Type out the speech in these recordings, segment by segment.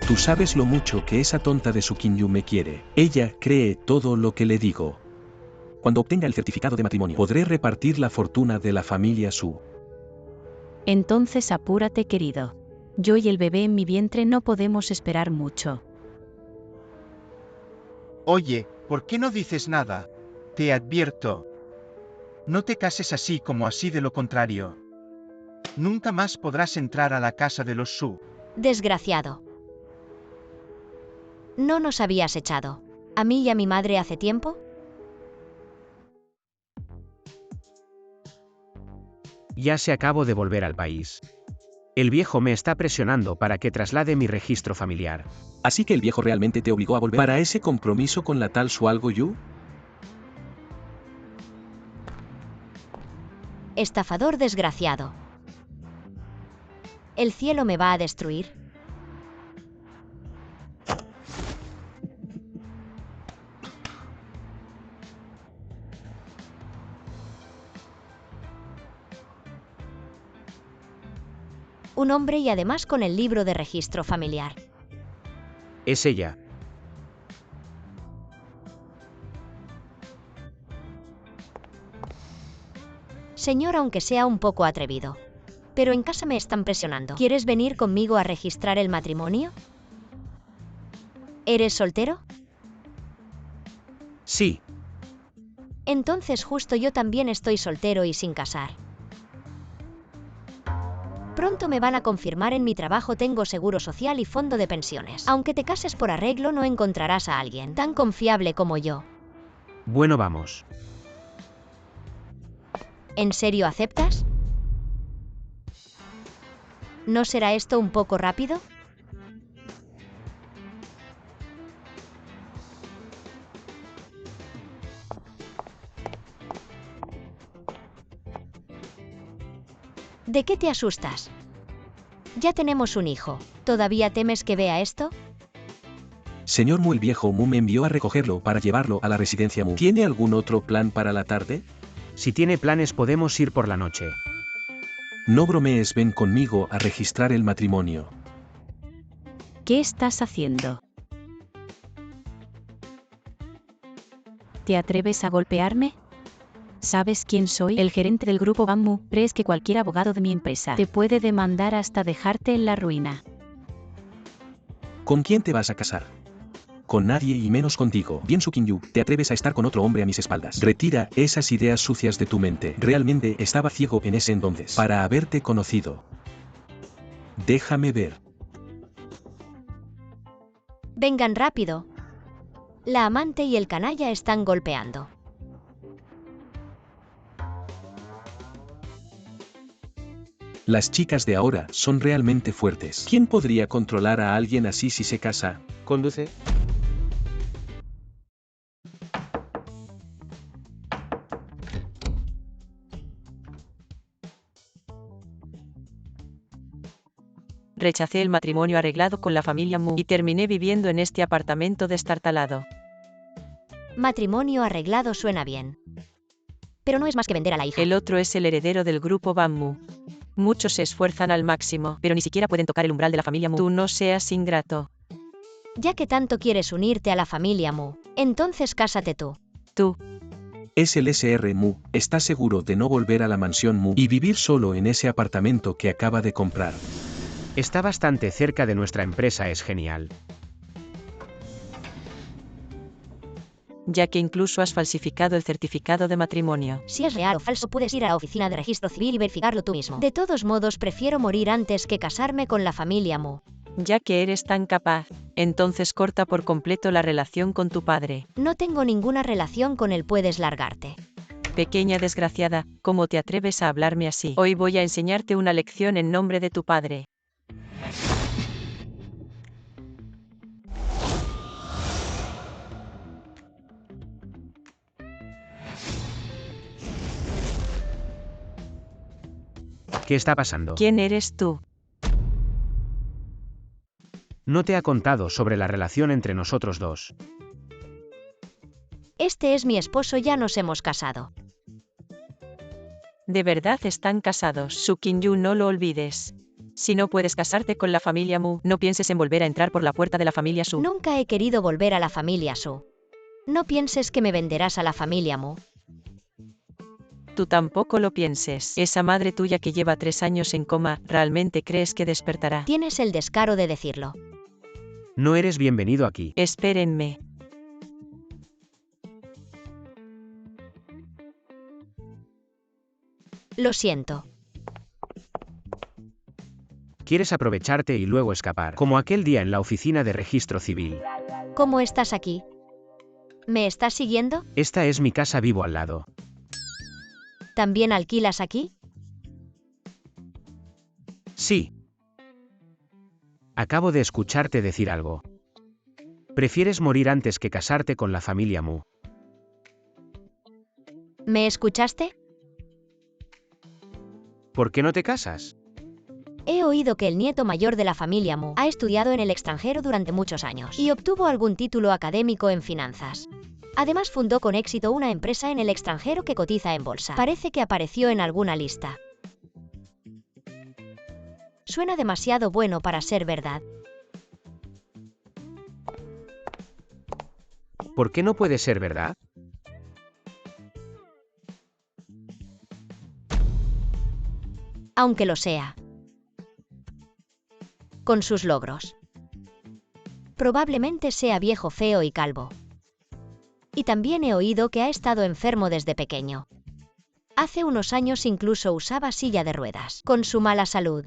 Tú sabes lo mucho que esa tonta de Su Kinyu me quiere. Ella cree todo lo que le digo. Cuando obtenga el certificado de matrimonio, podré repartir la fortuna de la familia Su. Entonces apúrate, querido. Yo y el bebé en mi vientre no podemos esperar mucho. Oye, ¿por qué no dices nada? Te advierto. No te cases así como así, de lo contrario. Nunca más podrás entrar a la casa de los Su. Desgraciado. ¿No nos habías echado a mí y a mi madre hace tiempo? Ya se acabo de volver al país. El viejo me está presionando para que traslade mi registro familiar. Así que el viejo realmente te obligó a volver para ese compromiso con la tal Sualgo Yu. Estafador desgraciado. ¿El cielo me va a destruir? Un hombre y además con el libro de registro familiar. Es ella. Señor, aunque sea un poco atrevido. Pero en casa me están presionando. ¿Quieres venir conmigo a registrar el matrimonio? ¿Eres soltero? Sí. Entonces justo yo también estoy soltero y sin casar. Pronto me van a confirmar en mi trabajo, tengo seguro social y fondo de pensiones. Aunque te cases por arreglo, no encontrarás a alguien tan confiable como yo. Bueno, vamos. ¿En serio aceptas? ¿No será esto un poco rápido? ¿De qué te asustas? Ya tenemos un hijo. ¿Todavía temes que vea esto? Señor Mu, el viejo Mu me envió a recogerlo para llevarlo a la residencia Mu. ¿Tiene algún otro plan para la tarde? Si tiene planes podemos ir por la noche. No bromees, ven conmigo a registrar el matrimonio. ¿Qué estás haciendo? ¿Te atreves a golpearme? ¿Sabes quién soy? El gerente del grupo Bamboo. ¿Crees que cualquier abogado de mi empresa te puede demandar hasta dejarte en la ruina? ¿Con quién te vas a casar? Con nadie y menos contigo. Bien, Su Kinyu, te atreves a estar con otro hombre a mis espaldas. Retira esas ideas sucias de tu mente. Realmente estaba ciego en ese entonces para haberte conocido. Déjame ver. Vengan rápido. La amante y el canalla están golpeando. Las chicas de ahora son realmente fuertes. ¿Quién podría controlar a alguien así si se casa? Conduce. Rechacé el matrimonio arreglado con la familia Mu y terminé viviendo en este apartamento destartalado. Matrimonio arreglado suena bien. Pero no es más que vender a la hija. El otro es el heredero del grupo Bamboo. Muchos se esfuerzan al máximo, pero ni siquiera pueden tocar el umbral de la familia Mu. Tú no seas ingrato. Ya que tanto quieres unirte a la familia Mu, entonces cásate tú. Tú. Es el SR Mu. ¿Estás seguro de no volver a la mansión Mu y vivir solo en ese apartamento que acaba de comprar? Está bastante cerca de nuestra empresa, es genial. Ya que incluso has falsificado el certificado de matrimonio. Si es real o falso, puedes ir a la oficina de registro civil y verificarlo tú mismo. De todos modos, prefiero morir antes que casarme con la familia Mu. Ya que eres tan capaz, entonces corta por completo la relación con tu padre. No tengo ninguna relación con él, puedes largarte. Pequeña desgraciada, ¿cómo te atreves a hablarme así? Hoy voy a enseñarte una lección en nombre de tu padre. ¿Qué está pasando? ¿Quién eres tú? No te ha contado sobre la relación entre nosotros dos. Este es mi esposo, ya nos hemos casado. De verdad están casados. Su Kinyu, no lo olvides. Si no puedes casarte con la familia Mu, no pienses en volver a entrar por la puerta de la familia Su. Nunca he querido volver a la familia Su. No pienses que me venderás a la familia Mu. Tú tampoco lo pienses. Esa madre tuya que lleva 3 años en coma, ¿realmente crees que despertará? Tienes el descaro de decirlo. No eres bienvenido aquí. Espérenme. Lo siento. Quieres aprovecharte y luego escapar, como aquel día en la oficina de registro civil. ¿Cómo estás aquí? ¿Me estás siguiendo? Esta es mi casa, vivo al lado. ¿También alquilas aquí? Sí. Acabo de escucharte decir algo. Prefieres morir antes que casarte con la familia Mu. ¿Me escuchaste? ¿Por qué no te casas? He oído que el nieto mayor de la familia Mu ha estudiado en el extranjero durante muchos años y obtuvo algún título académico en finanzas. Además fundó con éxito una empresa en el extranjero que cotiza en bolsa. Parece que apareció en alguna lista. Suena demasiado bueno para ser verdad. ¿Por qué no puede ser verdad? Aunque lo sea. Con sus logros. Probablemente sea viejo, feo y calvo. Y también he oído que ha estado enfermo desde pequeño. Hace unos años incluso usaba silla de ruedas, con su mala salud.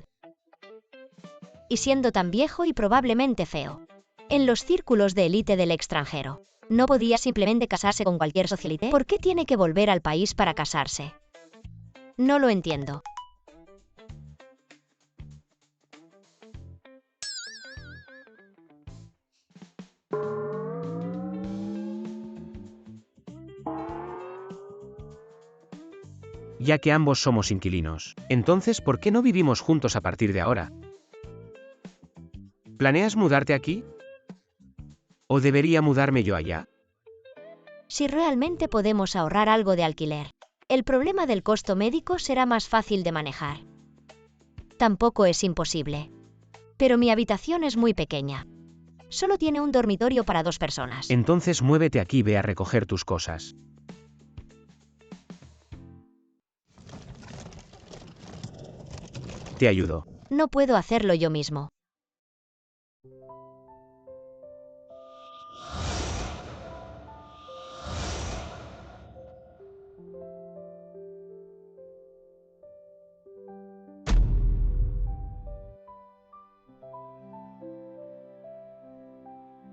Y siendo tan viejo y probablemente feo. En los círculos de élite del extranjero. ¿No podía simplemente casarse con cualquier socialité? ¿Por qué tiene que volver al país para casarse? No lo entiendo. Ya que ambos somos inquilinos, entonces ¿por qué no vivimos juntos a partir de ahora? ¿Planeas mudarte aquí? ¿O debería mudarme yo allá? Si realmente podemos ahorrar algo de alquiler, el problema del costo médico será más fácil de manejar. Tampoco es imposible. Pero mi habitación es muy pequeña. Solo tiene un dormitorio para 2 personas. Entonces muévete aquí y ve a recoger tus cosas. Te ayudo. No puedo hacerlo yo mismo.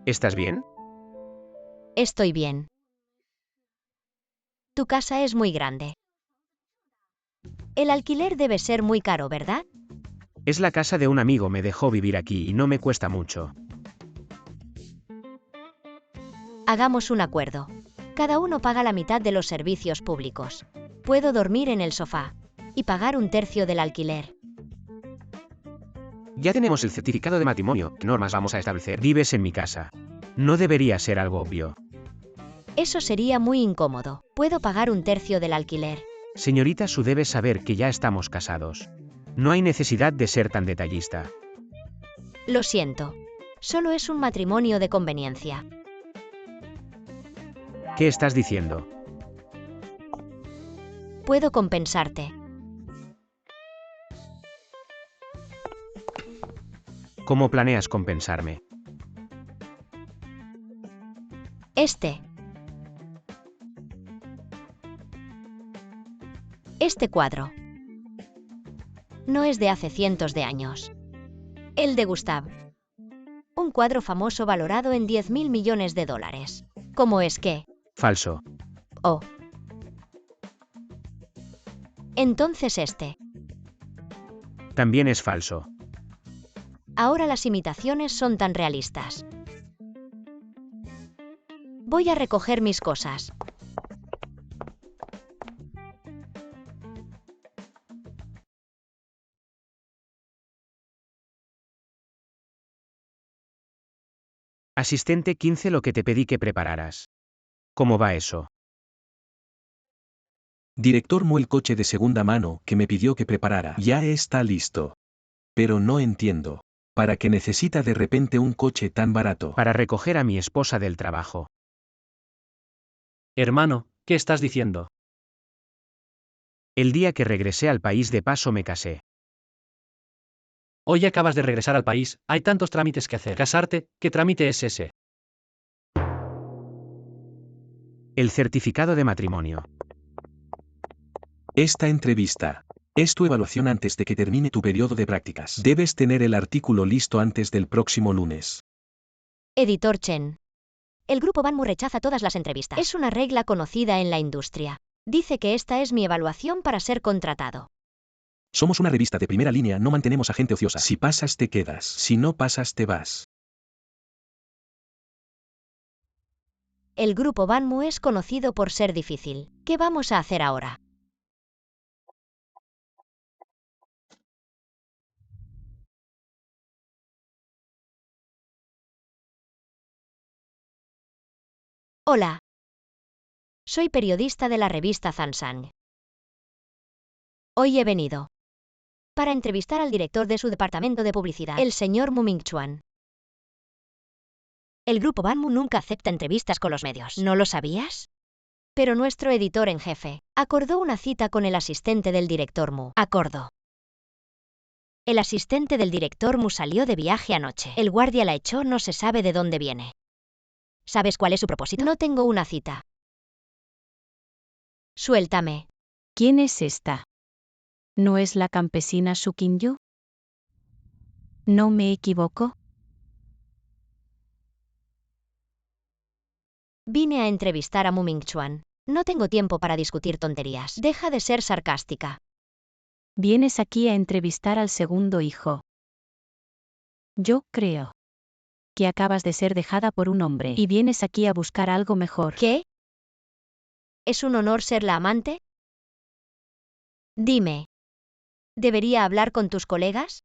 ¿Estás bien? Estoy bien. Tu casa es muy grande. El alquiler debe ser muy caro, ¿verdad? Es la casa de un amigo, me dejó vivir aquí y no me cuesta mucho. Hagamos un acuerdo. Cada uno paga la mitad de los servicios públicos. Puedo dormir en el sofá. Y pagar 1/3 del alquiler. Ya tenemos el certificado de matrimonio. ¿Qué normas vamos a establecer? Vives en mi casa. No debería ser algo obvio. Eso sería muy incómodo. Puedo pagar 1/3 del alquiler. Señorita Su, debe saber que ya estamos casados. No hay necesidad de ser tan detallista. Lo siento. Solo es un matrimonio de conveniencia. ¿Qué estás diciendo? Puedo compensarte. ¿Cómo planeas compensarme? Este cuadro. No es de hace cientos de años. El de Gustave. Un cuadro famoso valorado en 10.000 millones de dólares. ¿Cómo es que? Falso. Oh. Entonces También es falso. Ahora las imitaciones son tan realistas. Voy a recoger mis cosas. Asistente 15, lo que te pedí que prepararas. ¿Cómo va eso? Director Mu, el coche de segunda mano que me pidió que preparara ya está listo. Pero no entiendo. ¿Para qué necesita de repente un coche tan barato? Para recoger a mi esposa del trabajo. Hermano, ¿qué estás diciendo? El día que regresé al país de paso me casé. Hoy acabas de regresar al país, hay tantos trámites que hacer. ¿Casarte? ¿Qué trámite es ese? El certificado de matrimonio. Esta entrevista es tu evaluación antes de que termine tu periodo de prácticas. Debes tener el artículo listo antes del próximo lunes. Editor Chen. El grupo Banmu rechaza todas las entrevistas. Es una regla conocida en la industria. Dice que esta es mi evaluación para ser contratado. Somos una revista de primera línea, no mantenemos a gente ociosa. Si pasas te quedas, si no pasas te vas. El grupo Banmu es conocido por ser difícil. ¿Qué vamos a hacer ahora? Hola. Soy periodista de la revista Zansang. Hoy he venido para entrevistar al director de su departamento de publicidad, el señor Mu Mingchuan. El grupo Banmu nunca acepta entrevistas con los medios. ¿No lo sabías? Pero nuestro editor en jefe acordó una cita con el asistente del director Mu. Acordó. El asistente del director Mu salió de viaje anoche. El guardia la echó, no se sabe de dónde viene. ¿Sabes cuál es su propósito? No tengo una cita. Suéltame. ¿Quién es esta? ¿No es la campesina Su Qingyu? ¿No me equivoco? Vine a entrevistar a Mu Mingchuan. No tengo tiempo para discutir tonterías. Deja de ser sarcástica. Vienes aquí a entrevistar al segundo hijo. Yo creo que acabas de ser dejada por un hombre y vienes aquí a buscar algo mejor. ¿Qué? ¿Es un honor ser la amante? Dime. ¿Debería hablar con tus colegas?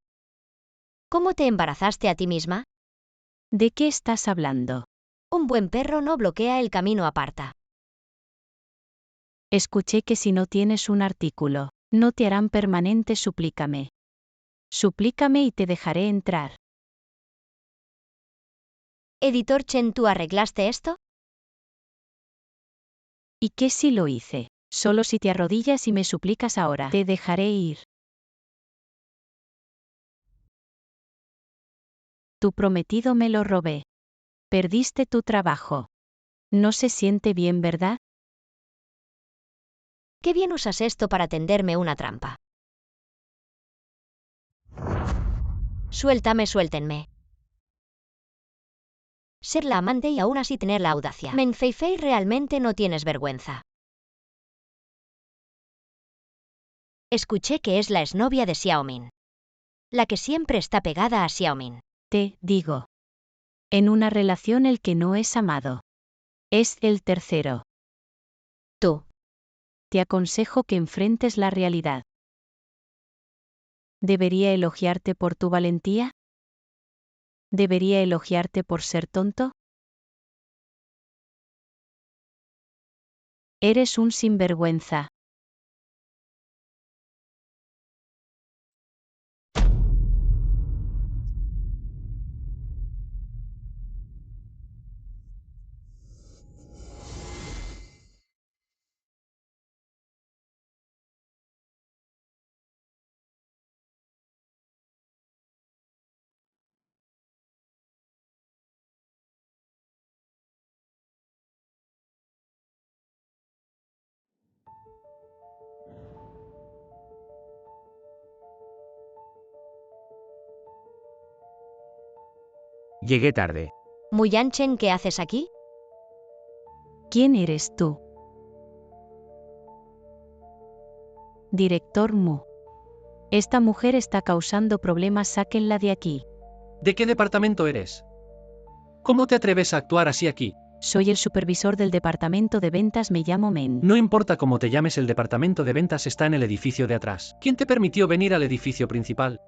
¿Cómo te embarazaste a ti misma? ¿De qué estás hablando? Un buen perro no bloquea el camino, aparta. Escuché que si no tienes un artículo, no te harán permanente, suplícame. Suplícame y te dejaré entrar. Editor Chen, ¿tú arreglaste esto? ¿Y qué si lo hice? Solo si te arrodillas y me suplicas ahora, te dejaré ir. Tu prometido me lo robé. Perdiste tu trabajo. No se siente bien, ¿verdad? Qué bien usas esto para tenderme una trampa. Suéltame, suéltenme. Ser la amante y aún así tener la audacia. Men Feifei, realmente no tienes vergüenza. Escuché que es la exnovia de Xiaomin. La que siempre está pegada a Xiaomin. Te digo. En una relación el que no es amado es el tercero. Tú. Te aconsejo que enfrentes la realidad. ¿Debería elogiarte por tu valentía? ¿Debería elogiarte por ser tonto? Eres un sinvergüenza. Llegué tarde. Mu Yanchen, ¿qué haces aquí? ¿Quién eres tú? Director Mu. Esta mujer está causando problemas, sáquenla de aquí. ¿De qué departamento eres? ¿Cómo te atreves a actuar así aquí? Soy el supervisor del departamento de ventas, me llamo Men. No importa cómo te llames, el departamento de ventas está en el edificio de atrás. ¿Quién te permitió venir al edificio principal?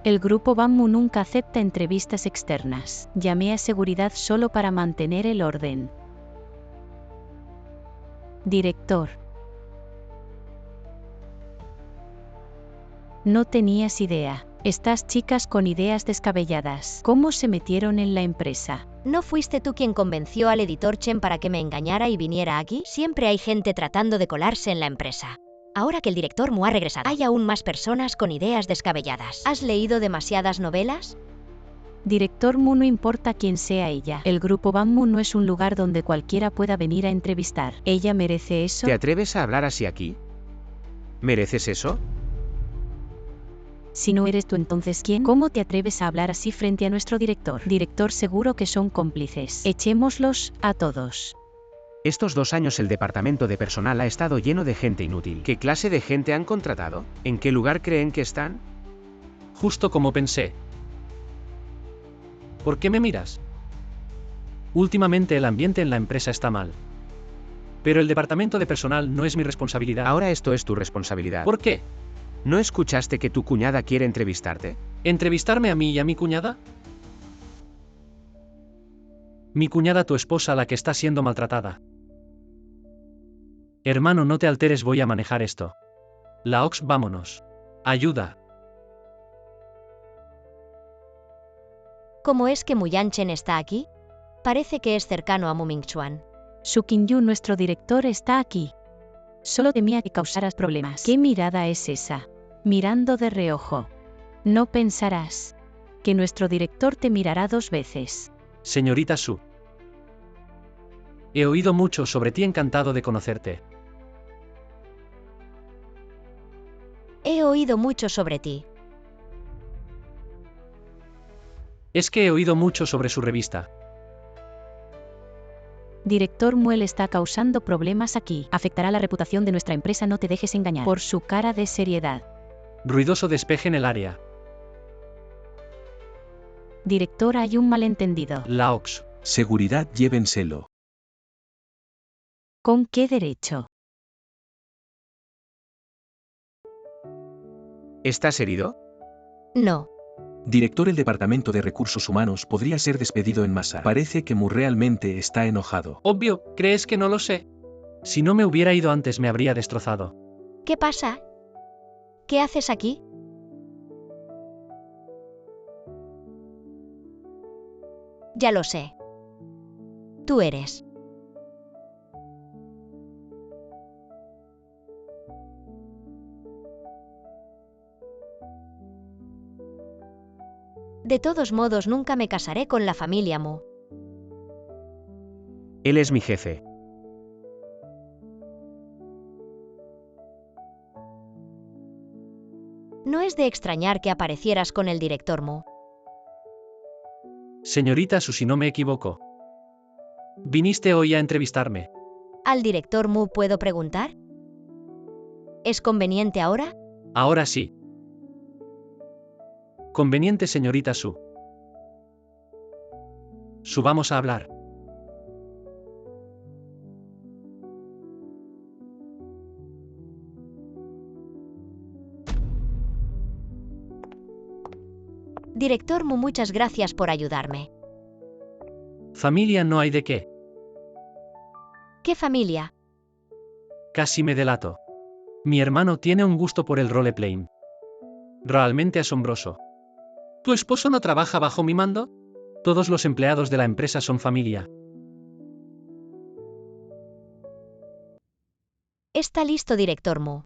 El grupo Banmu nunca acepta entrevistas externas. Llamé a seguridad solo para mantener el orden. Director. No tenías idea. Estas chicas con ideas descabelladas. ¿Cómo se metieron en la empresa? ¿No fuiste tú quien convenció al editor Chen para que me engañara y viniera aquí? Siempre hay gente tratando de colarse en la empresa. Ahora que el director Mu ha regresado, hay aún más personas con ideas descabelladas. ¿Has leído demasiadas novelas? Director Mu, no importa quién sea ella. El grupo Banmu no es un lugar donde cualquiera pueda venir a entrevistar. ¿Ella merece eso? ¿Te atreves a hablar así aquí? ¿Mereces eso? Si no eres tú, entonces ¿quién? ¿Cómo te atreves a hablar así frente a nuestro director? Director, seguro que son cómplices. Echémoslos a todos. Estos 2 años el departamento de personal ha estado lleno de gente inútil. ¿Qué clase de gente han contratado? ¿En qué lugar creen que están? Justo como pensé. ¿Por qué me miras? Últimamente el ambiente en la empresa está mal. Pero el departamento de personal no es mi responsabilidad. Ahora esto es tu responsabilidad. ¿Por qué? ¿No escuchaste que tu cuñada quiere entrevistarte? ¿Entrevistarme a mí y a mi cuñada? Mi cuñada, tu esposa, la que está siendo maltratada. Hermano, no te alteres, voy a manejar esto. Laox, vámonos. Ayuda. ¿Cómo es que Mu Yanchen está aquí? Parece que es cercano a Mu Mingchuan. Su Qingyu, nuestro director, está aquí. Solo temía que causaras problemas. ¿Qué mirada es esa? Mirando de reojo. No pensarás que nuestro director te mirará 2 veces. Señorita Su. He oído mucho sobre ti, encantado de conocerte. He oído mucho sobre ti. Es que he oído mucho sobre su revista. Director Muel está causando problemas aquí. Afectará la reputación de nuestra empresa, no te dejes engañar por su cara de seriedad. Ruidoso despeje en el área. Director, hay un malentendido. Laox. Seguridad, llévenselo. ¿Con qué derecho? ¿Estás herido? No. Director, el departamento de recursos humanos podría ser despedido en masa. Parece que Mu realmente está enojado. Obvio, ¿crees que no lo sé? Si no me hubiera ido antes me habría destrozado. ¿Qué pasa? ¿Qué haces aquí? Ya lo sé. Tú eres. De todos modos, nunca me casaré con la familia Mu. Él es mi jefe. No es de extrañar que aparecieras con el director Mu. Señorita Su, si no me equivoco. Viniste hoy a entrevistarme. ¿Al director Mu puedo preguntar? ¿Es conveniente ahora? Ahora sí. Conveniente, señorita Su. Subamos a hablar. Director Mu, muchas gracias por ayudarme. Familia, no hay de qué. ¿Qué familia? Casi me delato. Mi hermano tiene un gusto por el roleplaying. Realmente asombroso. ¿Tu esposo no trabaja bajo mi mando? Todos los empleados de la empresa son familia. Está listo, director Mu.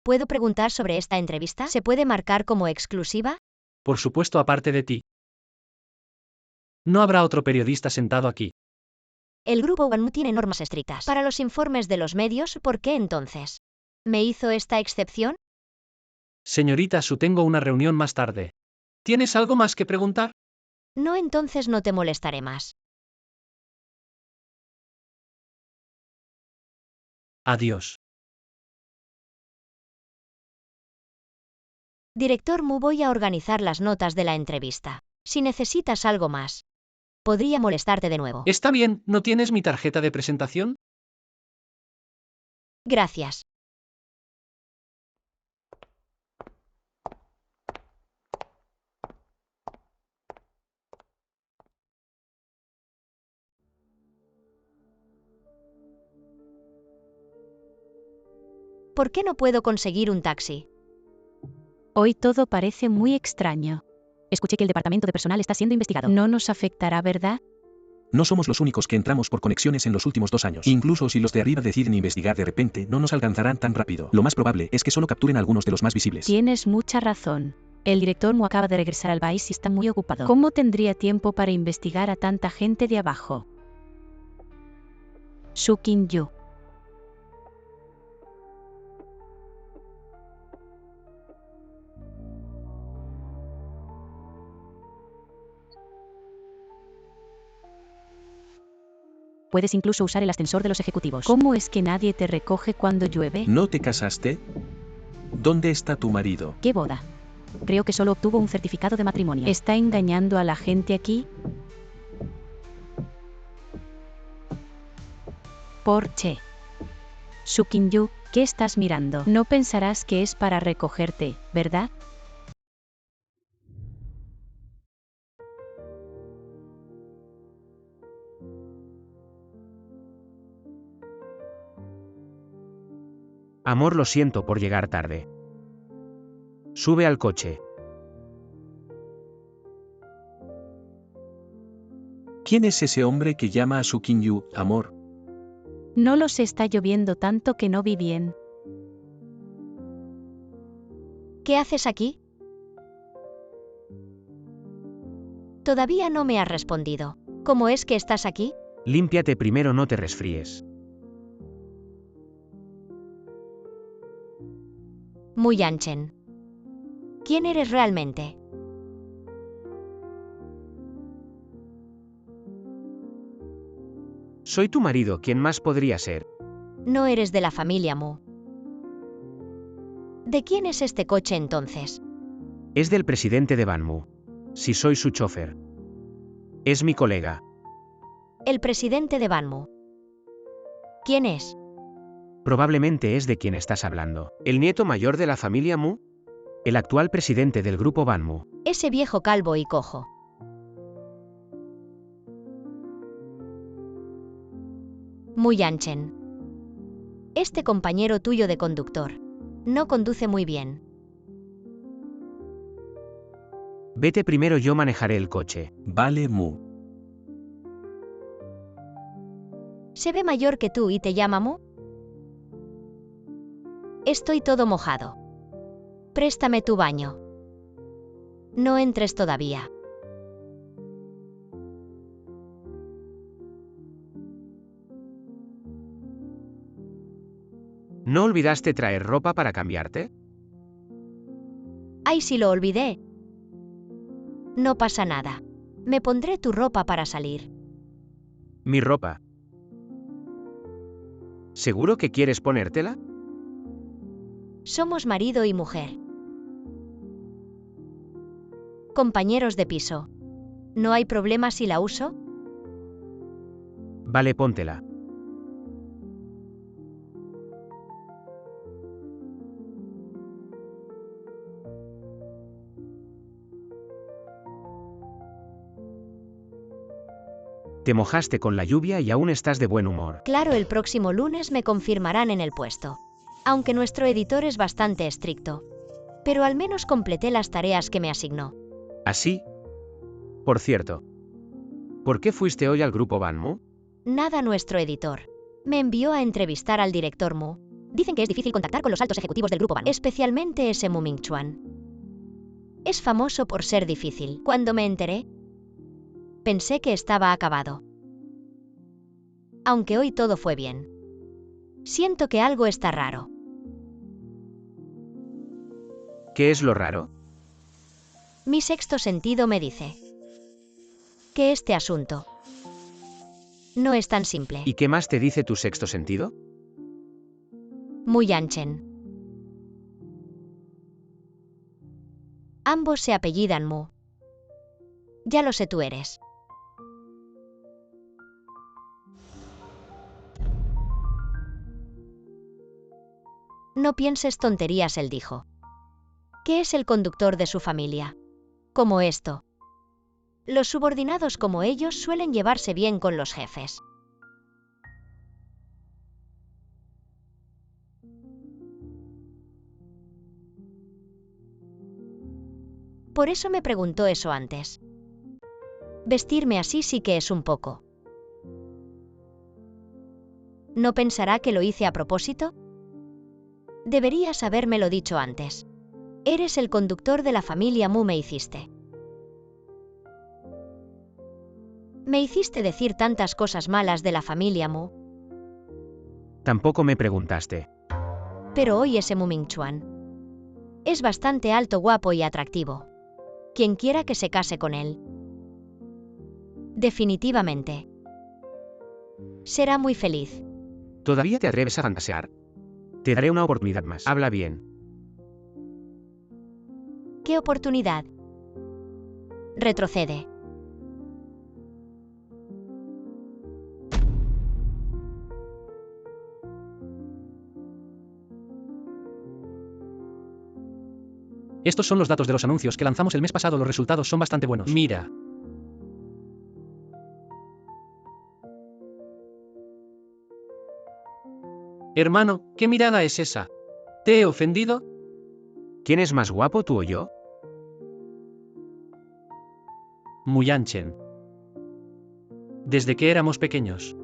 ¿Puedo preguntar sobre esta entrevista? ¿Se puede marcar como exclusiva? Por supuesto, aparte de ti. No habrá otro periodista sentado aquí. El grupo Banmu tiene normas estrictas para los informes de los medios, ¿por qué entonces me hizo esta excepción? Señorita Su, tengo una reunión más tarde. ¿Tienes algo más que preguntar? No, entonces no te molestaré más. Adiós. Director Mu, voy a organizar las notas de la entrevista. Si necesitas algo más, podría molestarte de nuevo. Está bien, ¿no tienes mi tarjeta de presentación? Gracias. ¿Por qué no puedo conseguir un taxi? Hoy todo parece muy extraño. Escuché que el departamento de personal está siendo investigado. No nos afectará, ¿verdad? No somos los únicos que entramos por conexiones en los últimos 2 años. Incluso si los de arriba deciden investigar de repente, no nos alcanzarán tan rápido. Lo más probable es que solo capturen a algunos de los más visibles. Tienes mucha razón. El director Mu acaba de regresar al país y está muy ocupado. ¿Cómo tendría tiempo para investigar a tanta gente de abajo? Su Kin-yu. Puedes incluso usar el ascensor de los ejecutivos. ¿Cómo es que nadie te recoge cuando llueve? ¿No te casaste? ¿Dónde está tu marido? ¿Qué boda? Creo que solo obtuvo un certificado de matrimonio. ¿Está engañando a la gente aquí? Porche. Su Kin-yu, ¿qué estás mirando? No pensarás que es para recogerte, ¿verdad? Amor, lo siento por llegar tarde. Sube al coche. ¿Quién es ese hombre que llama a su Kin-yu, amor? No lo sé, está lloviendo tanto que no vi bien. ¿Qué haces aquí? Todavía no me has respondido. ¿Cómo es que estás aquí? Límpiate primero, no te resfríes. Mu Yanchen. ¿Quién eres realmente? Soy tu marido, ¿quién más podría ser? No eres de la familia Mu. ¿De quién es este coche entonces? Es del presidente de Banmu. Si soy su chofer. Es mi colega. El presidente de Banmu. ¿Quién es? Probablemente es de quien estás hablando. ¿El nieto mayor de la familia Mu? El actual presidente del grupo Banmu. Ese viejo calvo y cojo. Mu Yanchen. Este compañero tuyo de conductor. No conduce muy bien. Vete primero, yo manejaré el coche. Vale, Mu. ¿Se ve mayor que tú y te llama Mu? Estoy todo mojado. Préstame tu baño. No entres todavía. ¿No olvidaste traer ropa para cambiarte? ¡Ay, si lo olvidé! No pasa nada. Me pondré tu ropa para salir. Mi ropa. ¿Seguro que quieres ponértela? Somos marido y mujer. Compañeros de piso. ¿No hay problema si la uso? Vale, póntela. Te mojaste con la lluvia y aún estás de buen humor. Claro, el próximo lunes me confirmarán en el puesto. Aunque nuestro editor es bastante estricto. Pero al menos completé las tareas que me asignó. ¿Así? Por cierto. ¿Por qué fuiste hoy al grupo Banmu? Nada, nuestro editor. Me envió a entrevistar al director Mu. Dicen que es difícil contactar con los altos ejecutivos del grupo Banmu, especialmente ese Mu Mingchuan. Es famoso por ser difícil. Cuando me enteré, pensé que estaba acabado. Aunque hoy todo fue bien. Siento que algo está raro. ¿Qué es lo raro? Mi sexto sentido me dice que este asunto no es tan simple. ¿Y qué más te dice tu sexto sentido? Mu Yanchen. Ambos se apellidan Mu. Ya lo sé, tú eres. No pienses tonterías, él dijo. ¿Qué es el conductor de su familia? Como esto. Los subordinados como ellos suelen llevarse bien con los jefes. Por eso me preguntó eso antes. Vestirme así sí que es un poco. ¿No pensará que lo hice a propósito? Deberías habérmelo dicho antes. Eres el conductor de la familia Mu, me hiciste. Me hiciste decir tantas cosas malas de la familia Mu. Tampoco me preguntaste. Pero hoy ese Mu Mingchuan es bastante alto, guapo y atractivo. Quien quiera que se case con él. Definitivamente. Será muy feliz. ¿Todavía te atreves a fantasear? Te daré una oportunidad más. Habla bien. ¿Qué oportunidad? Retrocede. Estos son los datos de los anuncios que lanzamos el mes pasado. Los resultados son bastante buenos. Mira. Hermano, ¿qué mirada es esa? ¿Te he ofendido? ¿Quién es más guapo, tú o yo? Mu Yanchen. Desde que éramos pequeños,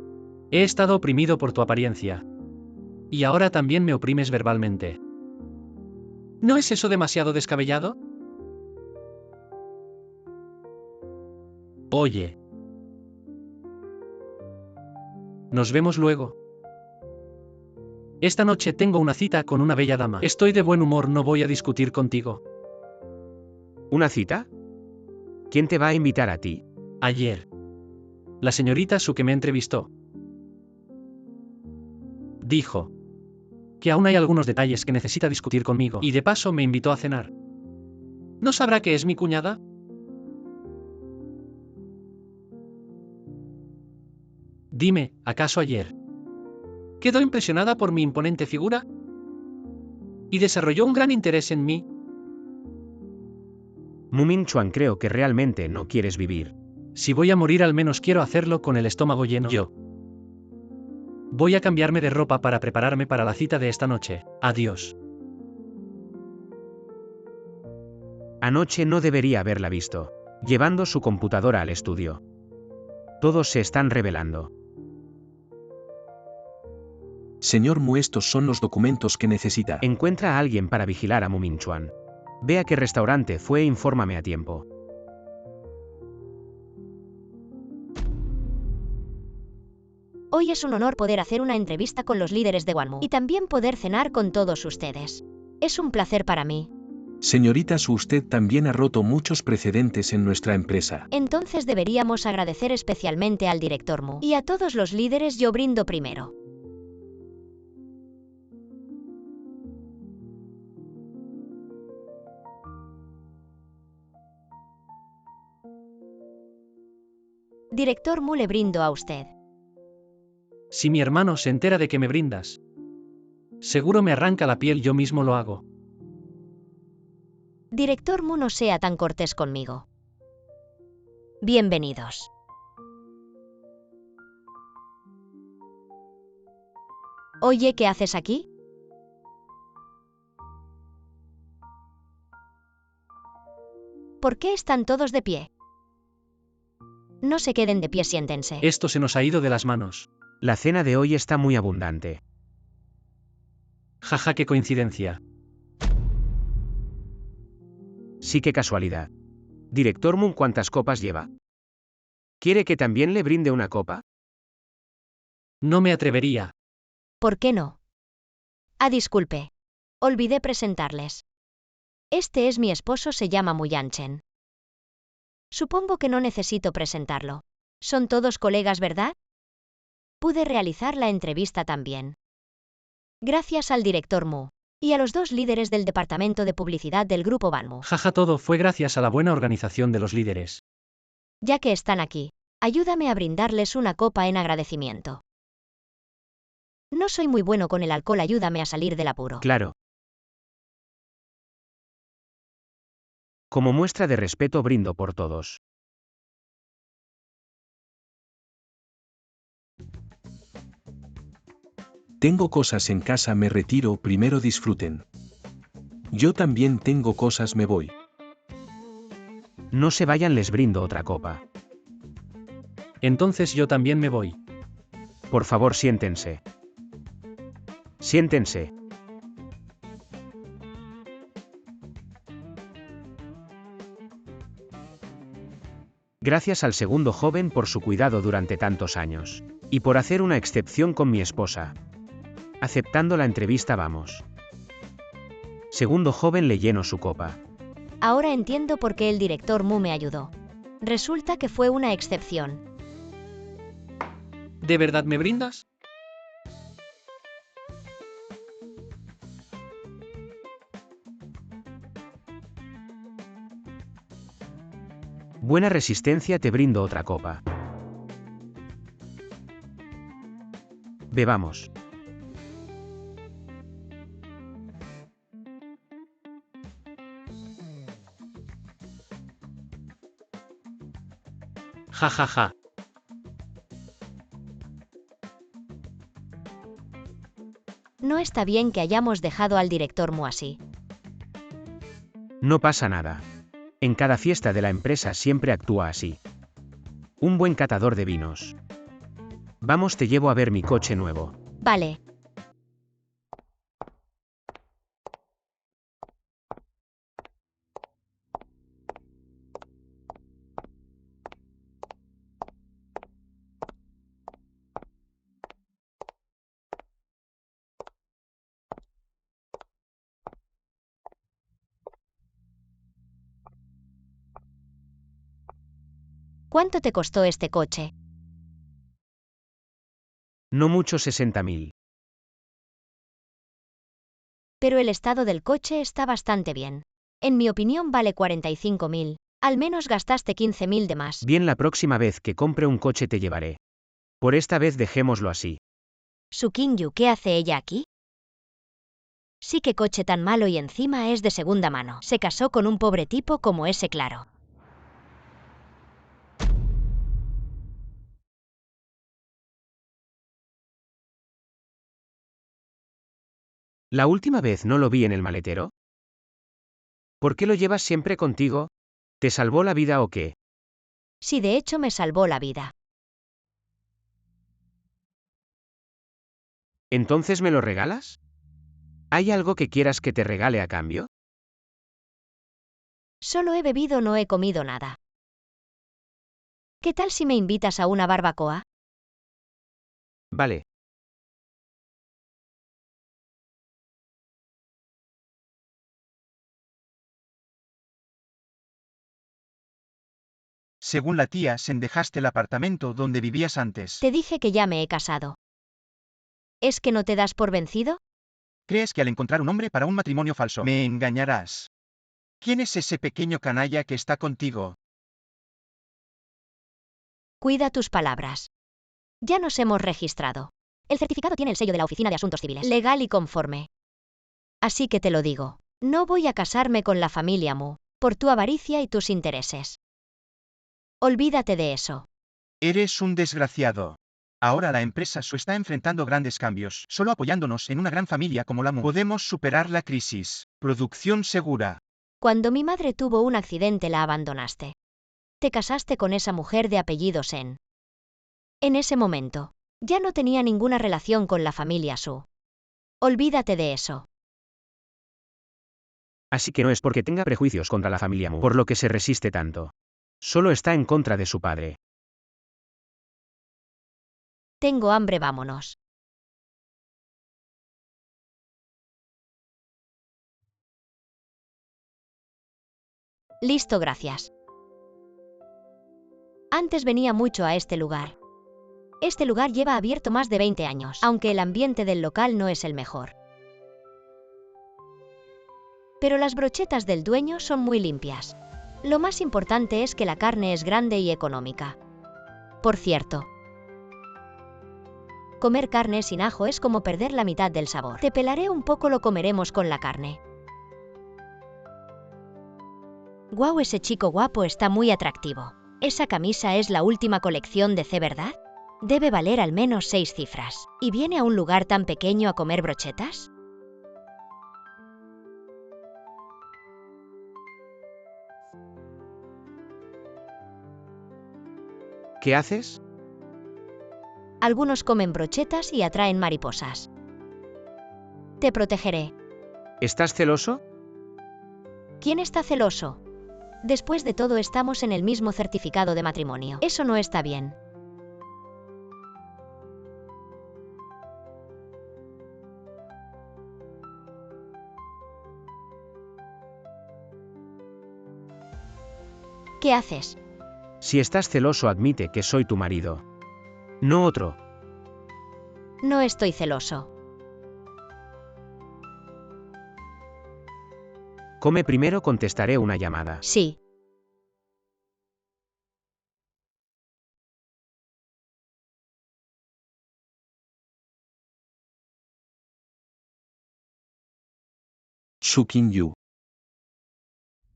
he estado oprimido por tu apariencia. Y ahora también me oprimes verbalmente. ¿No es eso demasiado descabellado? Oye. Nos vemos luego. Esta noche tengo una cita con una bella dama. Estoy de buen humor, no voy a discutir contigo. ¿Una cita? ¿Quién te va a invitar a ti? Ayer. La señorita Su que me entrevistó. Dijo que aún hay algunos detalles que necesita discutir conmigo, y de paso me invitó a cenar. ¿No sabrá que es mi cuñada? Dime, ¿acaso ayer quedó impresionada por mi imponente figura? ¿Y desarrolló un gran interés en mí? Mu Mingchuan, creo que realmente no quieres vivir. Si voy a morir, al menos quiero hacerlo con el estómago lleno. Yo voy a cambiarme de ropa para prepararme para la cita de esta noche. Adiós. Anoche no debería haberla visto, llevando su computadora al estudio. Todos se están revelando. Señor Mu, estos son los documentos que necesita. Encuentra a alguien para vigilar a Mu Mingchuan. Ve a qué restaurante fue e infórmame a tiempo. Hoy es un honor poder hacer una entrevista con los líderes de Wanmu y también poder cenar con todos ustedes. Es un placer para mí. Señorita Su, usted también ha roto muchos precedentes en nuestra empresa. Entonces deberíamos agradecer especialmente al director Mu y a todos los líderes. Yo brindo primero. Director Mu, le brindo a usted. Si mi hermano se entera de que me brindas, seguro me arranca la piel. Yo mismo lo hago. Director Mu, no sea tan cortés conmigo. Bienvenidos. Oye, ¿qué haces aquí? ¿Por qué están todos de pie? No se queden de pie, siéntense. Esto se nos ha ido de las manos. La cena de hoy está muy abundante. Jaja, qué coincidencia. Sí, qué casualidad. Director Mu, ¿cuántas copas lleva? ¿Quiere que también le brinde una copa? No me atrevería. ¿Por qué no? Ah, disculpe. Olvidé presentarles. Este es mi esposo, se llama Mu Yanchen. Supongo que no necesito presentarlo. Son todos colegas, ¿verdad? Pude realizar la entrevista también. Gracias al director Mu y a los dos líderes del departamento de publicidad del grupo Banmu. Jaja, todo fue gracias a la buena organización de los líderes. Ya que están aquí, ayúdame a brindarles una copa en agradecimiento. No soy muy bueno con el alcohol, ayúdame a salir del apuro. Claro. Como muestra de respeto brindo por todos. Tengo cosas en casa, me retiro, primero disfruten. Yo también tengo cosas, me voy. No se vayan, les brindo otra copa. Entonces yo también me voy. Por favor, siéntense. Siéntense. Gracias al segundo joven por su cuidado durante tantos años. Y por hacer una excepción con mi esposa. Aceptando la entrevista, vamos. Segundo joven le llenó su copa. Ahora entiendo por qué el director Mu me ayudó. Resulta que fue una excepción. ¿De verdad me brindas? Buena resistencia, te brindo otra copa. Bebamos. Ja ja ja. No está bien que hayamos dejado al director Mu así. No pasa nada. En cada fiesta de la empresa siempre actúa así. Un buen catador de vinos. Vamos, te llevo a ver mi coche nuevo. Vale. ¿Cuánto te costó este coche? No mucho, 60.000. Pero el estado del coche está bastante bien. En mi opinión vale 45.000. Al menos gastaste 15.000 de más. Bien, la próxima vez que compre un coche te llevaré. Por esta vez dejémoslo así. Su Kingyu, ¿qué hace ella aquí? Sí, qué coche tan malo y encima es de segunda mano. Se casó con un pobre tipo como ese, claro. ¿La última vez no lo vi en el maletero? ¿Por qué lo llevas siempre contigo? ¿Te salvó la vida o qué? Sí, de hecho me salvó la vida. ¿Entonces me lo regalas? ¿Hay algo que quieras que te regale a cambio? Solo he bebido, no he comido nada. ¿Qué tal si me invitas a una barbacoa? Vale. Según la tía Sen, dejaste el apartamento donde vivías antes. Te dije que ya me he casado. ¿Es que no te das por vencido? ¿Crees que al encontrar un hombre para un matrimonio falso me engañarás? ¿Quién es ese pequeño canalla que está contigo? Cuida tus palabras. Ya nos hemos registrado. El certificado tiene el sello de la Oficina de Asuntos Civiles. Legal y conforme. Así que te lo digo. No voy a casarme con la familia Mu, por tu avaricia y tus intereses. Olvídate de eso. Eres un desgraciado. Ahora la empresa Su está enfrentando grandes cambios. Solo apoyándonos en una gran familia como la Mu podemos superar la crisis. Producción segura. Cuando mi madre tuvo un accidente la abandonaste. Te casaste con esa mujer de apellido Sen. En ese momento, ya no tenía ninguna relación con la familia Su. Olvídate de eso. Así que no es porque tenga prejuicios contra la familia Mu por lo que se resiste tanto. Solo está en contra de su padre. Tengo hambre, vámonos. Listo, gracias. Antes venía mucho a este lugar. Este lugar lleva abierto más de 20 años, aunque el ambiente del local no es el mejor. Pero las brochetas del dueño son muy limpias. Lo más importante es que la carne es grande y económica. Por cierto, comer carne sin ajo es como perder la mitad del sabor. Te pelaré un poco, lo comeremos con la carne. Guau, ese chico guapo está muy atractivo. Esa camisa es la última colección de C, ¿verdad? Debe valer al menos 6 cifras. ¿Y viene a un lugar tan pequeño a comer brochetas? ¿Qué haces? Algunos comen brochetas y atraen mariposas. Te protegeré. ¿Estás celoso? ¿Quién está celoso? Después de todo estamos en el mismo certificado de matrimonio. Eso no está bien. ¿Qué haces? Si estás celoso, admite que soy tu marido. No otro. No estoy celoso. Come primero, contestaré una llamada. Sí. Su Qingyu.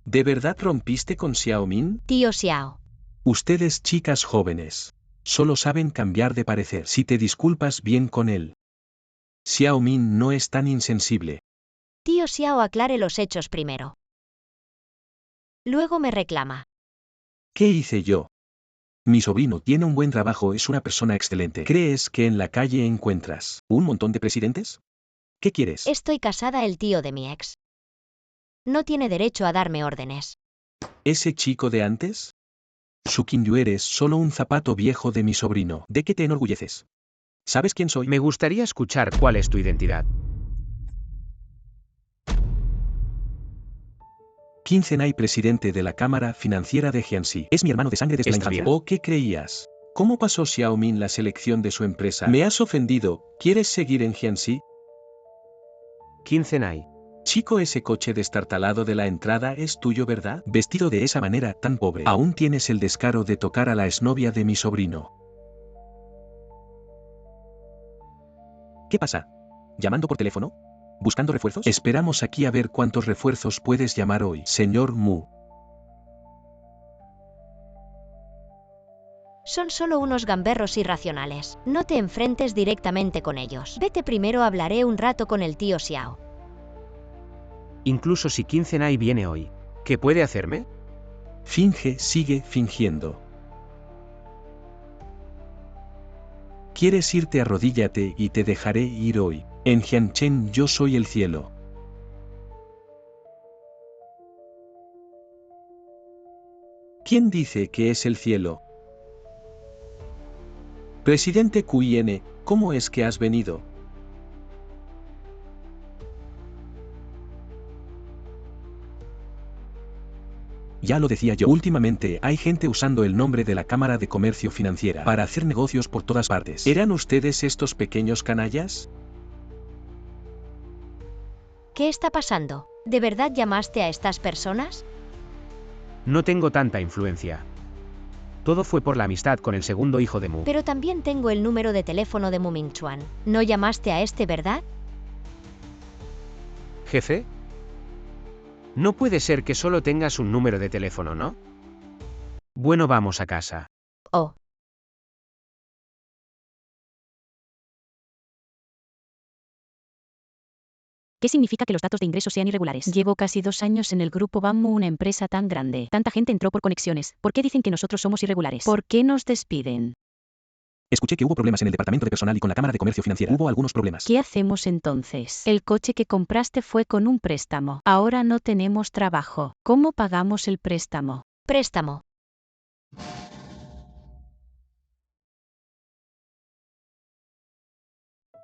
¿De verdad rompiste con Xiaomin? Tío Xiao. Ustedes, chicas jóvenes, solo saben cambiar de parecer. Si te disculpas bien con él. Xiaomin no es tan insensible. Tío Xiao, aclare los hechos primero. Luego me reclama. ¿Qué hice yo? Mi sobrino tiene un buen trabajo, es una persona excelente. ¿Crees que en la calle encuentras un montón de presidentes? ¿Qué quieres? Estoy casada, el tío de mi ex. No tiene derecho a darme órdenes. ¿Ese chico de antes? Su Qingyu, eres solo un zapato viejo de mi sobrino. ¿De qué te enorgulleces? ¿Sabes quién soy? Me gustaría escuchar cuál es tu identidad. Qin Zenai, presidente de la Cámara Financiera de Jiangxi. Es mi hermano de sangre desde la Está infancia. bien. ¿O qué creías? ¿Cómo pasó Xiaomin la selección de su empresa? Me has ofendido. ¿Quieres seguir en Jiangxi? Qin Zenai. Chico, ese coche destartalado de la entrada es tuyo, ¿verdad? Vestido de esa manera tan pobre. Aún tienes el descaro de tocar a la exnovia de mi sobrino. ¿Qué pasa? ¿Llamando por teléfono? ¿Buscando refuerzos? Esperamos aquí a ver cuántos refuerzos puedes llamar hoy, señor Mu. Son solo unos gamberros irracionales. No te enfrentes directamente con ellos. Vete primero, hablaré un rato con el tío Xiao. Incluso si Qin Zenai viene hoy, ¿qué puede hacerme? Finge, sigue fingiendo. ¿Quieres irte? Arrodíllate y te dejaré ir hoy. En Jianchen yo soy el cielo. ¿Quién dice que es el cielo? Presidente Qin, ¿cómo es que has venido? Ya lo decía yo, últimamente hay gente usando el nombre de la Cámara de Comercio Financiera para hacer negocios por todas partes. ¿Eran ustedes estos pequeños canallas? ¿Qué está pasando? ¿De verdad llamaste a estas personas? No tengo tanta influencia. Todo fue por la amistad con el segundo hijo de Mu. Pero también tengo el número de teléfono de Mu Mingchuan. ¿No llamaste a este, verdad? ¿Jefe? No puede ser que solo tengas un número de teléfono, ¿no? Bueno, vamos a casa. Oh. ¿Qué significa que los datos de ingresos sean irregulares? Llevo casi 2 años en el grupo Bamboo, una empresa tan grande. Tanta gente entró por conexiones. ¿Por qué dicen que nosotros somos irregulares? ¿Por qué nos despiden? Escuché que hubo problemas en el departamento de personal y con la Cámara de Comercio Financiera. Hubo algunos problemas. ¿Qué hacemos entonces? El coche que compraste fue con un préstamo. Ahora no tenemos trabajo. ¿Cómo pagamos el préstamo? Préstamo.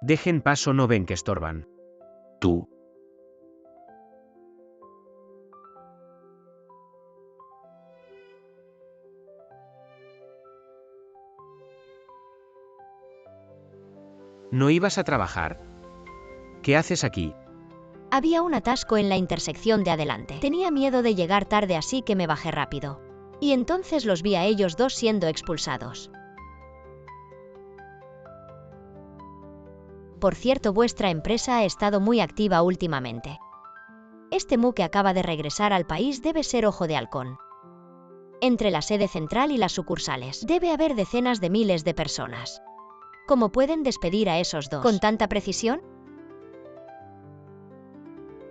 Dejen paso, no ven que estorban. Tú. ¿No ibas a trabajar? ¿Qué haces aquí? Había un atasco en la intersección de adelante. Tenía miedo de llegar tarde, así que me bajé rápido. Y entonces los vi a ellos dos siendo expulsados. Por cierto, vuestra empresa ha estado muy activa últimamente. Este Mu que acaba de regresar al país debe ser ojo de halcón. Entre la sede central y las sucursales debe haber decenas de miles de personas. ¿Cómo pueden despedir a esos dos con tanta precisión?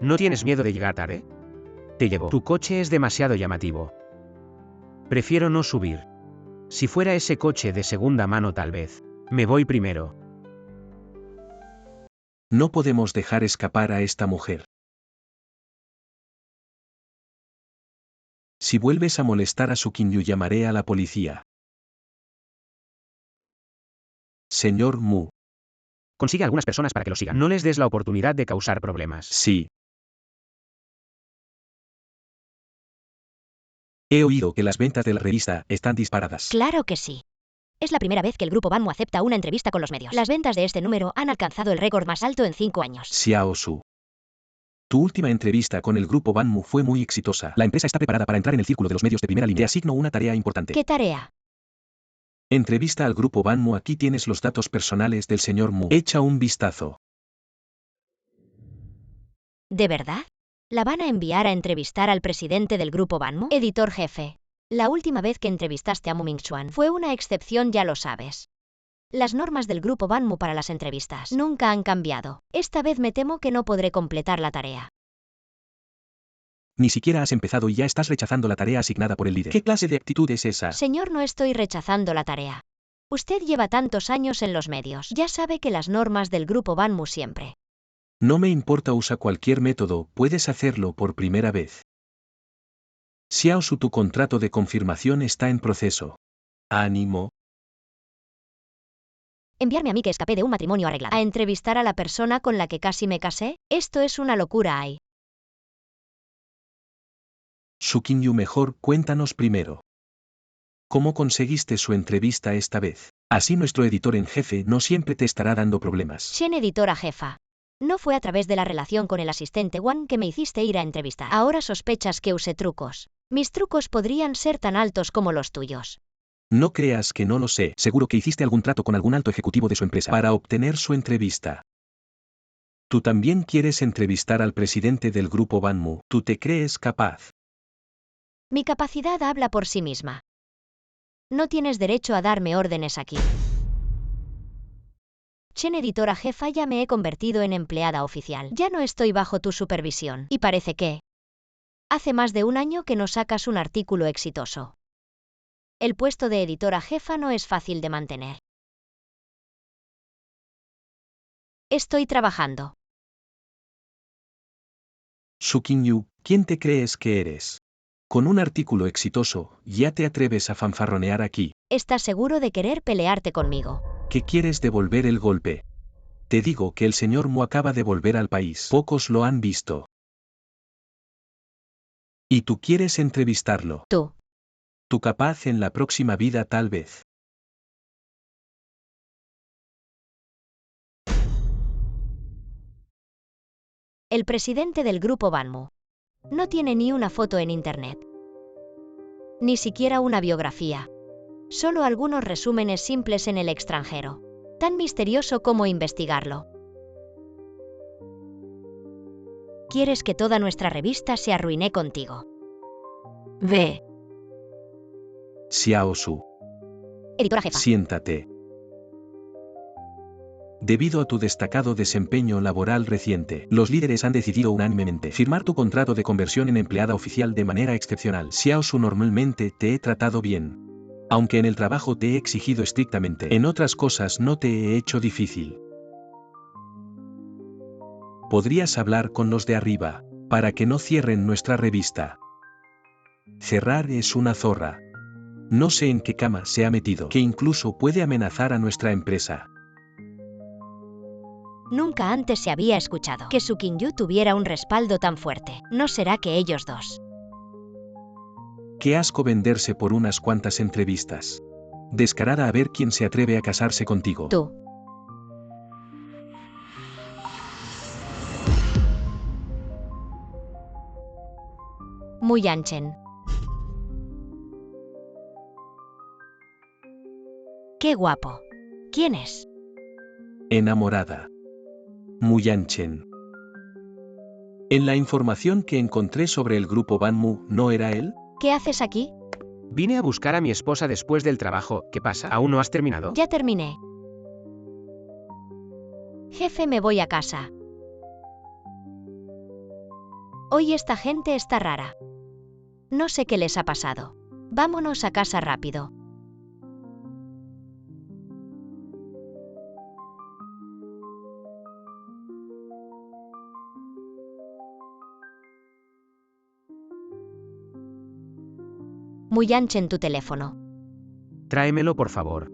¿No tienes miedo de llegar tarde? Te llevo. Tu coche es demasiado llamativo. Prefiero no subir. Si fuera ese coche de segunda mano tal vez. Me voy primero. No podemos dejar escapar a esta mujer. Si vuelves a molestar a Su Kinyu, llamaré a la policía. Señor Mu. Consigue algunas personas para que lo sigan. No les des la oportunidad de causar problemas. Sí. He oído que las ventas de la revista están disparadas. Claro que sí. Es la primera vez que el grupo Banmu acepta una entrevista con los medios. Las ventas de este número han alcanzado el récord más alto en 5 años. Xiao Su. Tu última entrevista con el grupo Banmu fue muy exitosa. La empresa está preparada para entrar en el círculo de los medios de primera línea. Te asigno una tarea importante. ¿Qué tarea? Entrevista al grupo Banmu. Aquí tienes los datos personales del señor Mu. Echa un vistazo. ¿De verdad? ¿La van a enviar a entrevistar al presidente del grupo Banmu? Editor jefe. La última vez que entrevistaste a Mu Mingxuan fue una excepción, ya lo sabes. Las normas del grupo Banmu para las entrevistas nunca han cambiado. Esta vez me temo que no podré completar la tarea. Ni siquiera has empezado y ya estás rechazando la tarea asignada por el líder. ¿Qué clase de actitud es esa? Señor, no estoy rechazando la tarea. Usted lleva tantos años en los medios. Ya sabe que las normas del grupo Banmu siempre. No me importa, usa cualquier método, puedes hacerlo por primera vez. Xiao Su, tu contrato de confirmación está en proceso. Ánimo. Enviarme a mí, que escapé de un matrimonio arreglado, a entrevistar a la persona con la que casi me casé. Esto es una locura. Su Kinyu, mejor cuéntanos primero. ¿Cómo conseguiste su entrevista esta vez? Así nuestro editor en jefe no siempre te estará dando problemas. Shen, editora jefa. No fue a través de la relación con el asistente Wang que me hiciste ir a entrevistar. Ahora sospechas que usé trucos. Mis trucos podrían ser tan altos como los tuyos. No creas que no lo sé. Seguro que hiciste algún trato con algún alto ejecutivo de su empresa para obtener su entrevista. Tú también quieres entrevistar al presidente del grupo Banmu. ¿Tú te crees capaz? Mi capacidad habla por sí misma. No tienes derecho a darme órdenes aquí. Chen, editora jefa, ya me he convertido en empleada oficial. Ya no estoy bajo tu supervisión. Y parece que hace más de un año que no sacas un artículo exitoso. El puesto de editora jefa no es fácil de mantener. Estoy trabajando. Su Kinyu, ¿quién te crees que eres? Con un artículo exitoso, ya te atreves a fanfarronear aquí. ¿Estás seguro de querer pelearte conmigo? ¿Qué quieres devolver el golpe? Te digo que el señor Mu acaba de volver al país. Pocos lo han visto. ¿Y tú quieres entrevistarlo? Tú. Tú capaz en la próxima vida tal vez. El presidente del grupo Banmu no tiene ni una foto en internet. Ni siquiera una biografía. Solo algunos resúmenes simples en el extranjero. Tan misterioso como investigarlo. ¿Quieres que toda nuestra revista se arruine contigo? Ve. Xiao Su. Editora jefa. Siéntate. Debido a tu destacado desempeño laboral reciente, los líderes han decidido unánimemente firmar tu contrato de conversión en empleada oficial de manera excepcional. Xiao Su, normalmente te he tratado bien. Aunque en el trabajo te he exigido estrictamente, en otras cosas no te he hecho difícil. Podrías hablar con los de arriba, para que no cierren nuestra revista. Cerrar es una zorra. No sé en qué cama se ha metido, que incluso puede amenazar a nuestra empresa. Nunca antes se había escuchado que Su Kinyu tuviera un respaldo tan fuerte. ¿No será que ellos dos? Qué asco venderse por unas cuantas entrevistas. Descarada, a ver quién se atreve a casarse contigo. Tú. Mu Yanchen. Qué guapo. ¿Quién es? Enamorada. Mu Yanchen. En la información que encontré sobre el grupo Banmu, ¿no era él? ¿Qué haces aquí? Vine a buscar a mi esposa después del trabajo. ¿Qué pasa? ¿Aún no has terminado? Ya terminé. Jefe, me voy a casa. Hoy esta gente está rara. No sé qué les ha pasado. Vámonos a casa rápido. Muyanchen tu teléfono. Tráemelo por favor.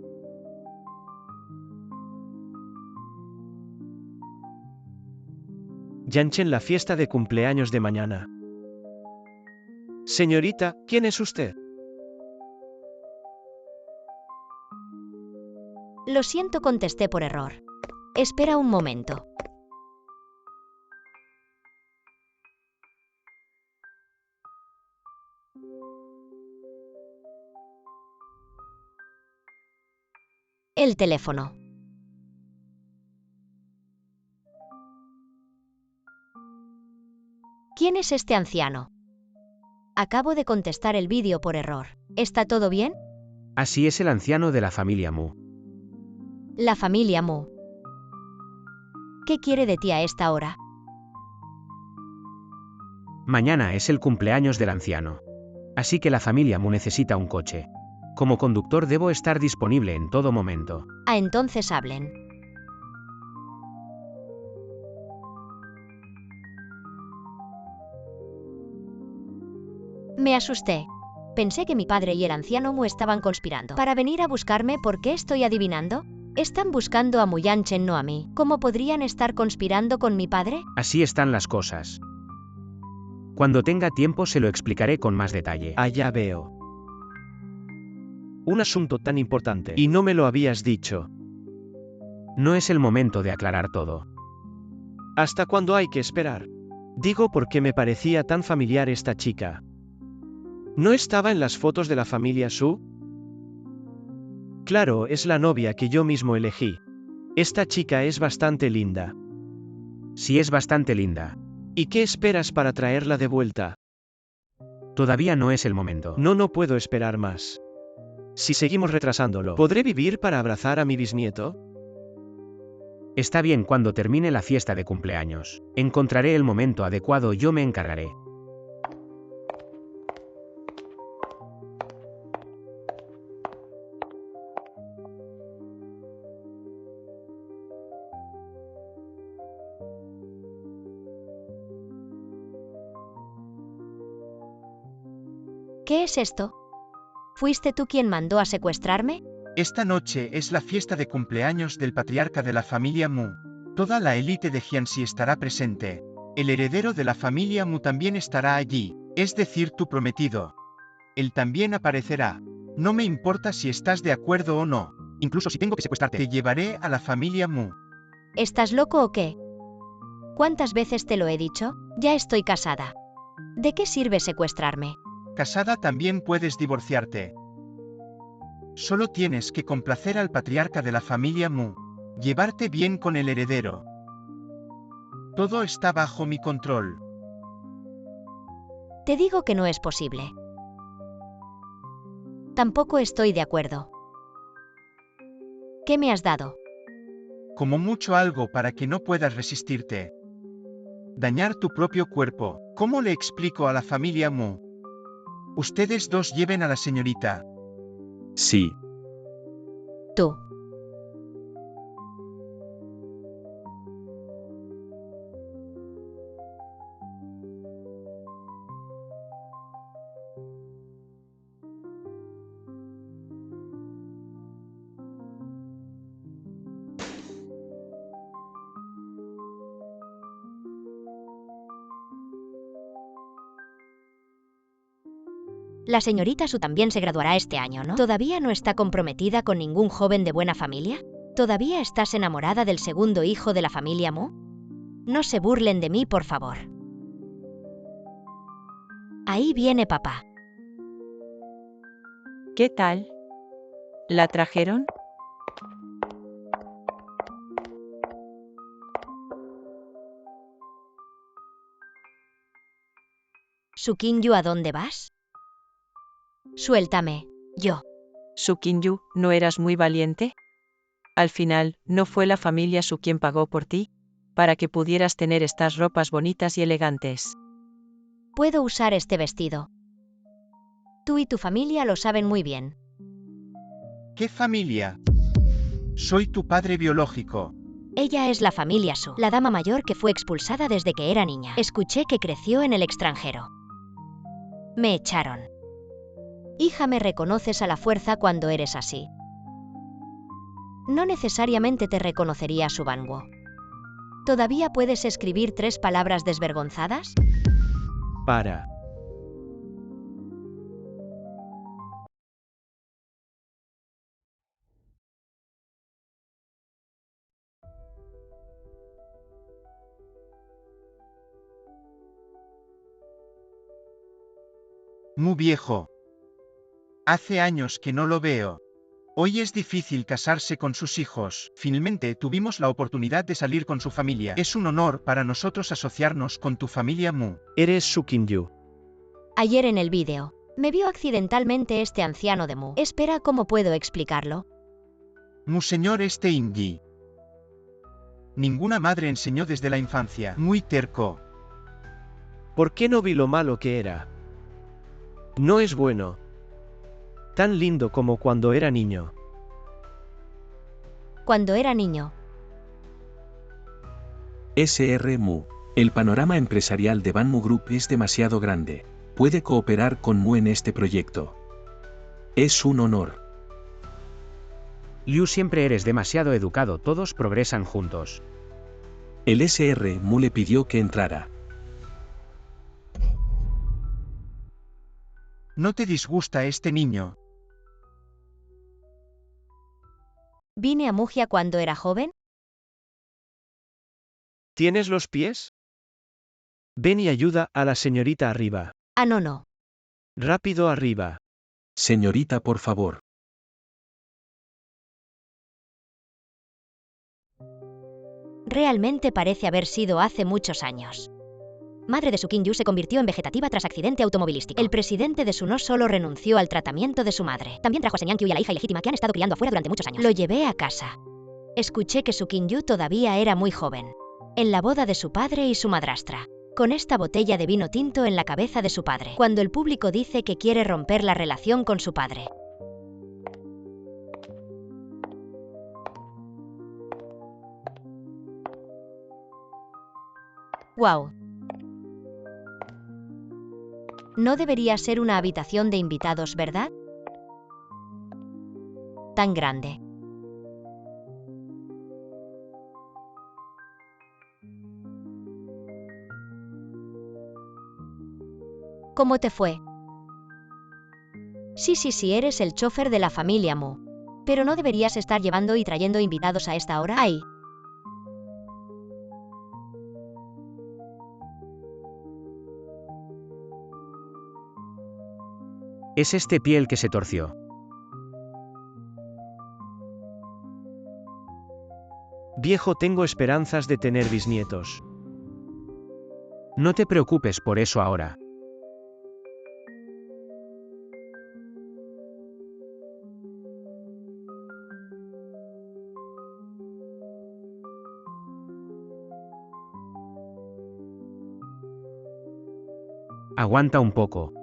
Yanchen, la fiesta de cumpleaños de mañana. Señorita, ¿quién es usted? Lo siento, contesté por error. Espera un momento. El teléfono. ¿Quién es este anciano? Acabo de contestar el vídeo por error. ¿Está todo bien? Así es el anciano de la familia Mu. La familia Mu. ¿Qué quiere de ti a esta hora? Mañana es el cumpleaños del anciano. Así que la familia Mu necesita un coche. Como conductor debo estar disponible en todo momento. Ah, entonces hablen. Me asusté. Pensé que mi padre y el anciano Mu estaban conspirando para venir a buscarme. ¿Por qué estoy adivinando? Están buscando a Muyanchen, no a mí. ¿Cómo podrían estar conspirando con mi padre? Así están las cosas. Cuando tenga tiempo se lo explicaré con más detalle. Allá veo. Un asunto tan importante. Y no me lo habías dicho. No es el momento de aclarar todo. ¿Hasta cuándo hay que esperar? Digo porque me parecía tan familiar esta chica. ¿No estaba en las fotos de la familia Su? Claro, es la novia que yo mismo elegí. Esta chica es bastante linda. Sí, es bastante linda. ¿Y qué esperas para traerla de vuelta? Todavía no es el momento. No puedo esperar más. Si seguimos retrasándolo, ¿podré vivir para abrazar a mi bisnieto? Está bien, cuando termine la fiesta de cumpleaños. Encontraré el momento adecuado, yo me encargaré. ¿Qué es esto? ¿Fuiste tú quien mandó a secuestrarme? Esta noche es la fiesta de cumpleaños del patriarca de la familia Mu. Toda la élite de Jiangxi estará presente. El heredero de la familia Mu también estará allí, es decir, tu prometido. Él también aparecerá. No me importa si estás de acuerdo o no. Incluso si tengo que secuestrarte, te llevaré a la familia Mu. ¿Estás loco o qué? ¿Cuántas veces te lo he dicho? Ya estoy casada. ¿De qué sirve secuestrarme? Casada también puedes divorciarte. Solo tienes que complacer al patriarca de la familia Mu. Llevarte bien con el heredero. Todo está bajo mi control. Te digo que no es posible. Tampoco estoy de acuerdo. ¿Qué me has dado? Como mucho algo para que no puedas resistirte. Dañar tu propio cuerpo. ¿Cómo le explico a la familia Mu? Ustedes dos lleven a la señorita. Sí. Tú. La señorita Su también se graduará este año, ¿no? ¿Todavía no está comprometida con ningún joven de buena familia? ¿Todavía estás enamorada del segundo hijo de la familia Mu? No se burlen de mí, por favor. Ahí viene papá. ¿Qué tal? ¿La trajeron? Su Kinyu, ¿a dónde vas? Suéltame, yo. Su Kinyu, ¿no eras muy valiente? Al final, ¿no fue la familia Su quien pagó por ti? Para que pudieras tener estas ropas bonitas y elegantes. Puedo usar este vestido. Tú y tu familia lo saben muy bien. ¿Qué familia? Soy tu padre biológico. Ella es la familia Su, la dama mayor que fue expulsada desde que era niña. Escuché que creció en el extranjero. Me echaron. Hija, me reconoces a la fuerza cuando eres así. No necesariamente te reconocería Subanwo. ¿Todavía puedes escribir 3 palabras desvergonzadas? Para. Mu viejo. Hace años que no lo veo. Hoy es difícil casarse con sus hijos. Finalmente tuvimos la oportunidad de salir con su familia. Es un honor para nosotros asociarnos con tu familia Mu. Eres Su Kim-yu. Ayer en el vídeo, me vio accidentalmente este anciano de Mu. Espera, ¿cómo puedo explicarlo? Mu señor Im-ji. Ninguna madre enseñó desde la infancia. Muy terco. ¿Por qué no vi lo malo que era? No es bueno. Tan lindo como cuando era niño. Cuando era niño. SR Mu. El panorama empresarial de Banmu Group es demasiado grande. Puede cooperar con Mu en este proyecto. Es un honor. Liu, siempre eres demasiado educado, todos progresan juntos. El SR Mu le pidió que entrara. ¿No te disgusta este niño? ¿Vine a Mujia cuando era joven? ¿Tienes los pies? Ven y ayuda a la señorita arriba. Ah, no. Rápido arriba. Señorita, por favor. Realmente parece haber sido hace muchos años. Madre de Su Kim-yu se convirtió en vegetativa tras accidente automovilístico. El presidente de Su no solo renunció al tratamiento de su madre, también trajo a Seon Yang-kyu y a la hija ilegítima que han estado criando afuera durante muchos años. Lo llevé a casa. Escuché que Su Kim-yu todavía era muy joven. En la boda de su padre y su madrastra. Con esta botella de vino tinto en la cabeza de su padre. Cuando el público dice que quiere romper la relación con su padre. Wow. No debería ser una habitación de invitados, ¿verdad? Tan grande. ¿Cómo te fue? Sí, eres el chofer de la familia Mu. Pero no deberías estar llevando y trayendo invitados a esta hora. ¡Ay! Es este pie el que se torció. Viejo, tengo esperanzas de tener bisnietos. No te preocupes por eso ahora. Aguanta un poco.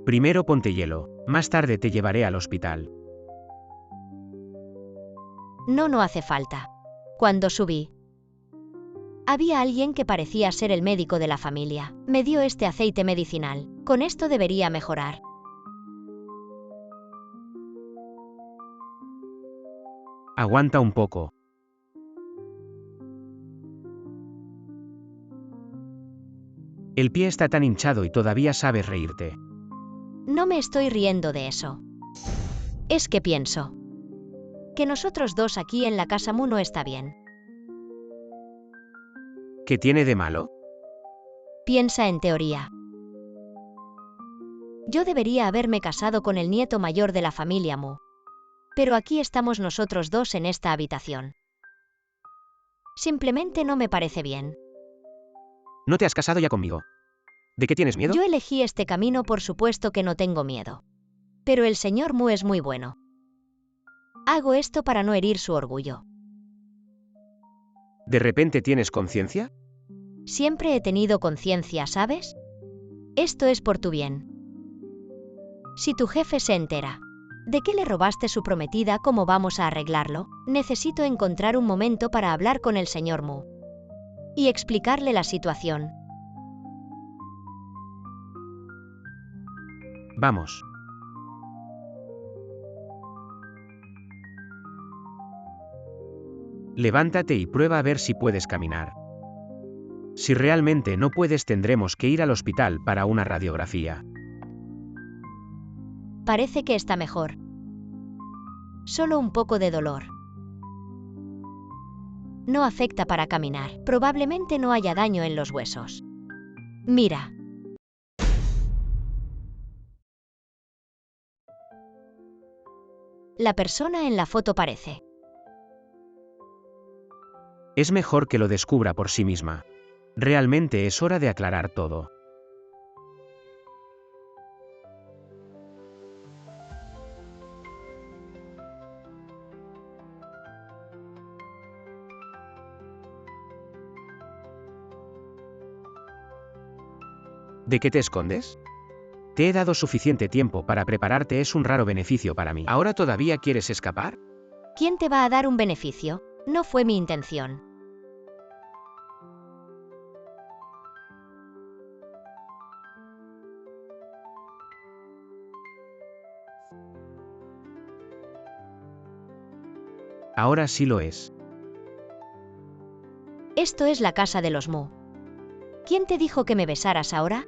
Primero ponte hielo, más tarde te llevaré al hospital. No hace falta. Cuando subí, había alguien que parecía ser el médico de la familia. Me dio este aceite medicinal. Con esto debería mejorar. Aguanta un poco. El pie está tan hinchado y todavía sabes reírte. No me estoy riendo de eso. Es que pienso que nosotros dos aquí en la casa Mu no está bien. ¿Qué tiene de malo? Piensa en teoría. Yo debería haberme casado con el nieto mayor de la familia Mu. Pero aquí estamos nosotros dos en esta habitación. Simplemente no me parece bien. ¿No te has casado ya conmigo? ¿De qué tienes miedo? Yo elegí este camino, por supuesto que no tengo miedo. Pero el señor Mu es muy bueno. Hago esto para no herir su orgullo. ¿De repente tienes conciencia? Siempre he tenido conciencia, ¿sabes? Esto es por tu bien. Si tu jefe se entera de que le robaste su prometida, ¿cómo vamos a arreglarlo? Necesito encontrar un momento para hablar con el señor Mu y explicarle la situación. Vamos. Levántate y prueba a ver si puedes caminar. Si realmente no puedes, tendremos que ir al hospital para una radiografía. Parece que está mejor. Solo un poco de dolor. No afecta para caminar. Probablemente no haya daño en los huesos. Mira. La persona en la foto parece. Es mejor que lo descubra por sí misma. Realmente es hora de aclarar todo. ¿De qué te escondes? Te he dado suficiente tiempo para prepararte, es un raro beneficio para mí. ¿Ahora todavía quieres escapar? ¿Quién te va a dar un beneficio? No fue mi intención. Ahora sí lo es. Esto es la casa de los Mu. ¿Quién te dijo que me besaras ahora?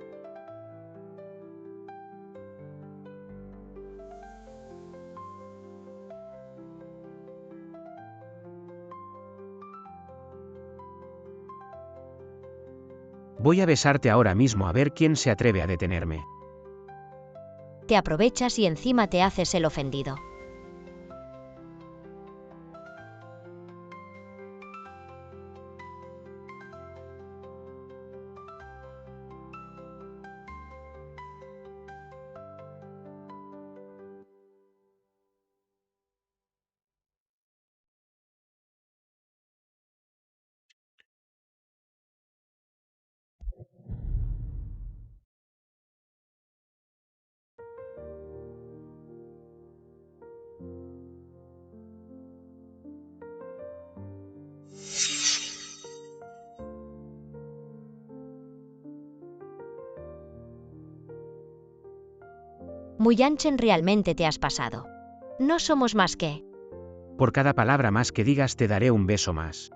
Voy a besarte ahora mismo a ver quién se atreve a detenerme. Te aprovechas y encima te haces el ofendido. Muy anchen, realmente te has pasado. No somos más que... Por cada palabra más que digas te daré un beso más.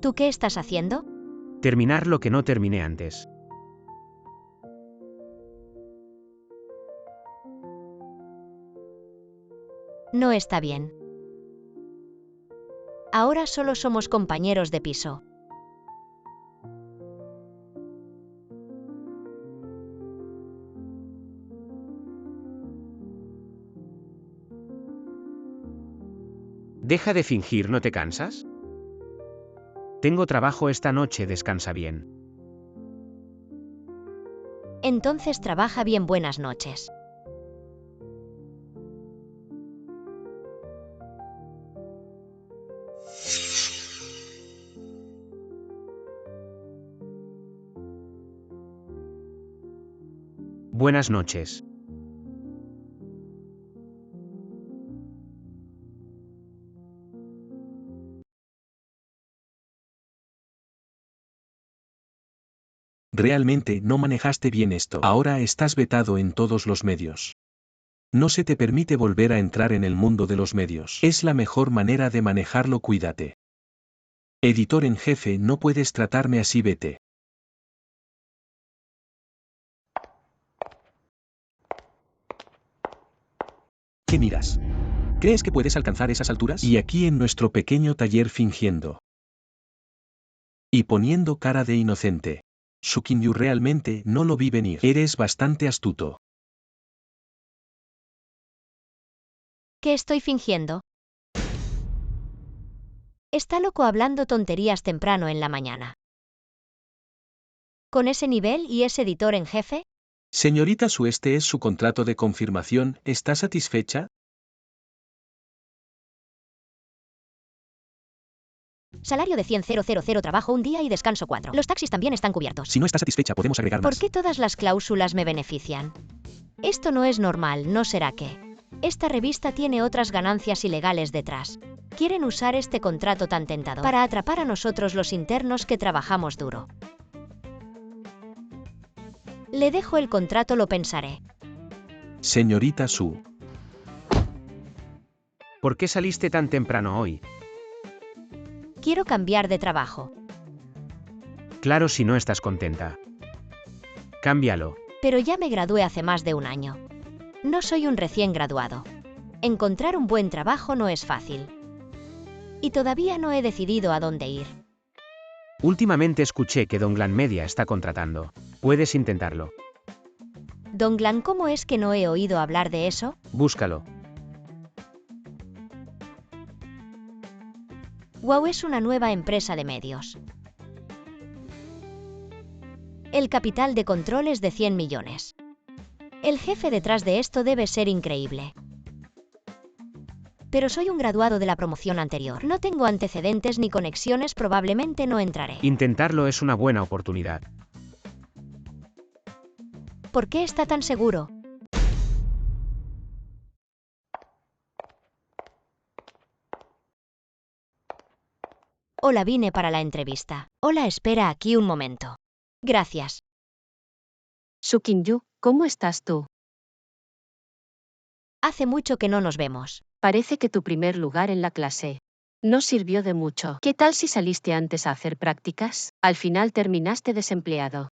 ¿Tú qué estás haciendo? Terminar lo que no terminé antes. No está bien. Ahora solo somos compañeros de piso. Deja de fingir, ¿no te cansas? Tengo trabajo esta noche, descansa bien. Entonces trabaja bien, buenas noches. Buenas noches. Realmente no manejaste bien esto. Ahora estás vetado en todos los medios. No se te permite volver a entrar en el mundo de los medios. Es la mejor manera de manejarlo, cuídate. Editor en jefe, no puedes tratarme así, vete. ¿Qué miras? ¿Crees que puedes alcanzar esas alturas? Y aquí en nuestro pequeño taller fingiendo. Y poniendo cara de inocente. Sukingyu realmente no lo vi venir. Eres bastante astuto. ¿Qué estoy fingiendo? Está loco hablando tonterías temprano en la mañana. ¿Con ese nivel y ese editor en jefe? Señorita Su, este es su contrato de confirmación, ¿está satisfecha? Salario de 100.000, trabajo un día y descanso 4. Los taxis también están cubiertos. Si no está satisfecha, podemos agregar ¿Por más. qué todas las cláusulas me benefician? Esto no es normal, ¿no será que? Esta revista tiene otras ganancias ilegales detrás. Quieren usar este contrato tan tentador para atrapar a nosotros los internos que trabajamos duro. Le dejo el contrato, lo pensaré. Señorita Su. ¿Por qué saliste tan temprano hoy? Quiero cambiar de trabajo. Claro, si no estás contenta. Cámbialo. Pero ya me gradué hace más de un año. No soy un recién graduado. Encontrar un buen trabajo no es fácil. Y todavía no he decidido a dónde ir. Últimamente escuché que Donglan Media está contratando. Puedes intentarlo. Donglan, ¿cómo es que no he oído hablar de eso? Búscalo. Wow es una nueva empresa de medios. El capital de control es de 100 millones. El jefe detrás de esto debe ser increíble. Pero soy un graduado de la promoción anterior. No tengo antecedentes ni conexiones, probablemente no entraré. Intentarlo es una buena oportunidad. ¿Por qué está tan seguro? Hola, vine para la entrevista. Hola, espera aquí un momento. Gracias. Su Kyu, ¿cómo estás tú? Hace mucho que no nos vemos. Parece que tu primer lugar en la clase no sirvió de mucho. ¿Qué tal si saliste antes a hacer prácticas? Al final terminaste desempleado.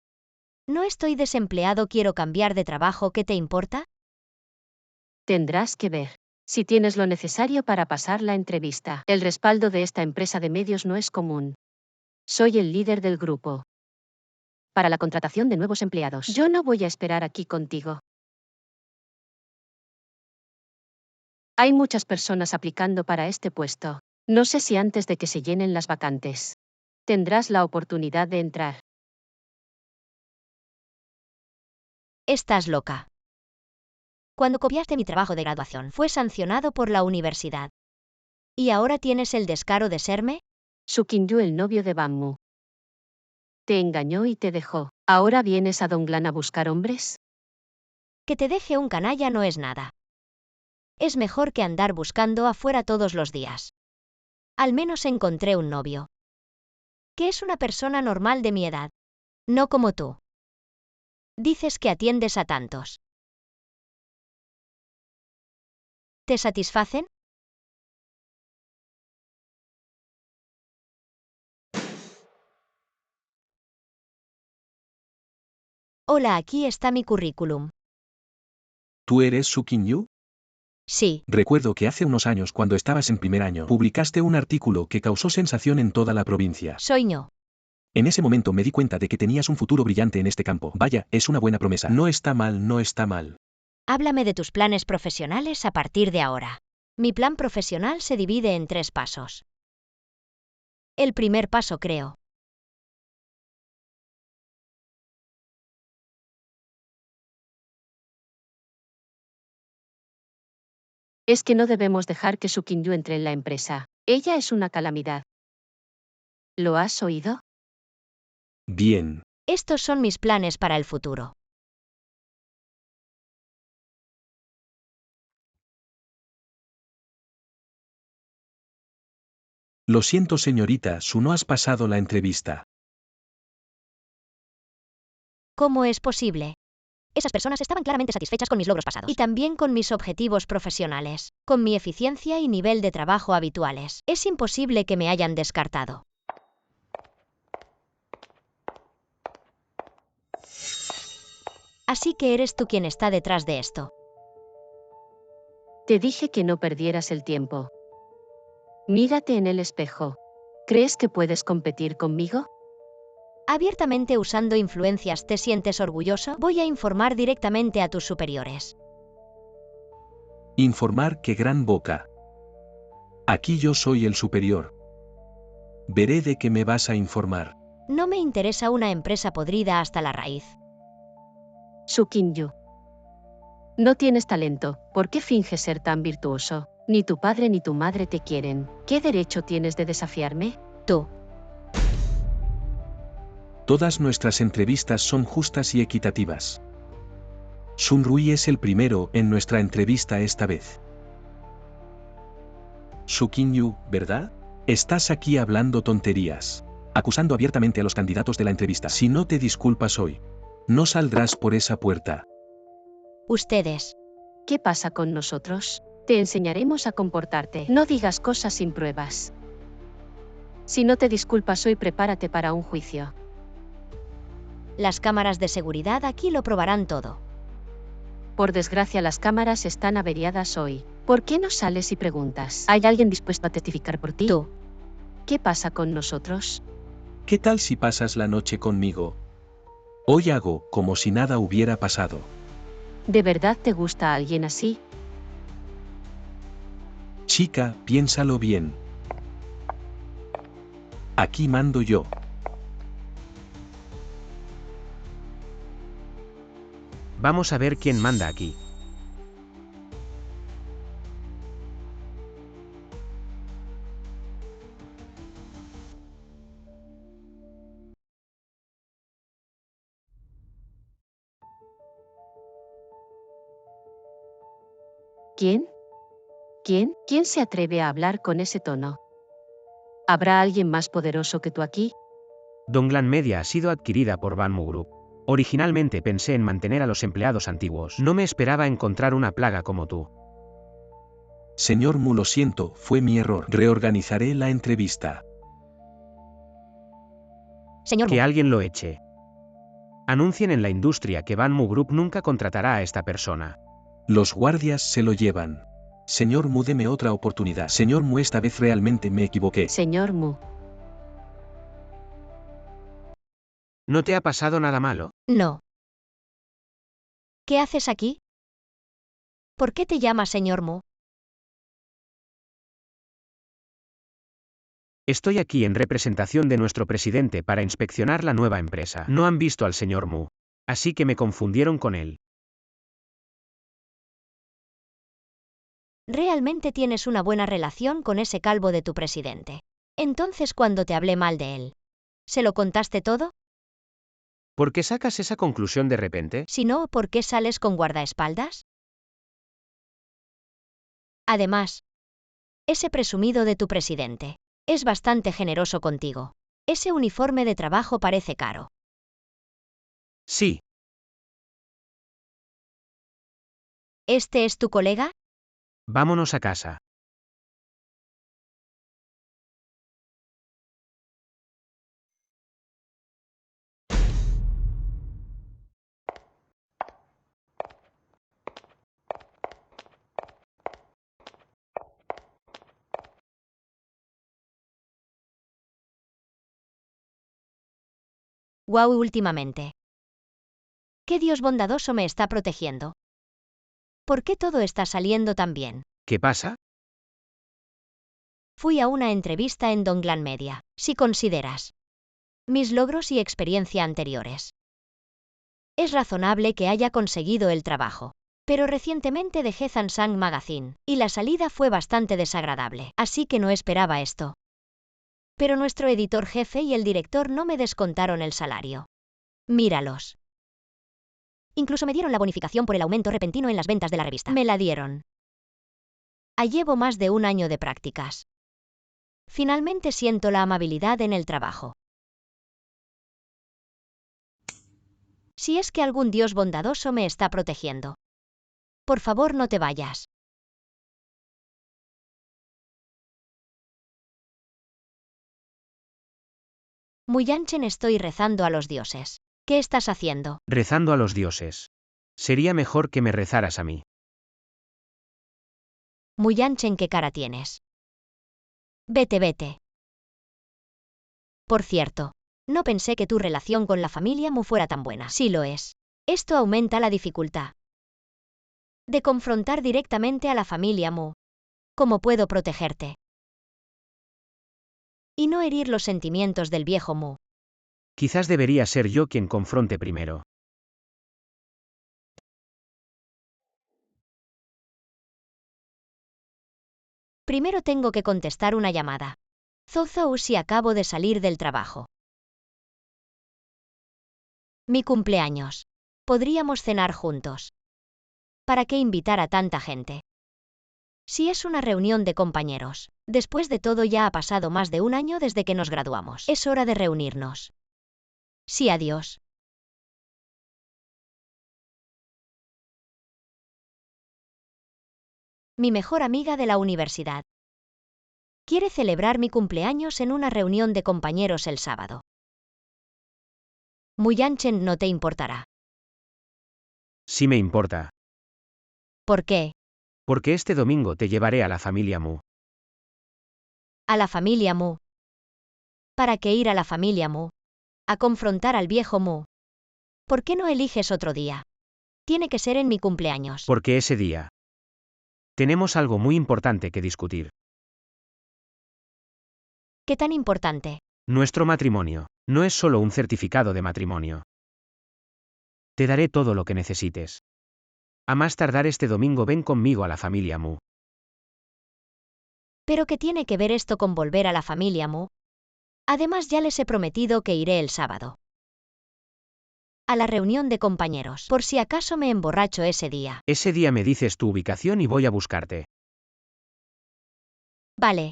No estoy desempleado, quiero cambiar de trabajo, ¿qué te importa? Tendrás que ver si tienes lo necesario para pasar la entrevista. El respaldo de esta empresa de medios no es común. Soy el líder del grupo para la contratación de nuevos empleados. Yo no voy a esperar aquí contigo. Hay muchas personas aplicando para este puesto. No sé si antes de que se llenen las vacantes tendrás la oportunidad de entrar. Estás loca. Cuando copiaste mi trabajo de graduación, fue sancionado por la universidad. ¿Y ahora tienes el descaro de serme? Su Kyu, el novio de Bammu, te engañó y te dejó. ¿Ahora vienes a Donglan a buscar hombres? Que te deje un canalla no es nada. Es mejor que andar buscando afuera todos los días. Al menos encontré un novio. Que es una persona normal de mi edad. No como tú. Dices que atiendes a tantos. ¿Te satisfacen? Hola, aquí está mi currículum. ¿Tú eres Su Kyu? Sí, Recuerdo que hace unos años, cuando estabas en primer año, publicaste un artículo que causó sensación en toda la provincia. soy yo. En ese momento me di cuenta de que tenías un futuro brillante en este campo. Vaya, es una buena promesa. No está mal, no está mal. Háblame de tus planes profesionales a partir de ahora. Mi plan profesional se divide en 3 pasos. El primer paso, creo. Es que no debemos dejar que Su Kyu entre en la empresa. Ella es una calamidad. ¿Lo has oído? Bien. Estos son mis planes para el futuro. Lo siento, señorita Su, no has pasado la entrevista. ¿Cómo es posible? Esas personas estaban claramente satisfechas con mis logros pasados. Y también con mis objetivos profesionales, con mi eficiencia y nivel de trabajo habituales. Es imposible que me hayan descartado. Así que eres tú quien está detrás de esto. Te dije que no perdieras el tiempo. Mírate en el espejo. ¿Crees que puedes competir conmigo? Abiertamente usando influencias, ¿te sientes orgulloso? Voy a informar directamente a tus superiores. Informar, qué gran boca. Aquí yo soy el superior. Veré de qué me vas a informar. No me interesa una empresa podrida hasta la raíz. Su King-yu. No tienes talento, ¿por qué finges ser tan virtuoso? Ni tu padre ni tu madre te quieren. ¿Qué derecho tienes de desafiarme? Tú. Todas nuestras entrevistas son justas y equitativas. Sun Rui es el primero en nuestra entrevista esta vez. Su King-yu, ¿verdad? Estás aquí hablando tonterías, acusando abiertamente a los candidatos de la entrevista. Si no te disculpas hoy, no saldrás por esa puerta. Ustedes. ¿Qué pasa con nosotros? Te enseñaremos a comportarte. No digas cosas sin pruebas. Si no te disculpas hoy, prepárate para un juicio. Las cámaras de seguridad aquí lo probarán todo. Por desgracia, las cámaras están averiadas hoy. ¿Por qué no sales y preguntas? ¿Hay alguien dispuesto a testificar por ti? Tú. ¿Qué pasa con nosotros? ¿Qué tal si pasas la noche conmigo? Hoy hago como si nada hubiera pasado. ¿De verdad te gusta alguien así? Chica, piénsalo bien. Aquí mando yo. Vamos a ver quién manda aquí. ¿Quién? ¿Quién? ¿Quién se atreve a hablar con ese tono? ¿Habrá alguien más poderoso que tú aquí? Donglan Media ha sido adquirida por Banmu Group. Originalmente pensé en mantener a los empleados antiguos. No me esperaba encontrar una plaga como tú. Señor Mu, lo siento, fue mi error. Reorganizaré la entrevista. Señor Que Mu. alguien lo eche. Anuncien en la industria que Banmu Group nunca contratará a esta persona. Los guardias se lo llevan. Señor Mu, deme otra oportunidad. Señor Mu, esta vez realmente me equivoqué. Señor Mu. ¿No te ha pasado nada malo? No. ¿Qué haces aquí? ¿Por qué te llamas señor Mu? Estoy aquí en representación de nuestro presidente para inspeccionar la nueva empresa. No han visto al señor Mu, así que me confundieron con él. Realmente tienes una buena relación con ese calvo de tu presidente. Entonces, cuando te hablé mal de él, ¿se lo contaste todo? ¿Por qué sacas esa conclusión de repente? Si no, ¿por qué sales con guardaespaldas? Además, ese presumido de tu presidente es bastante generoso contigo. Ese uniforme de trabajo parece caro. Sí. ¿Este es tu colega? Vámonos a casa. Guau, últimamente. ¿Qué Dios bondadoso me está protegiendo? ¿Por qué todo está saliendo tan bien? ¿Qué pasa? Fui a una entrevista en Donglan Media, si consideras mis logros y experiencia anteriores. Es razonable que haya conseguido el trabajo. Pero recientemente dejé Zansang Magazine, y la salida fue bastante desagradable, así que no esperaba esto. Pero nuestro editor jefe y el director no me descontaron el salario. Míralos. Incluso me dieron la bonificación por el aumento repentino en las ventas de la revista. Me la dieron. Llevo más de un año de prácticas. Finalmente siento la amabilidad en el trabajo. Si es que algún Dios bondadoso me está protegiendo. Por favor, no te vayas. Muy anchen, estoy rezando a los dioses. ¿Qué estás haciendo? Rezando a los dioses. Sería mejor que me rezaras a mí. Muy anchen, ¿qué cara tienes? Vete, vete. Por cierto, no pensé que tu relación con la familia Mu fuera tan buena. Sí lo es. Esto aumenta la dificultad de confrontar directamente a la familia Mu. ¿Cómo puedo protegerte? Y no herir los sentimientos del viejo Mu. Quizás debería ser yo quien confronte primero. Primero tengo que contestar una llamada. Zouzou si acabo de salir del trabajo. Mi cumpleaños. Podríamos cenar juntos. ¿Para qué invitar a tanta gente? Si es una reunión de compañeros, después de todo ya ha pasado más de un año desde que nos graduamos. Es hora de reunirnos. Sí, adiós. Mi mejor amiga de la universidad. Quiere celebrar mi cumpleaños en una reunión de compañeros el sábado. Muyanchen no te importará. Sí me importa. ¿Por qué? Porque este domingo te llevaré a la familia Mu. A la familia Mu. ¿Para qué ir a la familia Mu? A confrontar al viejo Mu. ¿Por qué no eliges otro día? Tiene que ser en mi cumpleaños. Porque ese día tenemos algo muy importante que discutir. ¿Qué tan importante? Nuestro matrimonio no es solo un certificado de matrimonio. Te daré todo lo que necesites. A más tardar este domingo ven conmigo a la familia Mu. ¿Pero qué tiene que ver esto con volver a la familia Mu? Además ya les he prometido que iré el sábado. A la reunión de compañeros, por si acaso me emborracho ese día. Ese día me dices tu ubicación y voy a buscarte. Vale.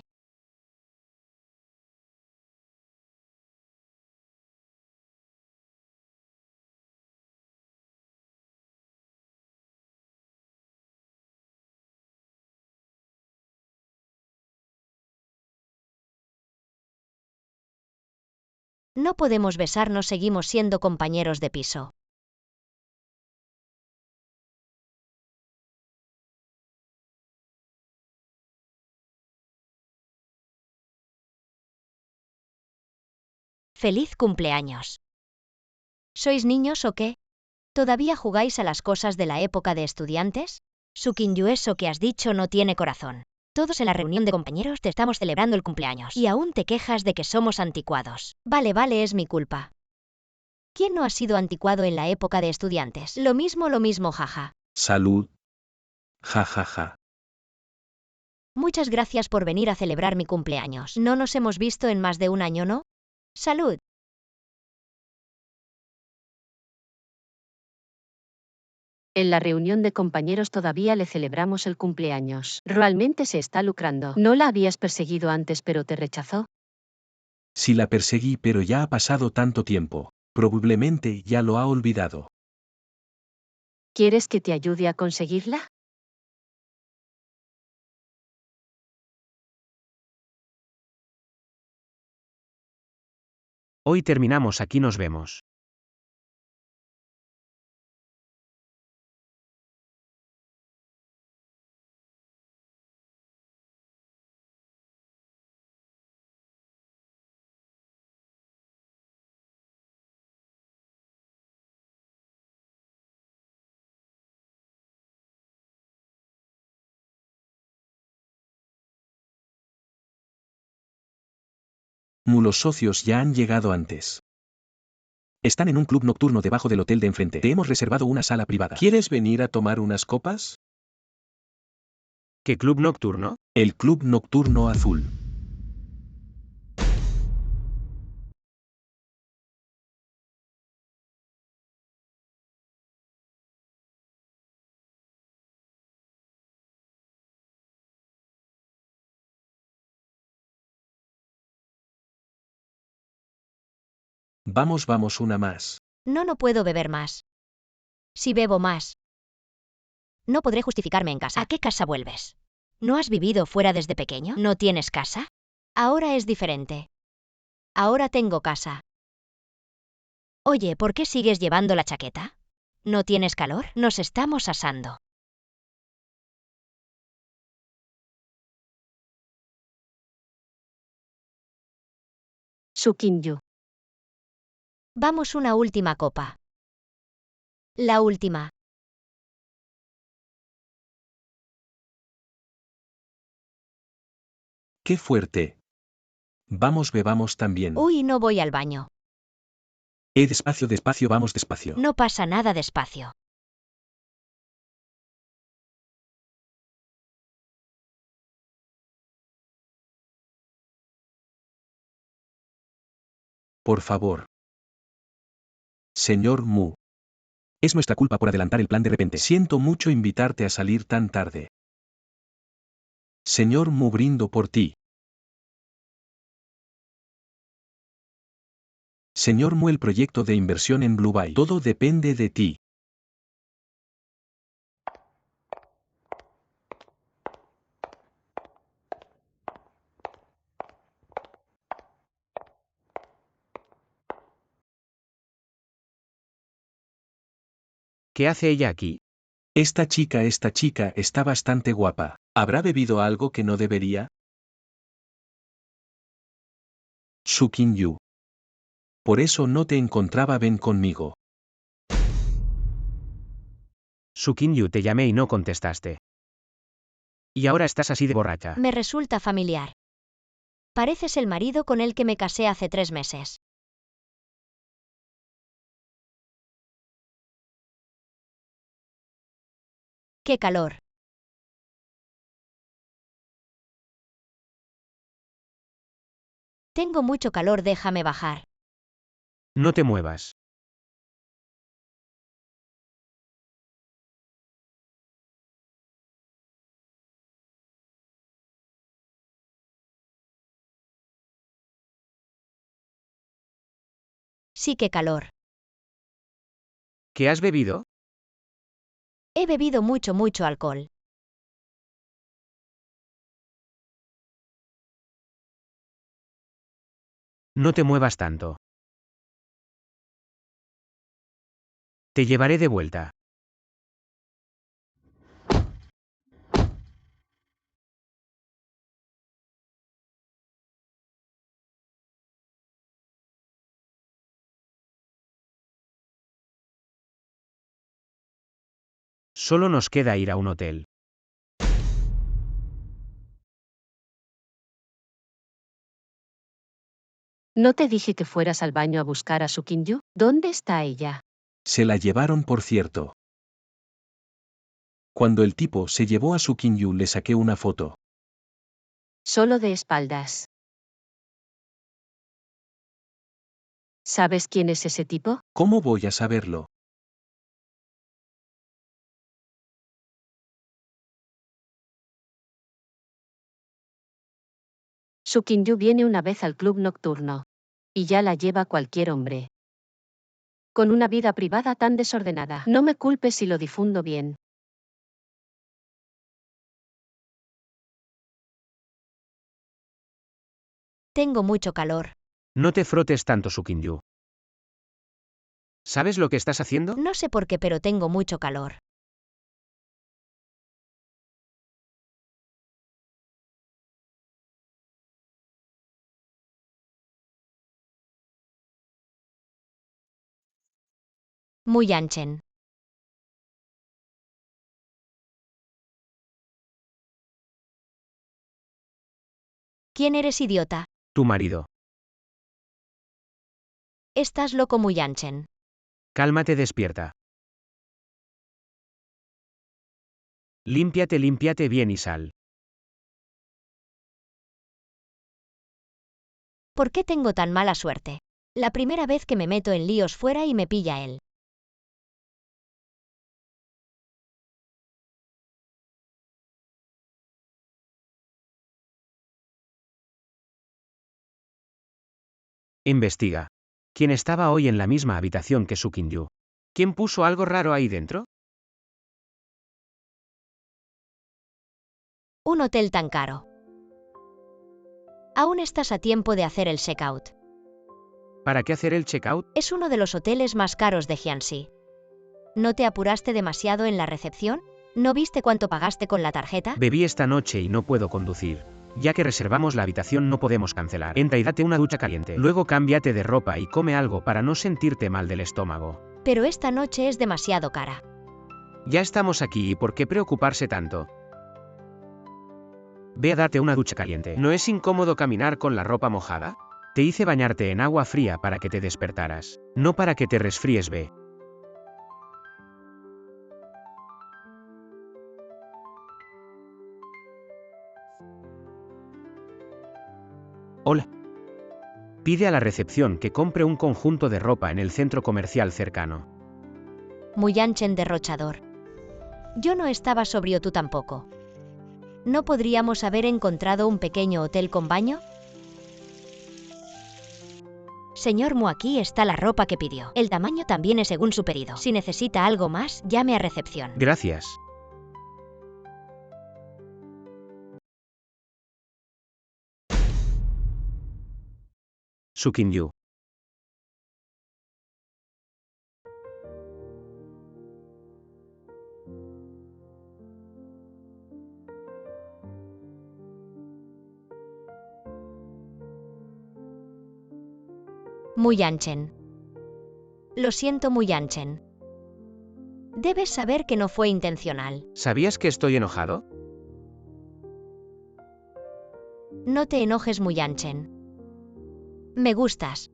No podemos besarnos, seguimos siendo compañeros de piso. ¡Feliz cumpleaños! ¿Sois niños o qué? ¿Todavía jugáis a las cosas de la época de estudiantes? Sukinyu, eso que has dicho no tiene corazón. Todos en la reunión de compañeros te estamos celebrando el cumpleaños. Y aún te quejas de que somos anticuados. Vale, es mi culpa. ¿Quién no ha sido anticuado en la época de estudiantes? Lo mismo, jaja. Salud. Ja ja ja. Muchas gracias por venir a celebrar mi cumpleaños. No nos hemos visto en más de un año, ¿no? Salud. En la reunión de compañeros todavía le celebramos el cumpleaños. Realmente se está lucrando. ¿No la habías perseguido antes pero te rechazó? Sí la perseguí, pero ya ha pasado tanto tiempo. Probablemente ya lo ha olvidado. ¿Quieres que te ayude a conseguirla? Hoy terminamos, aquí nos vemos. Los socios ya han llegado antes. Están en un club nocturno debajo del hotel de enfrente. Te hemos reservado una sala privada. ¿Quieres venir a tomar unas copas? ¿Qué club nocturno? El club nocturno azul. Vamos, una más. No puedo beber más. Si bebo más, no podré justificarme en casa. ¿A qué casa vuelves? ¿No has vivido fuera desde pequeño? ¿No tienes casa? Ahora es diferente. Ahora tengo casa. Oye, ¿por qué sigues llevando la chaqueta? ¿No tienes calor? Nos estamos asando. Sukinyu. Vamos, una última copa. La última. ¡Qué fuerte! Vamos, bebamos también. Uy, no voy al baño. Despacio, despacio, vamos despacio. No pasa nada despacio. Por favor. Señor Mu. Es nuestra culpa por adelantar el plan de repente. Siento mucho invitarte a salir tan tarde. Señor Mu, brindo por ti. Señor Mu, el proyecto de inversión en Blue Bay. Todo depende de ti. ¿Qué hace ella aquí? Esta chica está bastante guapa. ¿Habrá bebido algo que no debería? Su Qingyu. Por eso no te encontraba, ven conmigo. Su Qingyu, te llamé y no contestaste. Y ahora estás así de borracha. Me resulta familiar. Pareces el marido con el que me casé hace 3 meses. ¡Qué calor! Tengo mucho calor, déjame bajar. No te muevas. Sí, qué calor. ¿Qué has bebido? He bebido mucho alcohol. No te muevas tanto. Te llevaré de vuelta. Solo nos queda ir a un hotel. ¿No te dije que fueras al baño a buscar a su Qingyu? ¿Dónde está ella? Se la llevaron, por cierto. Cuando el tipo se llevó a su Qingyu le saqué una foto. Solo de espaldas. ¿Sabes quién es ese tipo? ¿Cómo voy a saberlo? Su Qingyu viene una vez al club nocturno. Y ya la lleva cualquier hombre. Con una vida privada tan desordenada. No me culpes si lo difundo bien. Tengo mucho calor. No te frotes tanto, Su Qingyu. ¿Sabes lo que estás haciendo? No sé por qué, pero tengo mucho calor. Muy Yanchen. ¿Quién eres, idiota? Tu marido. Estás loco, muy Yanchen. Cálmate, despierta. Límpiate bien y sal. ¿Por qué tengo tan mala suerte? La primera vez que me meto en líos fuera y me pilla él. Investiga. ¿Quién estaba hoy en la misma habitación que Su Qingyu? ¿Quién puso algo raro ahí dentro? Un hotel tan caro. Aún estás a tiempo de hacer el checkout. ¿Para qué hacer el checkout? Es uno de los hoteles más caros de Jiangxi. ¿No te apuraste demasiado en la recepción? ¿No viste cuánto pagaste con la tarjeta? Bebí esta noche y no puedo conducir. Ya que reservamos la habitación no podemos cancelar. Entra y date una ducha caliente. Luego cámbiate de ropa y come algo para no sentirte mal del estómago. Pero esta noche es demasiado cara. Ya estamos aquí y ¿por qué preocuparse tanto? Ve a darte una ducha caliente. ¿No es incómodo caminar con la ropa mojada? Te hice bañarte en agua fría para que te despertaras, no para que te resfríes. Ve. Hola. Pide a la recepción que compre un conjunto de ropa en el centro comercial cercano. Muyanchen derrochador. Yo no estaba sobrio, tú tampoco. ¿No podríamos haber encontrado un pequeño hotel con baño? Señor Mu, aquí está la ropa que pidió. El tamaño también es según su pedido. Si necesita algo más, llame a recepción. Gracias. Su Kingyu. Muyanchen. Lo siento, Muyanchen. Debes saber que no fue intencional. ¿Sabías que estoy enojado? No te enojes, Muyanchen. Me gustas.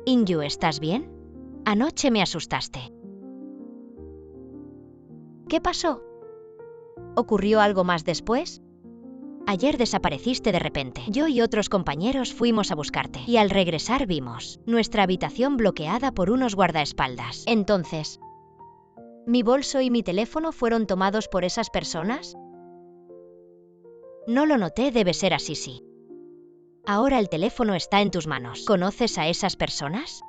Ingyu, ¿estás bien? Anoche me asustaste. ¿Qué pasó? ¿Ocurrió algo más después? Ayer desapareciste de repente. Yo y otros compañeros fuimos a buscarte. Y al regresar vimos nuestra habitación bloqueada por unos guardaespaldas. Entonces, ¿mi bolso y mi teléfono fueron tomados por esas personas? No lo noté, debe ser así, sí. Ahora el teléfono está en tus manos. ¿Conoces a esas personas?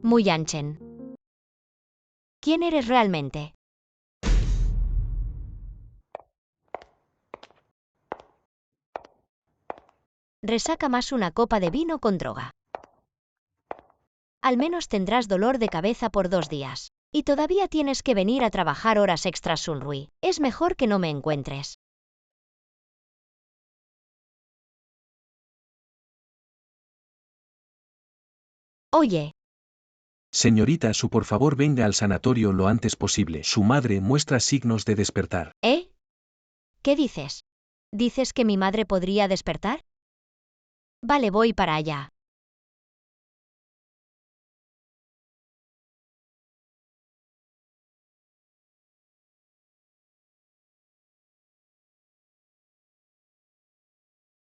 Muyanchen. ¿Quién eres realmente? Resaca más una copa de vino con droga. Al menos tendrás dolor de cabeza por 2 días. Y todavía tienes que venir a trabajar horas extras, Sunrui. Es mejor que no me encuentres. Oye. Señorita Su, por favor venga al sanatorio lo antes posible. Su madre muestra signos de despertar. ¿Eh? ¿Qué dices? ¿Dices que mi madre podría despertar? Vale, voy para allá.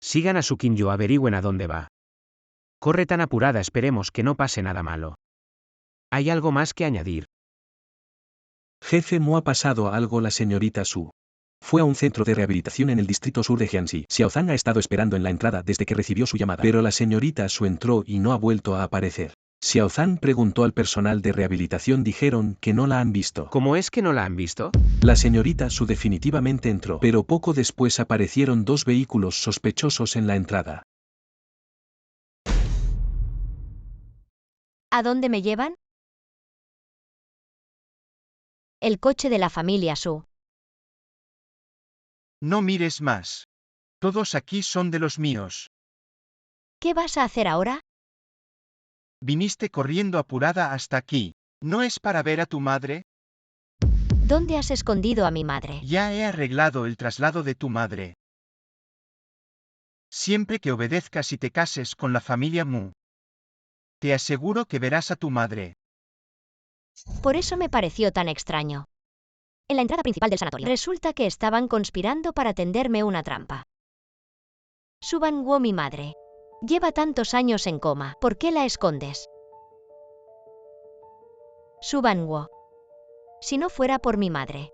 Sigan a su Kingyu, averigüen a dónde va. Corre tan apurada, esperemos que no pase nada malo. ¿Hay algo más que añadir? Jefe Mu, ha pasado algo. La señorita Su fue a un centro de rehabilitación en el distrito sur de Jiangxi. Xiaozan ha estado esperando en la entrada desde que recibió su llamada. Pero la señorita Su entró y no ha vuelto a aparecer. Xiaozan preguntó al personal de rehabilitación, dijeron que no la han visto. ¿Cómo es que no la han visto? La señorita Su definitivamente entró, pero poco después aparecieron 2 vehículos sospechosos en la entrada. ¿A dónde me llevan? El coche de la familia Su. No mires más. Todos aquí son de los míos. ¿Qué vas a hacer ahora? Viniste corriendo apurada hasta aquí. ¿No es para ver a tu madre? ¿Dónde has escondido a mi madre? Ya he arreglado el traslado de tu madre. Siempre que obedezcas y te cases con la familia Mu, te aseguro que verás a tu madre. Por eso me pareció tan extraño. En la entrada principal del sanatorio, resulta que estaban conspirando para tenderme una trampa. Suban-Guo, mi madre. Lleva tantos años en coma, ¿por qué la escondes? Suban-Guo. Si no fuera por mi madre,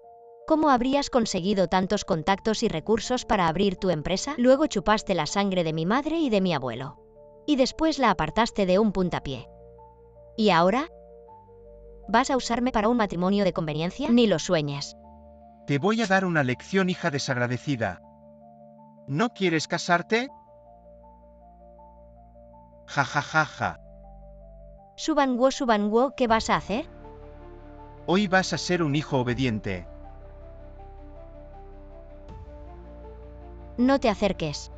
¿cómo habrías conseguido tantos contactos y recursos para abrir tu empresa? Luego chupaste la sangre de mi madre y de mi abuelo. Y después la apartaste de un puntapié. ¿Y ahora? ¿Vas a usarme para un matrimonio de conveniencia? Ni lo sueñes. Te voy a dar una lección, hija desagradecida. ¿No quieres casarte? Ja ja ja ja. Suban-Guo, ¿qué vas a hacer? Hoy vas a ser un hijo obediente. No te acerques.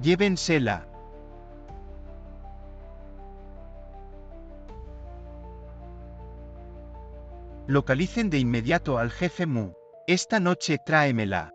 Llévensela. Localicen de inmediato al jefe Mu. Esta noche tráemela.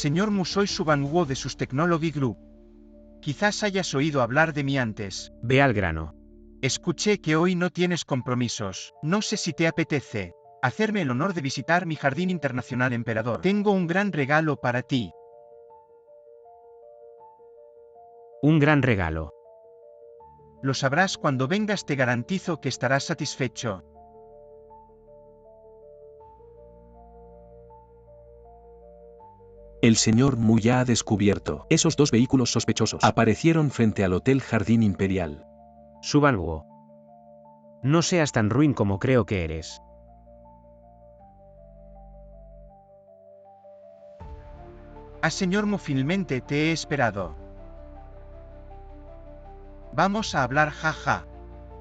Señor Mu, soy Subanguo de Sus Technology Group. Quizás hayas oído hablar de mí antes. Ve al grano. Escuché que hoy no tienes compromisos. No sé si te apetece hacerme el honor de visitar mi jardín internacional emperador. Tengo un gran regalo para ti. Un gran regalo. Lo sabrás cuando vengas, te garantizo que estarás satisfecho. El señor Mu ya ha descubierto. Esos dos vehículos sospechosos aparecieron frente al Hotel Jardín Imperial. Subanguo. No seas tan ruin como creo que eres. Señor Mu, finalmente te he esperado. Vamos a hablar, jaja.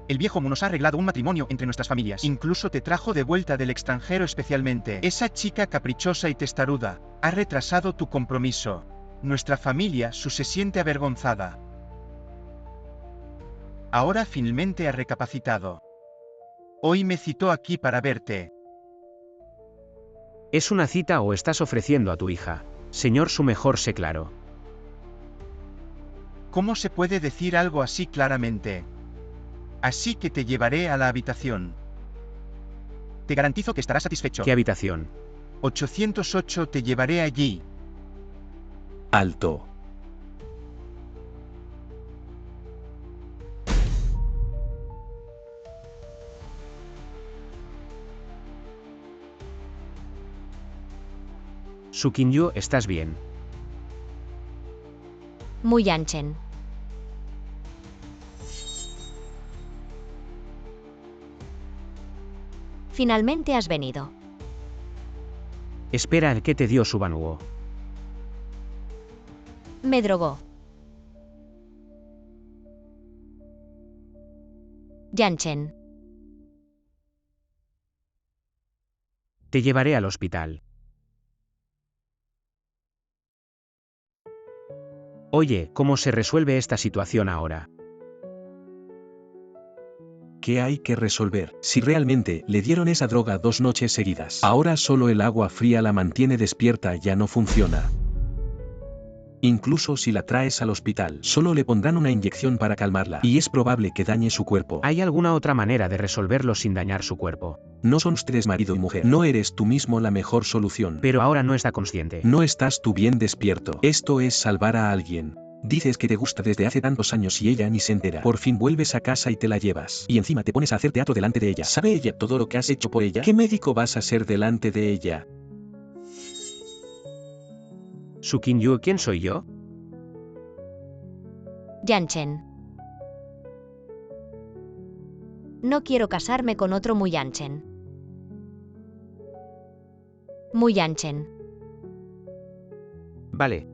El viejo Mu nos ha arreglado un matrimonio entre nuestras familias. Incluso te trajo de vuelta del extranjero especialmente. Esa chica caprichosa y testaruda ha retrasado tu compromiso. Nuestra familia se siente avergonzada. Ahora finalmente ha recapacitado. Hoy me citó aquí para verte. ¿Es una cita o estás ofreciendo a tu hija? Señor Su, mejor sé claro. ¿Cómo se puede decir algo así claramente? Así que te llevaré a la habitación. Te garantizo que estarás satisfecho. ¿Qué habitación? 808, te llevaré allí. Alto. Su Qingyu, ¿estás bien? Mu Yanchen. Finalmente has venido. Espera, ¿qué te dio Subanguo? Me drogó. Yanchen. Te llevaré al hospital. Oye, ¿cómo se resuelve esta situación ahora? ¿Qué hay que resolver? Si realmente le dieron esa droga 2 noches seguidas, ahora solo el agua fría la mantiene despierta, ya no funciona. Incluso si la traes al hospital, solo le pondrán una inyección para calmarla, y es probable que dañe su cuerpo. ¿Hay alguna otra manera de resolverlo sin dañar su cuerpo? No son ustedes marido y mujer. No eres tú mismo la mejor solución. Pero ahora no está consciente. No estás tú bien despierto. Esto es salvar a alguien. Dices que te gusta desde hace tantos años y ella ni se entera. Por fin vuelves a casa y te la llevas. Y encima te pones a hacer teatro delante de ella. ¿Sabe ella todo lo que has hecho por ella? ¿Qué médico vas a ser delante de ella? Su Qingyu, ¿quién soy yo? Yanchen. No quiero casarme con otro Mu Yanchen. Mu Yanchen. Vale.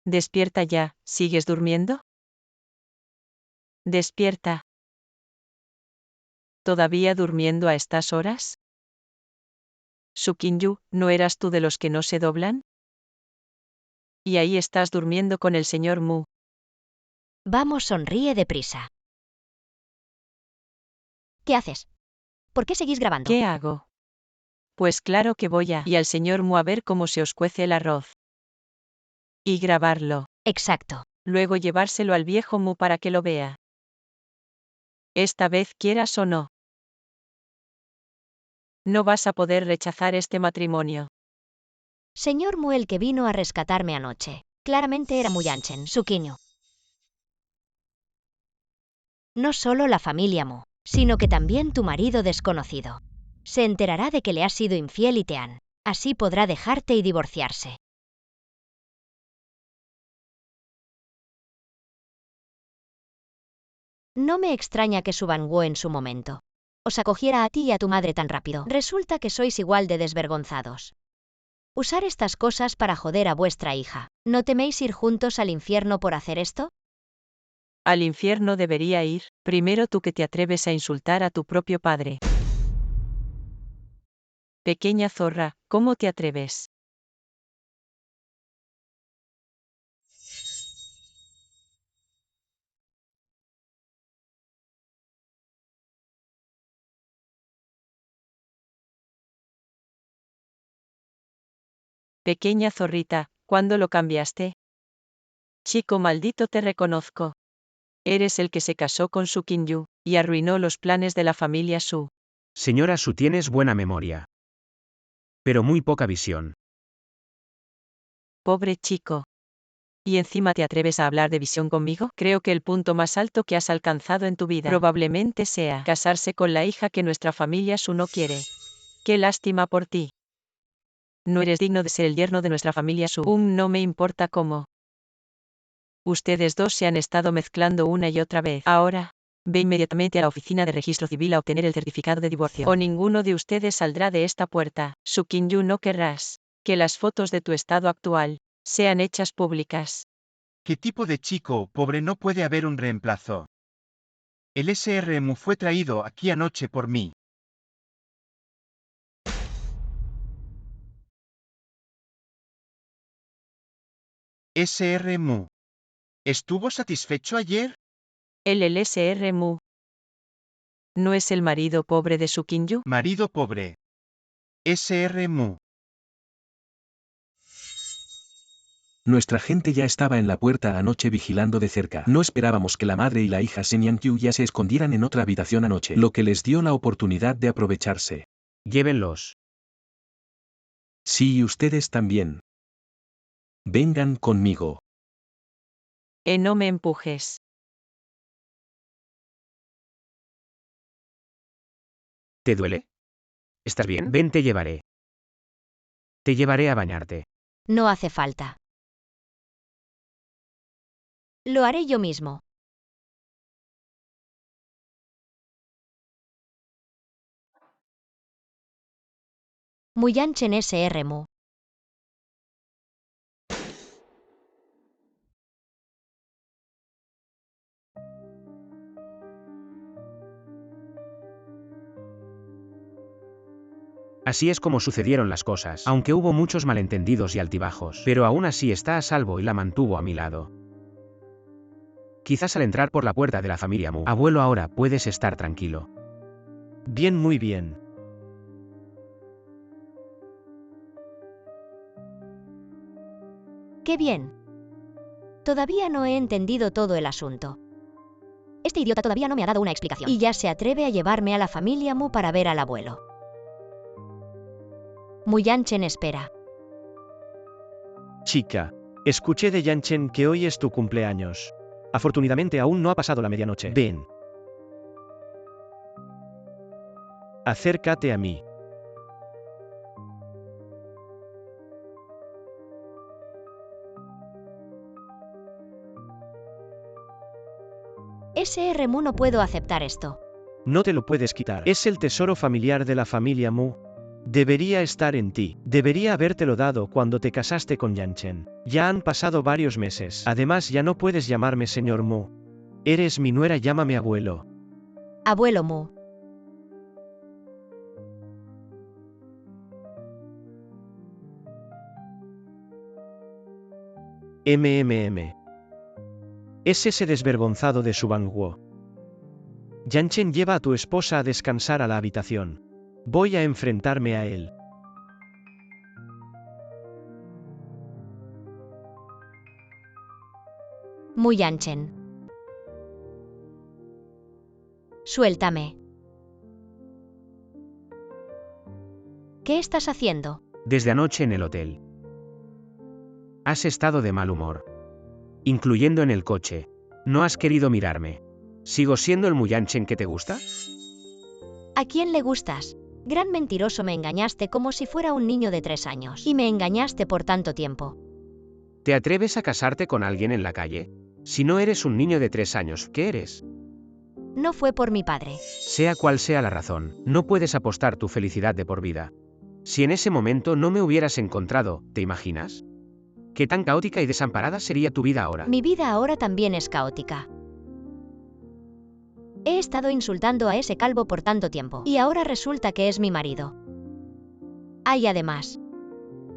Despierta ya, ¿sigues durmiendo? Despierta. ¿Todavía durmiendo a estas horas? Su Kinyu, ¿no eras tú de los que no se doblan? Y ahí estás durmiendo con el señor Mu. Vamos, sonríe deprisa. ¿Qué haces? ¿Por qué seguís grabando? ¿Qué hago? Pues claro que voy y al señor Mu a ver cómo se os cuece el arroz. Y grabarlo. Exacto. Luego llevárselo al viejo Mu para que lo vea. Esta vez quieras o no. No vas a poder rechazar este matrimonio. Señor Mu, el que vino a rescatarme anoche. Claramente era Muyanchen, su Kinyu. No solo la familia Mu, sino que también tu marido desconocido. Se enterará de que le has sido infiel y te han. Así podrá dejarte y divorciarse. No me extraña que su Van Gogh en su momento os acogiera a ti y a tu madre tan rápido. Resulta que sois igual de desvergonzados. Usar estas cosas para joder a vuestra hija. ¿No teméis ir juntos al infierno por hacer esto? Al infierno debería ir, primero tú que te atreves a insultar a tu propio padre. Pequeña zorra, ¿cómo te atreves? Pequeña zorrita, ¿cuándo lo cambiaste? Chico maldito, te reconozco. Eres el que se casó con Su Kinyu, y arruinó los planes de la familia Su. Señora Su, tienes buena memoria. Pero muy poca visión. Pobre chico. ¿Y encima te atreves a hablar de visión conmigo? Creo que el punto más alto que has alcanzado en tu vida probablemente sea casarse con la hija que nuestra familia Su no quiere. Qué lástima por ti. No eres digno de ser el yerno de nuestra familia Su. No me importa cómo. Ustedes dos se han estado mezclando una y otra vez. Ahora, ve inmediatamente a la oficina de registro civil a obtener el certificado de divorcio. O ninguno de ustedes saldrá de esta puerta. Su Kinyu, no querrás que las fotos de tu estado actual sean hechas públicas. ¿Qué tipo de chico pobre no puede haber un reemplazo? El SRM fue traído aquí anoche por mí. SRM. ¿Estuvo satisfecho ayer? El LSR Mu. ¿No es el marido pobre de Su Kinyu? Marido pobre. SRM. Nuestra gente ya estaba en la puerta anoche vigilando de cerca. No esperábamos que la madre y la hija Senyan Yu ya se escondieran en otra habitación anoche, lo que les dio la oportunidad de aprovecharse. Llévenlos. Sí, y ustedes también. Vengan conmigo. No me empujes. ¿Te duele? ¿Estás bien? Ven, te llevaré. Te llevaré a bañarte. No hace falta. Lo haré yo mismo. Muyanchen SRM. Así es como sucedieron las cosas, aunque hubo muchos malentendidos y altibajos, pero aún así está a salvo y la mantuvo a mi lado. Quizás al entrar por la puerta de la familia Mu, abuelo, ahora puedes estar tranquilo. Bien, muy bien. ¡Qué bien! Todavía no he entendido todo el asunto. Este idiota todavía no me ha dado una explicación. Y ya se atreve a llevarme a la familia Mu para ver al abuelo. Muyanchen espera. Chica, escuché de Yanchen que hoy es tu cumpleaños. Afortunadamente aún no ha pasado la medianoche. Ven. Acércate a mí. SRM, no puedo aceptar esto. No te lo puedes quitar. Es el tesoro familiar de la familia Mu. Debería estar en ti. Debería habértelo dado cuando te casaste con Yanchen. Ya han pasado varios meses. Además, ya no puedes llamarme señor Mu. Eres mi nuera, llámame abuelo. Abuelo Mu. Es ese desvergonzado de Subangwo. Yanchen, lleva a tu esposa a descansar a la habitación. Voy a enfrentarme a él. Mu Yanchen. Suéltame. ¿Qué estás haciendo? Desde anoche en el hotel. Has estado de mal humor. Incluyendo en el coche. No has querido mirarme. ¿Sigo siendo el Mu Yanchen que te gusta? ¿A quién le gustas? Gran mentiroso, me engañaste como si fuera un niño de 3 años. Y me engañaste por tanto tiempo. ¿Te atreves a casarte con alguien en la calle? Si no eres un niño de 3 años, ¿qué eres? No fue por mi padre. Sea cual sea la razón, no puedes apostar tu felicidad de por vida. Si en ese momento no me hubieras encontrado, ¿te imaginas? ¿Qué tan caótica y desamparada sería tu vida ahora? Mi vida ahora también es caótica. He estado insultando a ese calvo por tanto tiempo, y ahora resulta que es mi marido. Ay, además,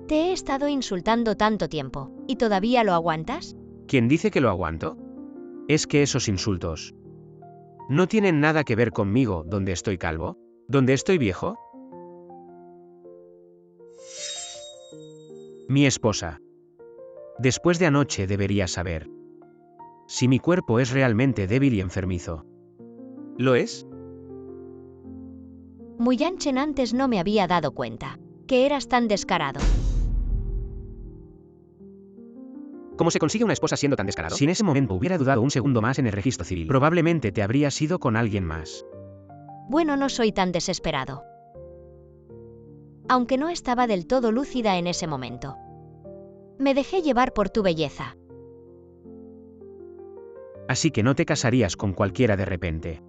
te he estado insultando tanto tiempo, ¿y todavía lo aguantas? ¿Quién dice que lo aguanto? Es que esos insultos no tienen nada que ver conmigo, donde estoy calvo, donde estoy viejo. Mi esposa. Después de anoche deberías saber si mi cuerpo es realmente débil y enfermizo. ¿Lo es? Mu Yanchen, antes no me había dado cuenta que eras tan descarado. ¿Cómo se consigue una esposa siendo tan descarado? Si en ese momento hubiera dudado un segundo más en el registro civil, probablemente te habrías ido con alguien más. Bueno, no soy tan desesperado. Aunque no estaba del todo lúcida en ese momento. Me dejé llevar por tu belleza. Así que no te casarías con cualquiera de repente.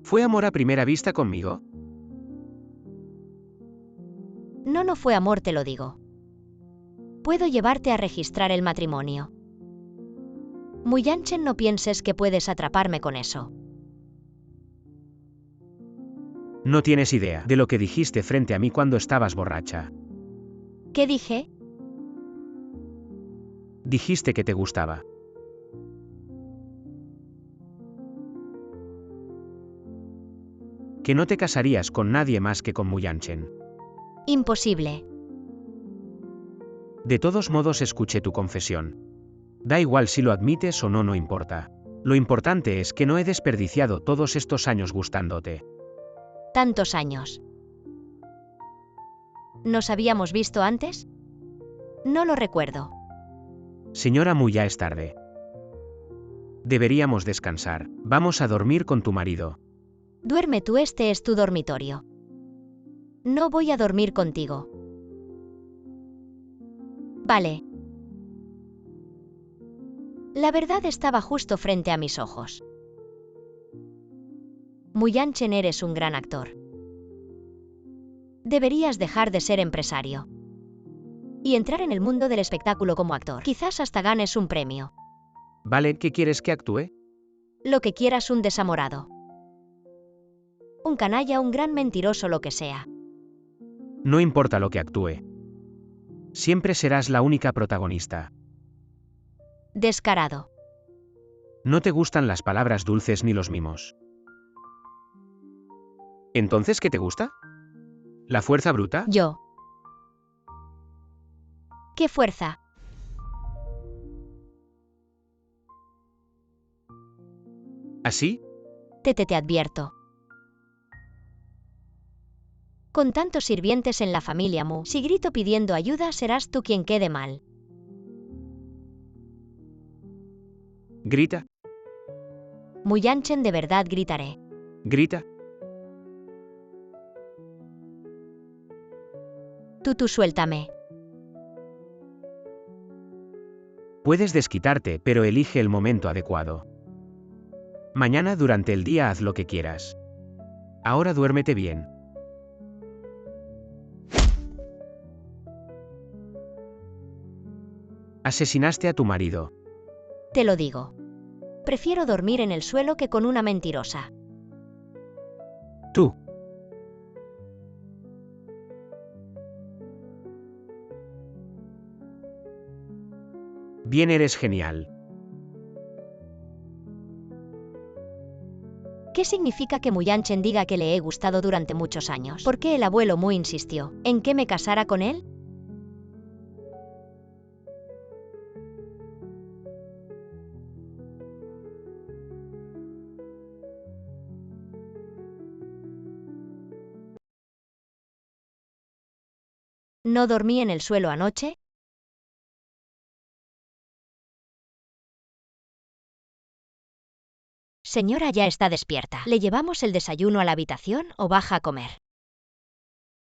¿Fue amor a primera vista conmigo? No fue amor, te lo digo. Puedo llevarte a registrar el matrimonio. Mu Yanchen, no pienses que puedes atraparme con eso. No tienes idea de lo que dijiste frente a mí cuando estabas borracha. ¿Qué dije? Dijiste que te gustaba. Que no te casarías con nadie más que con Mu Yanchen. Imposible. De todos modos, escuché tu confesión. Da igual si lo admites o no, no importa. Lo importante es que no he desperdiciado todos estos años gustándote. ¿Tantos años? ¿Nos habíamos visto antes? No lo recuerdo. Señora Mu, ya es tarde. Deberíamos descansar. Vamos a dormir con tu marido. Duerme tú, este es tu dormitorio. No voy a dormir contigo. Vale. La verdad estaba justo frente a mis ojos. Mu Yanchen, eres un gran actor. Deberías dejar de ser empresario y entrar en el mundo del espectáculo como actor. Quizás hasta ganes un premio. Vale, ¿qué quieres que actúe? Lo que quieras, un desamorado, un canalla, un gran mentiroso, lo que sea. No importa lo que actúe. Siempre serás la única protagonista. Descarado. No te gustan las palabras dulces ni los mimos. ¿Entonces qué te gusta? ¿La fuerza bruta? Yo. ¿Qué fuerza? ¿Así? Te advierto. Con tantos sirvientes en la familia Mu, si grito pidiendo ayuda, serás tú quien quede mal. Grita. Mu Yanchen, de verdad gritaré. Grita. Tú suéltame. Puedes desquitarte, pero elige el momento adecuado. Mañana durante el día haz lo que quieras. Ahora duérmete bien. Asesinaste a tu marido. Te lo digo. Prefiero dormir en el suelo que con una mentirosa. Tú. Bien, eres genial. ¿Qué significa que Mu Yanchen diga que le he gustado durante muchos años? ¿Por qué el abuelo Mu insistió en que me casara con él? ¿No dormí en el suelo anoche? Señora, ya está despierta. ¿Le llevamos el desayuno a la habitación o baja a comer?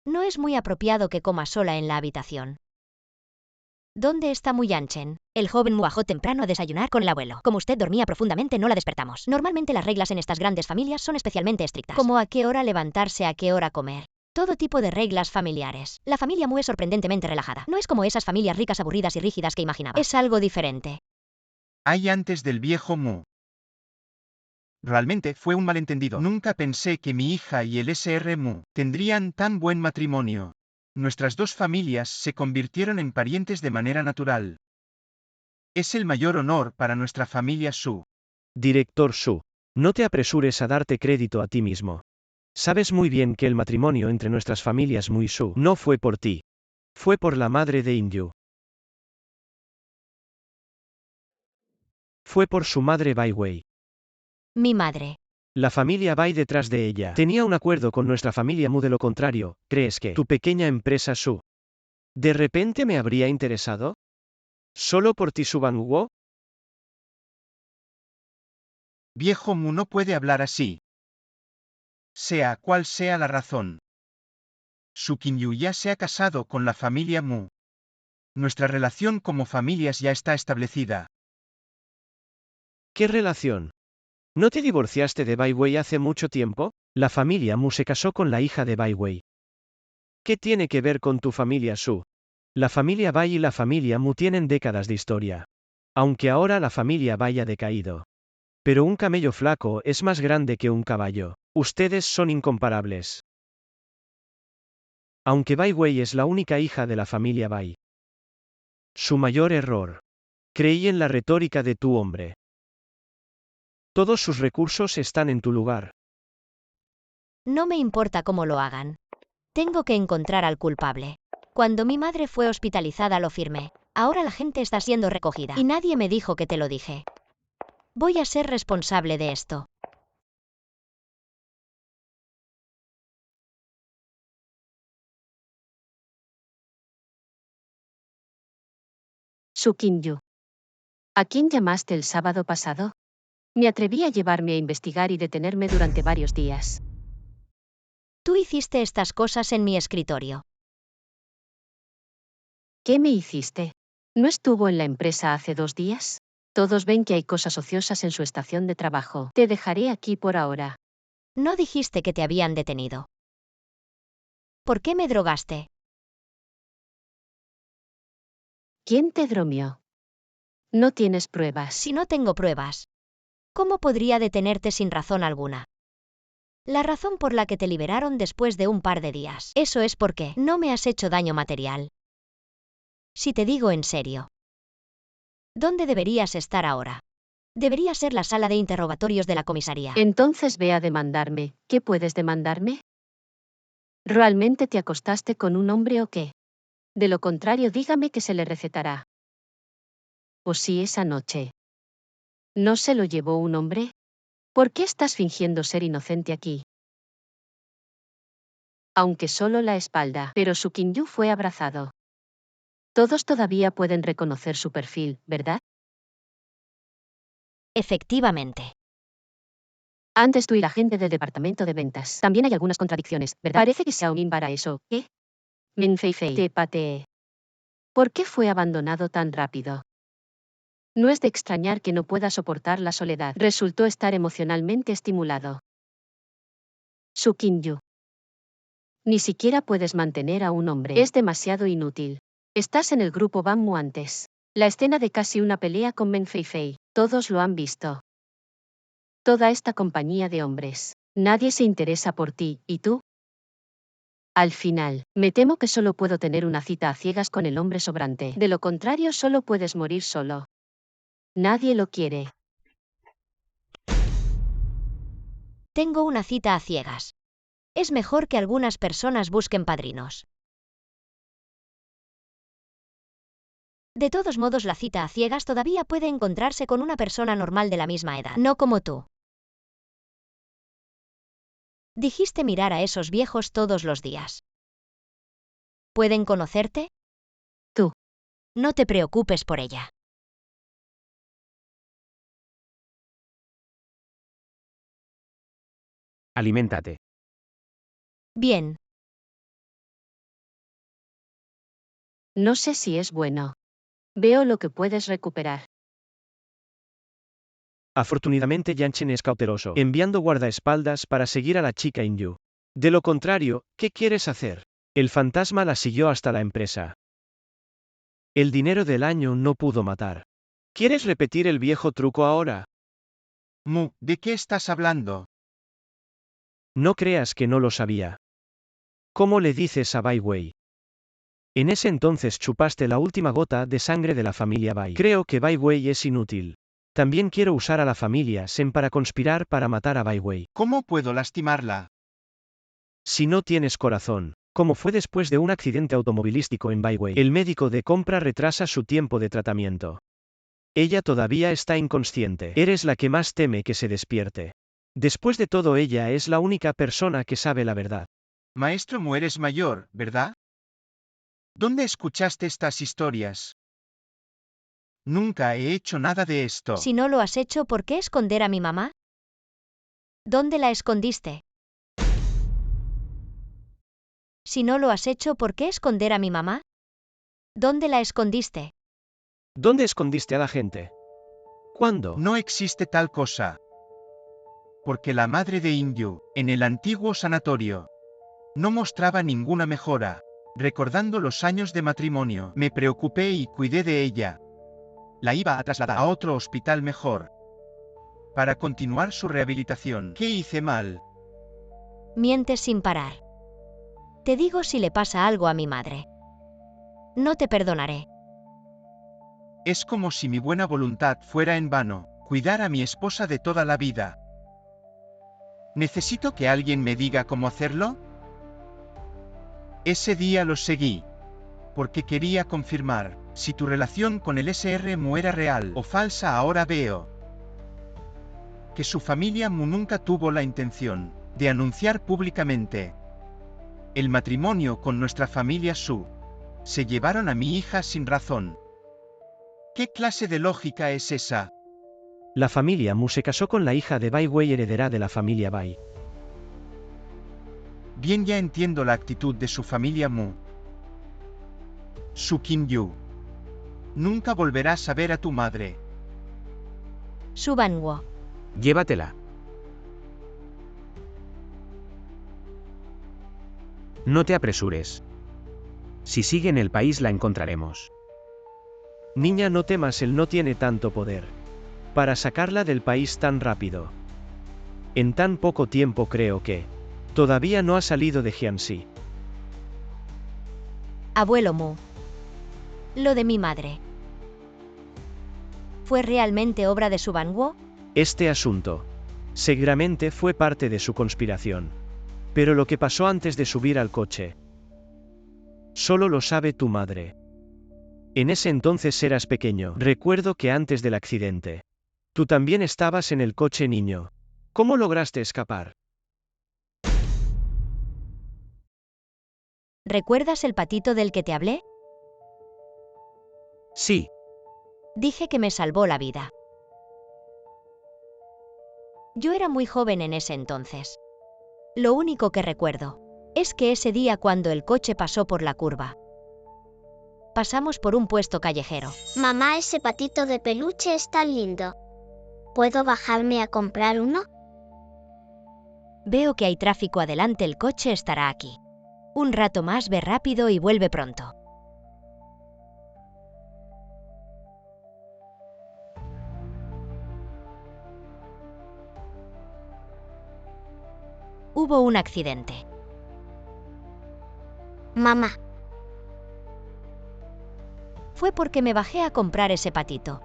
No es muy apropiado que coma sola en la habitación. ¿Dónde está Mu Yanchen? El joven Mu bajó temprano a desayunar con el abuelo. Como usted dormía profundamente, no la despertamos. Normalmente las reglas en estas grandes familias son especialmente estrictas. Como a qué hora levantarse, a qué hora comer. Todo tipo de reglas familiares. La familia Mu es sorprendentemente relajada. No es como esas familias ricas, aburridas y rígidas que imaginaba. Es algo diferente. Hay antes del viejo Mu. Realmente fue un malentendido. Nunca pensé que mi hija y el Sr. Mu tendrían tan buen matrimonio. Nuestras dos familias se convirtieron en parientes de manera natural. Es el mayor honor para nuestra familia Su. Director Su, no te apresures a darte crédito a ti mismo. Sabes muy bien que el matrimonio entre nuestras familias Mu y Su no fue por ti. Fue por la madre de Inju. Fue por su madre Bai Wei. Mi madre. La familia Bai detrás de ella tenía un acuerdo con nuestra familia Mu. De lo contrario, ¿crees que tu pequeña empresa Su de repente me habría interesado? ¿Solo por ti, Su Bang-wo? Viejo Mu no puede hablar así. Sea cual sea la razón. Su Qinyu ya se ha casado con la familia Mu. Nuestra relación como familias ya está establecida. ¿Qué relación? ¿No te divorciaste de Bai Wei hace mucho tiempo? La familia Mu se casó con la hija de Bai Wei. ¿Qué tiene que ver con tu familia Su? La familia Bai y la familia Mu tienen décadas de historia. Aunque ahora la familia Bai ha decaído. Pero un camello flaco es más grande que un caballo. Ustedes son incomparables. Aunque Bai Wei es la única hija de la familia Bai. Su mayor error. Creí en la retórica de tu hombre. Todos sus recursos están en tu lugar. No me importa cómo lo hagan. Tengo que encontrar al culpable. Cuando mi madre fue hospitalizada lo firmé. Ahora la gente está siendo recogida. Y nadie me dijo que te lo dije. Voy a ser responsable de esto. Su Qinyu. ¿A quién llamaste el sábado pasado? Me atreví a llevarme a investigar y detenerme durante varios días. Tú hiciste estas cosas en mi escritorio. ¿Qué me hiciste? ¿No estuvo en la empresa hace 2 días? Todos ven que hay cosas ociosas en su estación de trabajo. Te dejaré aquí por ahora. No dijiste que te habían detenido. ¿Por qué me drogaste? ¿Quién te dromeó? No tienes pruebas. Si no tengo pruebas, ¿cómo podría detenerte sin razón alguna? La razón por la que te liberaron después de un par de días. Eso es porque no me has hecho daño material. Si te digo en serio, ¿dónde deberías estar ahora? Debería ser la sala de interrogatorios de la comisaría. Entonces ve a demandarme. ¿Qué puedes demandarme? ¿Realmente te acostaste con un hombre o qué? De lo contrario, dígame que se le recetará. ¿O si esa noche no se lo llevó un hombre? ¿Por qué estás fingiendo ser inocente aquí? Aunque solo la espalda, pero su Qinyu fue abrazado. Todos todavía pueden reconocer su perfil, ¿verdad? Efectivamente. Antes tú y la gente del departamento de ventas. También hay algunas contradicciones, ¿verdad? Parece que Xiaomin para eso. ¿Qué? Min Feifei te pateé. ¿Por qué fue abandonado tan rápido? No es de extrañar que no pueda soportar la soledad. Resultó estar emocionalmente estimulado. Su Qinyu. Ni siquiera puedes mantener a un hombre. Es demasiado inútil. Estás en el grupo Banmu antes. La escena de casi una pelea con Men Fei. Todos lo han visto. Toda esta compañía de hombres. Nadie se interesa por ti, ¿y tú? Al final, me temo que solo puedo tener una cita a ciegas con el hombre sobrante. De lo contrario, solo puedes morir solo. Nadie lo quiere. Tengo una cita a ciegas. Es mejor que algunas personas busquen padrinos. De todos modos, la cita a ciegas todavía puede encontrarse con una persona normal de la misma edad, no como tú. Dijiste mirar a esos viejos todos los días. ¿Pueden conocerte? Tú. No te preocupes por ella. Aliméntate. Bien. No sé si es bueno. Veo lo que puedes recuperar. Afortunadamente Yanchen es cauteloso, enviando guardaespaldas para seguir a la chica Inyu. De lo contrario, ¿qué quieres hacer? El fantasma la siguió hasta la empresa. El dinero del año no pudo matar. ¿Quieres repetir el viejo truco ahora? Mu, ¿de qué estás hablando? No creas que no lo sabía. ¿Cómo le dices a Bai Wei? En ese entonces chupaste la última gota de sangre de la familia Bai. Creo que Bai Wei es inútil. También quiero usar a la familia Sen para conspirar para matar a Bai Wei. ¿Cómo puedo lastimarla? Si no tienes corazón, como fue después de un accidente automovilístico en Bai Wei, el médico de compra retrasa su tiempo de tratamiento. Ella todavía está inconsciente. Eres la que más teme que se despierte. Después de todo, ella es la única persona que sabe la verdad. Maestro Mu, eres mayor, ¿verdad? ¿Dónde escuchaste estas historias? Nunca he hecho nada de esto. Si no lo has hecho, ¿por qué esconder a mi mamá? ¿Dónde la escondiste? Si no lo has hecho, ¿por qué esconder a mi mamá? ¿Dónde la escondiste? ¿Dónde escondiste a la gente? ¿Cuándo? No existe tal cosa. Porque la madre de Inyu, en el antiguo sanatorio, no mostraba ninguna mejora. Recordando los años de matrimonio, me preocupé y cuidé de ella. La iba a trasladar a otro hospital mejor. Para continuar su rehabilitación. ¿Qué hice mal? Mientes sin parar. Te digo si le pasa algo a mi madre. No te perdonaré. Es como si mi buena voluntad fuera en vano. Cuidar a mi esposa de toda la vida. ¿Necesito que alguien me diga cómo hacerlo? Ese día lo seguí. Porque quería confirmar si tu relación con el Sr. Mu era real o falsa. Ahora veo que su familia Mu nunca tuvo la intención de anunciar públicamente el matrimonio con nuestra familia Su. Se llevaron a mi hija sin razón. ¿Qué clase de lógica es esa? La familia Mu se casó con la hija de Bai Wei, heredera de la familia Bai. Bien, ya entiendo la actitud de su familia Mu. Su Kim-yu. Nunca volverás a ver a tu madre. Su Banwo. Llévatela. No te apresures. Si sigue en el país la encontraremos. Niña, no temas, él no tiene tanto poder para sacarla del país tan rápido. En tan poco tiempo creo que todavía no ha salido de Jiangxi. Abuelo Mu. Lo de mi madre. ¿Fue realmente obra de su Banwo? Este asunto seguramente fue parte de su conspiración. Pero lo que pasó antes de subir al coche, solo lo sabe tu madre. En ese entonces eras pequeño. Recuerdo que antes del accidente, tú también estabas en el coche, niño. ¿Cómo lograste escapar? ¿Recuerdas el patito del que te hablé? Sí. Dije que me salvó la vida. Yo era muy joven en ese entonces. Lo único que recuerdo es que ese día, cuando el coche pasó por la curva, pasamos por un puesto callejero. Mamá, ese patito de peluche está lindo. ¿Puedo bajarme a comprar uno? Veo que hay tráfico adelante, el coche estará aquí. Un rato más, ve rápido y vuelve pronto. Hubo un accidente. Mamá, Fue porque me bajé a comprar ese patito.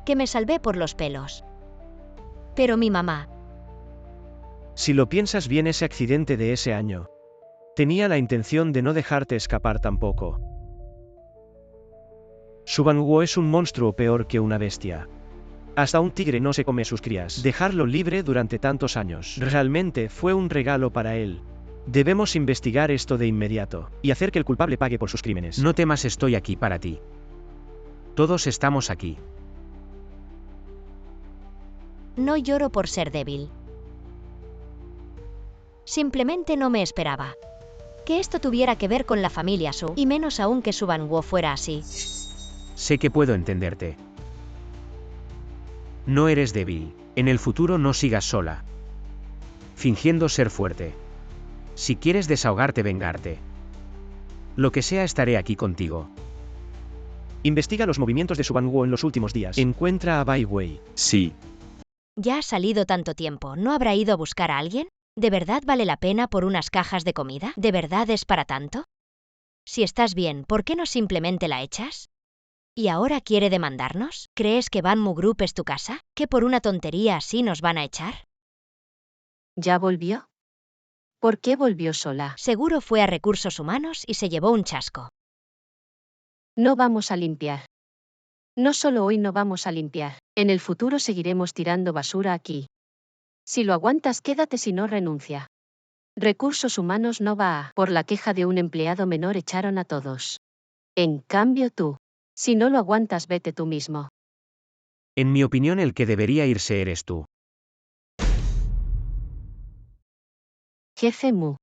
Que me salvé por los pelos. Pero mi mamá, Si lo piensas bien, ese accidente de ese año. Tenía la intención de no dejarte escapar tampoco. Subanguo es un monstruo peor que una bestia. Hasta un tigre no se come sus crías. Dejarlo libre durante tantos años realmente fue un regalo para él. Debemos investigar esto de inmediato, y hacer que el culpable pague por sus crímenes. No temas, estoy aquí para ti. Todos estamos aquí. no lloro por ser débil. Simplemente no me esperaba que esto tuviera que ver con la familia Su, y menos aún que Subanguo fuera así. Sé que puedo entenderte. No eres débil. En el futuro no sigas sola, fingiendo ser fuerte. Si quieres desahogarte, vengarte. Lo que sea, estaré aquí contigo. Investiga los movimientos de Subanguo en los últimos días. Encuentra a Bai Wei. Sí. Ya ha salido tanto tiempo, ¿no habrá ido a buscar a alguien? ¿De verdad vale la pena por unas cajas de comida? ¿De verdad es para tanto? Si estás bien, ¿por qué no simplemente la echas? ¿Y ahora quiere demandarnos? ¿Crees que Banmu Group es tu casa? ¿Que por una tontería así nos van a echar? ¿Ya volvió? ¿Por qué volvió sola? Seguro fue a Recursos Humanos y se llevó un chasco. No vamos a limpiar. No solo hoy no vamos a limpiar. En el futuro seguiremos tirando basura aquí. Si lo aguantas, quédate, si no, renuncia. Recursos Humanos no va a. Por la queja de un empleado menor echaron a todos. En cambio tú. Si no lo aguantas, vete tú mismo. En mi opinión, el que debería irse eres tú. Jefe Mu.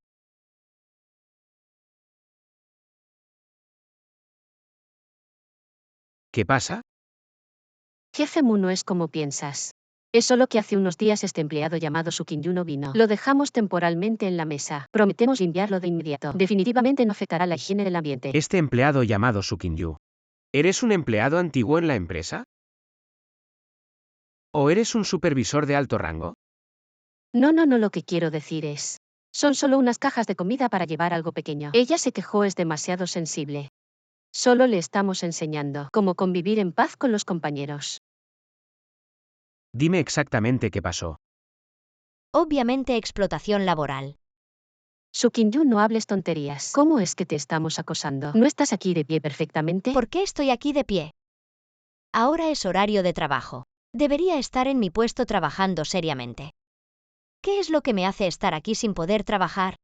¿Qué pasa? Jefe Mu, no es como piensas. Es solo que hace unos días este empleado llamado Su Kinyu no vino. Lo dejamos temporalmente en la mesa. Prometemos limpiarlo de inmediato. Definitivamente no afectará la higiene del ambiente. Este empleado llamado Su Kinyu. ¿Eres un empleado antiguo en la empresa? ¿O eres un supervisor de alto rango? No, lo que quiero decir es. Son solo unas cajas de comida para llevar algo pequeño. Ella se quejó, es demasiado sensible. Solo le estamos enseñando cómo convivir en paz con los compañeros. Dime exactamente qué pasó. Obviamente explotación laboral. Su Kinyu, no hables tonterías. ¿Cómo es que te estamos acosando? ¿No estás aquí de pie perfectamente? ¿Por qué estoy aquí de pie? Ahora es horario de trabajo. Debería estar en mi puesto trabajando seriamente. ¿Qué es lo que me hace estar aquí sin poder trabajar?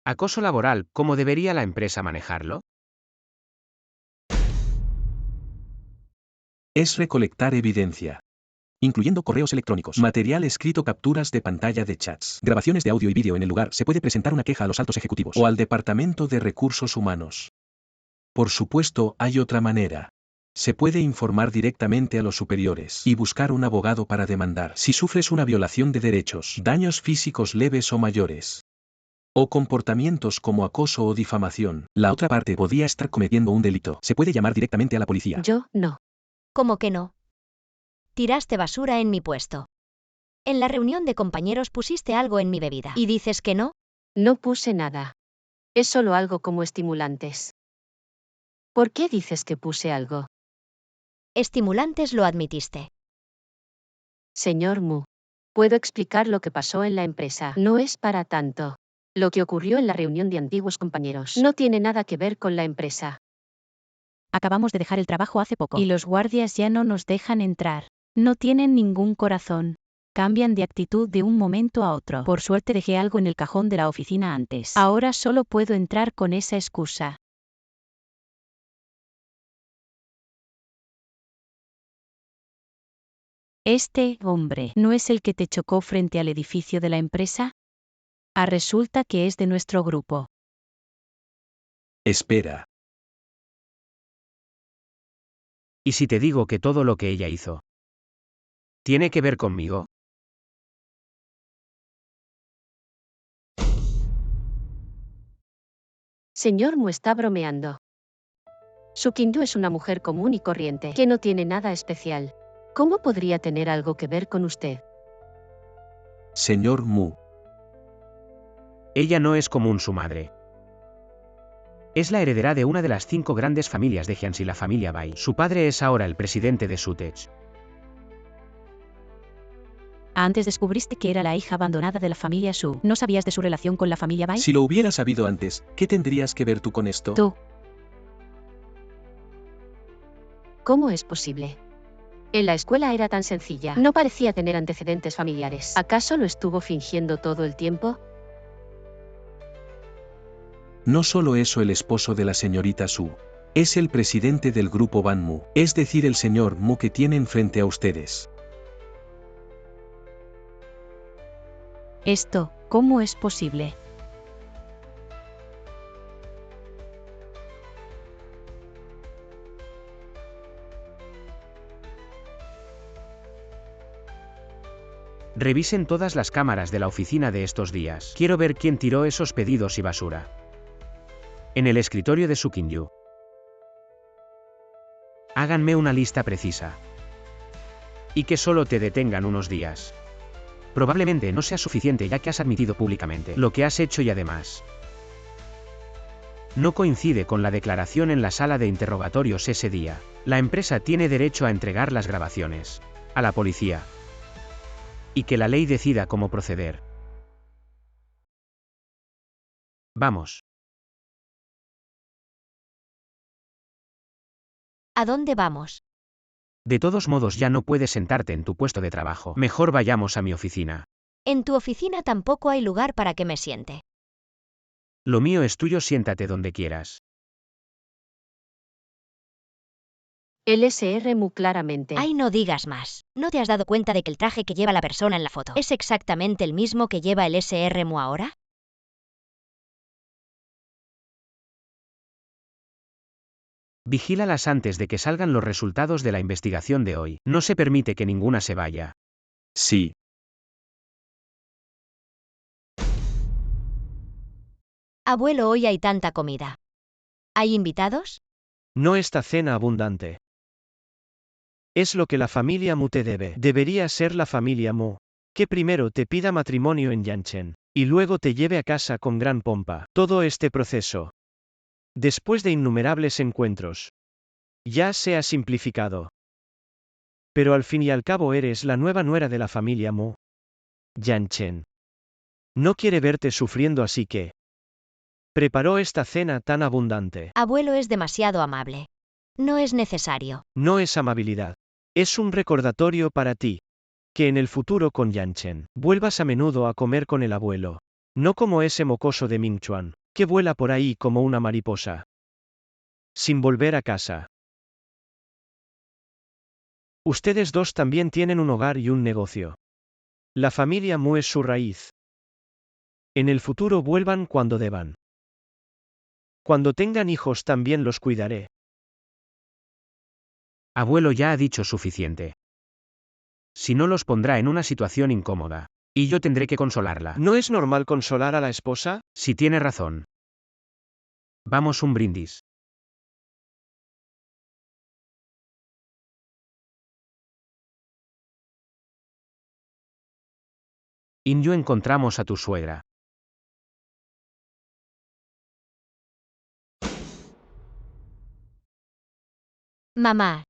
Acoso laboral, ¿cómo debería la empresa manejarlo? Es recolectar evidencia, incluyendo correos electrónicos, material escrito, capturas de pantalla de chats, grabaciones de audio y vídeo. En el lugar se puede presentar una queja a los altos ejecutivos o al Departamento de Recursos Humanos. Por supuesto, hay otra manera. Se puede informar directamente a los superiores y buscar un abogado para demandar si sufres una violación de derechos, daños físicos leves o mayores, o comportamientos como acoso o difamación. La otra parte podría estar cometiendo un delito. Se puede llamar directamente a la policía. Yo, no. ¿Cómo que no? Tiraste basura en mi puesto. En la reunión de compañeros pusiste algo en mi bebida. ¿Y dices que no? No puse nada. Es solo algo como estimulantes. ¿Por qué dices que puse algo? Estimulantes, lo admitiste. Señor Mu. Puedo explicar lo que pasó en la empresa. No es para tanto. Lo que ocurrió en la reunión de antiguos compañeros no tiene nada que ver con la empresa. Acabamos de dejar el trabajo hace poco. Y los guardias ya no nos dejan entrar. No tienen ningún corazón. Cambian de actitud de un momento a otro. Por suerte dejé algo en el cajón de la oficina antes. Ahora solo puedo entrar con esa excusa. ¿Este hombre no es el que te chocó frente al edificio de la empresa? Resulta que es de nuestro grupo. Espera. ¿Y si te digo que todo lo que ella hizo tiene que ver conmigo? Señor Mu está bromeando. Su Kinyu es una mujer común y corriente, que no tiene nada especial. ¿Cómo podría tener algo que ver con usted? Señor Mu. Ella no es común su madre. Es la heredera de una de las 5 grandes familias de Jiangxi, la familia Bai. Su padre es ahora el presidente de Sutech. Antes descubriste que era la hija abandonada de la familia Su. ¿No sabías de su relación con la familia Bai? Si lo hubiera sabido antes, ¿qué tendrías que ver tú con esto? Tú. ¿Cómo es posible? En la escuela era tan sencilla. No parecía tener antecedentes familiares. ¿Acaso lo estuvo fingiendo todo el tiempo? No solo eso, el esposo de la señorita Su. Es el presidente del grupo Ban Mu, es decir, el señor Mu que tienen frente a ustedes. Esto, ¿cómo es posible? Revisen todas las cámaras de la oficina de estos días. Quiero ver quién tiró esos pedidos y basura. En el escritorio de Su Qingyu. Háganme una lista precisa. Y que solo te detengan unos días. Probablemente no sea suficiente ya que has admitido públicamente lo que has hecho y además no coincide con la declaración en la sala de interrogatorios ese día. La empresa tiene derecho a entregar las grabaciones a la policía. Y que la ley decida cómo proceder. Vamos. ¿A dónde vamos? De todos modos ya no puedes sentarte en tu puesto de trabajo. Mejor vayamos a mi oficina. En tu oficina tampoco hay lugar para que me siente. Lo mío es tuyo, siéntate donde quieras. LSR Mu claramente. Ay, no digas más. ¿No te has dado cuenta de que el traje que lleva la persona en la foto es exactamente el mismo que lleva el SR Mu ahora? Vigílalas antes de que salgan los resultados de la investigación de hoy. No se permite que ninguna se vaya. Sí. Abuelo, hoy hay tanta comida. ¿Hay invitados? No esta cena abundante. Es lo que la familia Mu te debe. Debería ser la familia Mu. Que primero te pida matrimonio en Yanchen, y luego te lleve a casa con gran pompa. Todo este proceso. Después de innumerables encuentros. Ya se ha simplificado. Pero al fin y al cabo eres la nueva nuera de la familia Mu. Yanchen. No quiere verte sufriendo, así que preparó esta cena tan abundante. Abuelo es demasiado amable. No es necesario. No es amabilidad. Es un recordatorio para ti. Que en el futuro con Yanchen, vuelvas a menudo a comer con el abuelo. No como ese mocoso de Mingchuan, que vuela por ahí como una mariposa. Sin volver a casa. Ustedes dos también tienen un hogar y un negocio. La familia Mu es su raíz. En el futuro vuelvan cuando deban. Cuando tengan hijos también los cuidaré. Abuelo ya ha dicho suficiente. Si no los pondrá en una situación incómoda. Y yo tendré que consolarla. ¿No es normal consolar a la esposa? Si tiene razón. Vamos, un brindis. Inyo, encontramos a tu suegra. Mamá.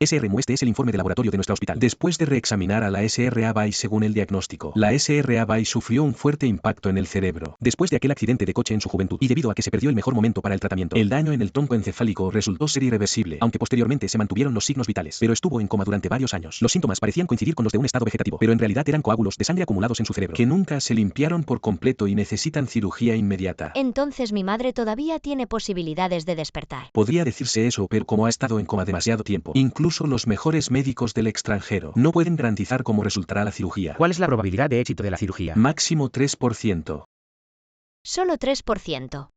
SRMU, este es el informe de laboratorio de nuestro hospital. Después de reexaminar a la SRA Bai según el diagnóstico, la SRA Bai sufrió un fuerte impacto en el cerebro. Después de aquel accidente de coche en su juventud, y debido a que se perdió el mejor momento para el tratamiento, el daño en el tronco encefálico resultó ser irreversible, aunque posteriormente se mantuvieron los signos vitales, pero estuvo en coma durante varios años. Los síntomas parecían coincidir con los de un estado vegetativo, pero en realidad eran coágulos de sangre acumulados en su cerebro, que nunca se limpiaron por completo y necesitan cirugía inmediata. Entonces mi madre todavía tiene posibilidades de despertar. Podría decirse eso, pero como ha estado en coma demasiado tiempo, incluso los mejores médicos del extranjero no pueden garantizar cómo resultará la cirugía. ¿Cuál es la probabilidad de éxito de la cirugía? Máximo 3%. Solo 3%.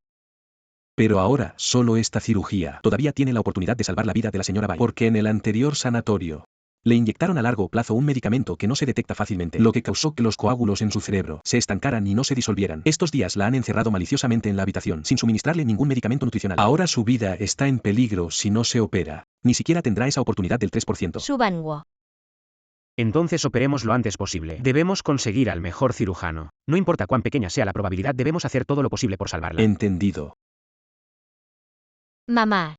Pero ahora, solo esta cirugía todavía tiene la oportunidad de salvar la vida de la señora Bai, porque en el anterior sanatorio Le inyectaron a largo plazo un medicamento que no se detecta fácilmente, lo que causó que los coágulos en su cerebro se estancaran y no se disolvieran. Estos días la han encerrado maliciosamente en la habitación, sin suministrarle ningún medicamento nutricional. Ahora su vida está en peligro si no se opera. Ni siquiera tendrá esa oportunidad del 3%. Subanwo. Entonces operemos lo antes posible. Debemos conseguir al mejor cirujano. No importa cuán pequeña sea la probabilidad, debemos hacer todo lo posible por salvarla. Entendido. Mamá.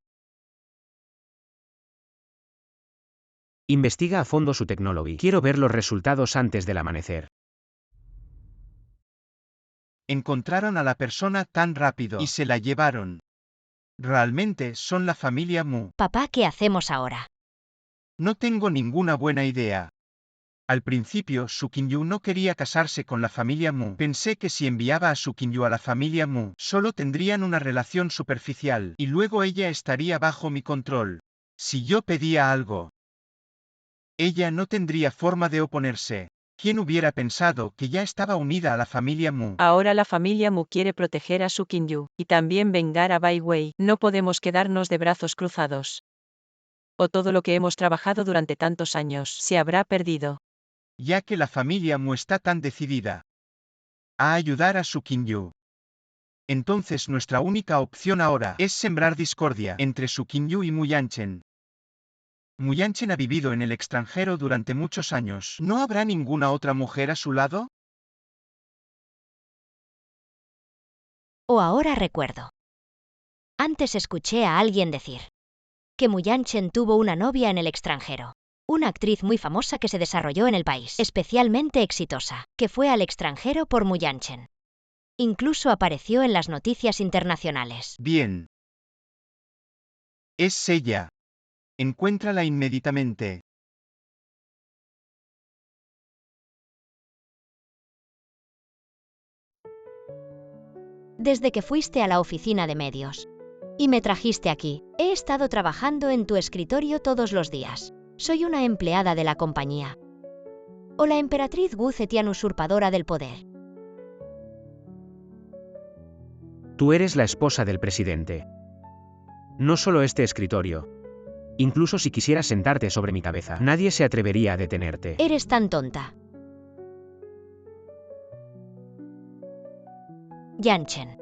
Investiga a fondo su tecnología. Quiero ver los resultados antes del amanecer. Encontraron a la persona tan rápido y se la llevaron. Realmente son la familia Mu. Papá, ¿qué hacemos ahora? No tengo ninguna buena idea. Al principio, Su Qingyu no quería casarse con la familia Mu. Pensé que si enviaba a Su Qingyu a la familia Mu, solo tendrían una relación superficial, y luego ella estaría bajo mi control. Si yo pedía algo, ella no tendría forma de oponerse. ¿Quién hubiera pensado que ya estaba unida a la familia Mu? Ahora la familia Mu quiere proteger a Su Qingyu, y también vengar a Bai Wei. No podemos quedarnos de brazos cruzados. O todo lo que hemos trabajado durante tantos años se habrá perdido. Ya que la familia Mu está tan decidida a ayudar a Su Qingyu, entonces nuestra única opción ahora es sembrar discordia entre Su Qingyu y Mu Yanchen. Mu Yanchen ha vivido en el extranjero durante muchos años. ¿No habrá ninguna otra mujer a su lado? O ahora recuerdo. Antes escuché a alguien decir que Mu Yanchen tuvo una novia en el extranjero. Una actriz muy famosa que se desarrolló en el país, especialmente exitosa, que fue al extranjero por Mu Yanchen. Incluso apareció en las noticias internacionales. Bien. Es ella. Encuéntrala inmediatamente. Desde que fuiste a la oficina de medios y me trajiste aquí, he estado trabajando en tu escritorio todos los días. Soy una empleada de la compañía. O la emperatriz Wu Zetian, usurpadora del poder. Tú eres la esposa del presidente. No solo este escritorio. Incluso si quisieras sentarte sobre mi cabeza, nadie se atrevería a detenerte. Eres tan tonta. Yanchen.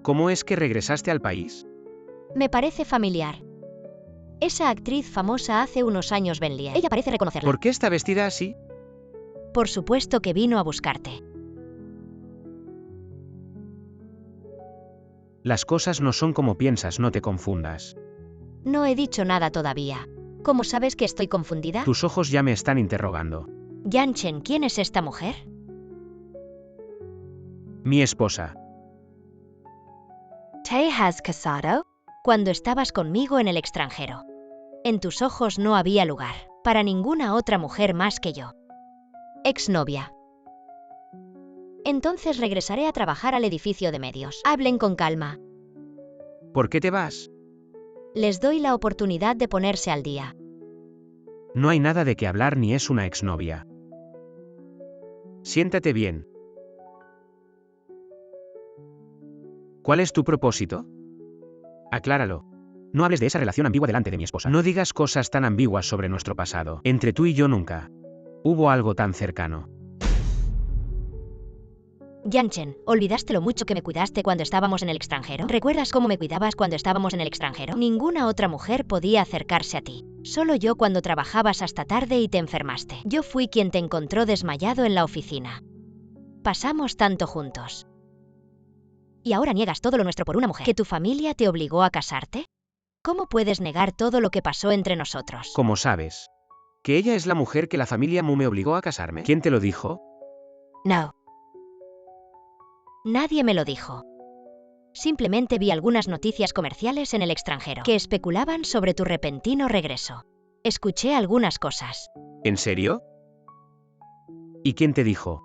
¿Cómo es que regresaste al país? Me parece familiar. Esa actriz famosa hace unos años venía. Ella parece reconocerla. ¿Por qué está vestida así? Por supuesto que vino a buscarte. Las cosas no son como piensas, no te confundas. No he dicho nada todavía. ¿Cómo sabes que estoy confundida? Tus ojos ya me están interrogando. Yanchen, ¿quién es esta mujer? Mi esposa. ¿Te has casado? Cuando estabas conmigo en el extranjero. En tus ojos no había lugar para ninguna otra mujer más que yo. Exnovia. Entonces regresaré a trabajar al edificio de medios. Hablen con calma. ¿Por qué te vas? Les doy la oportunidad de ponerse al día. No hay nada de qué hablar, ni es una exnovia. Siéntate bien. ¿Cuál es tu propósito? Acláralo. No hables de esa relación ambigua delante de mi esposa. No digas cosas tan ambiguas sobre nuestro pasado. Entre tú y yo nunca hubo algo tan cercano. Yanchen, ¿olvidaste lo mucho que me cuidaste cuando estábamos en el extranjero? ¿Recuerdas cómo me cuidabas cuando estábamos en el extranjero? Ninguna otra mujer podía acercarse a ti. Solo yo cuando trabajabas hasta tarde y te enfermaste. Yo fui quien te encontró desmayado en la oficina. Pasamos tanto juntos. ¿Y ahora niegas todo lo nuestro por una mujer? ¿Que tu familia te obligó a casarte? ¿Cómo puedes negar todo lo que pasó entre nosotros? ¿Cómo sabes? ¿Que ella es la mujer que la familia Mu me obligó a casarme? ¿Quién te lo dijo? No. Nadie me lo dijo. Simplemente vi algunas noticias comerciales en el extranjero que especulaban sobre tu repentino regreso. Escuché algunas cosas. ¿En serio? ¿Y quién te dijo?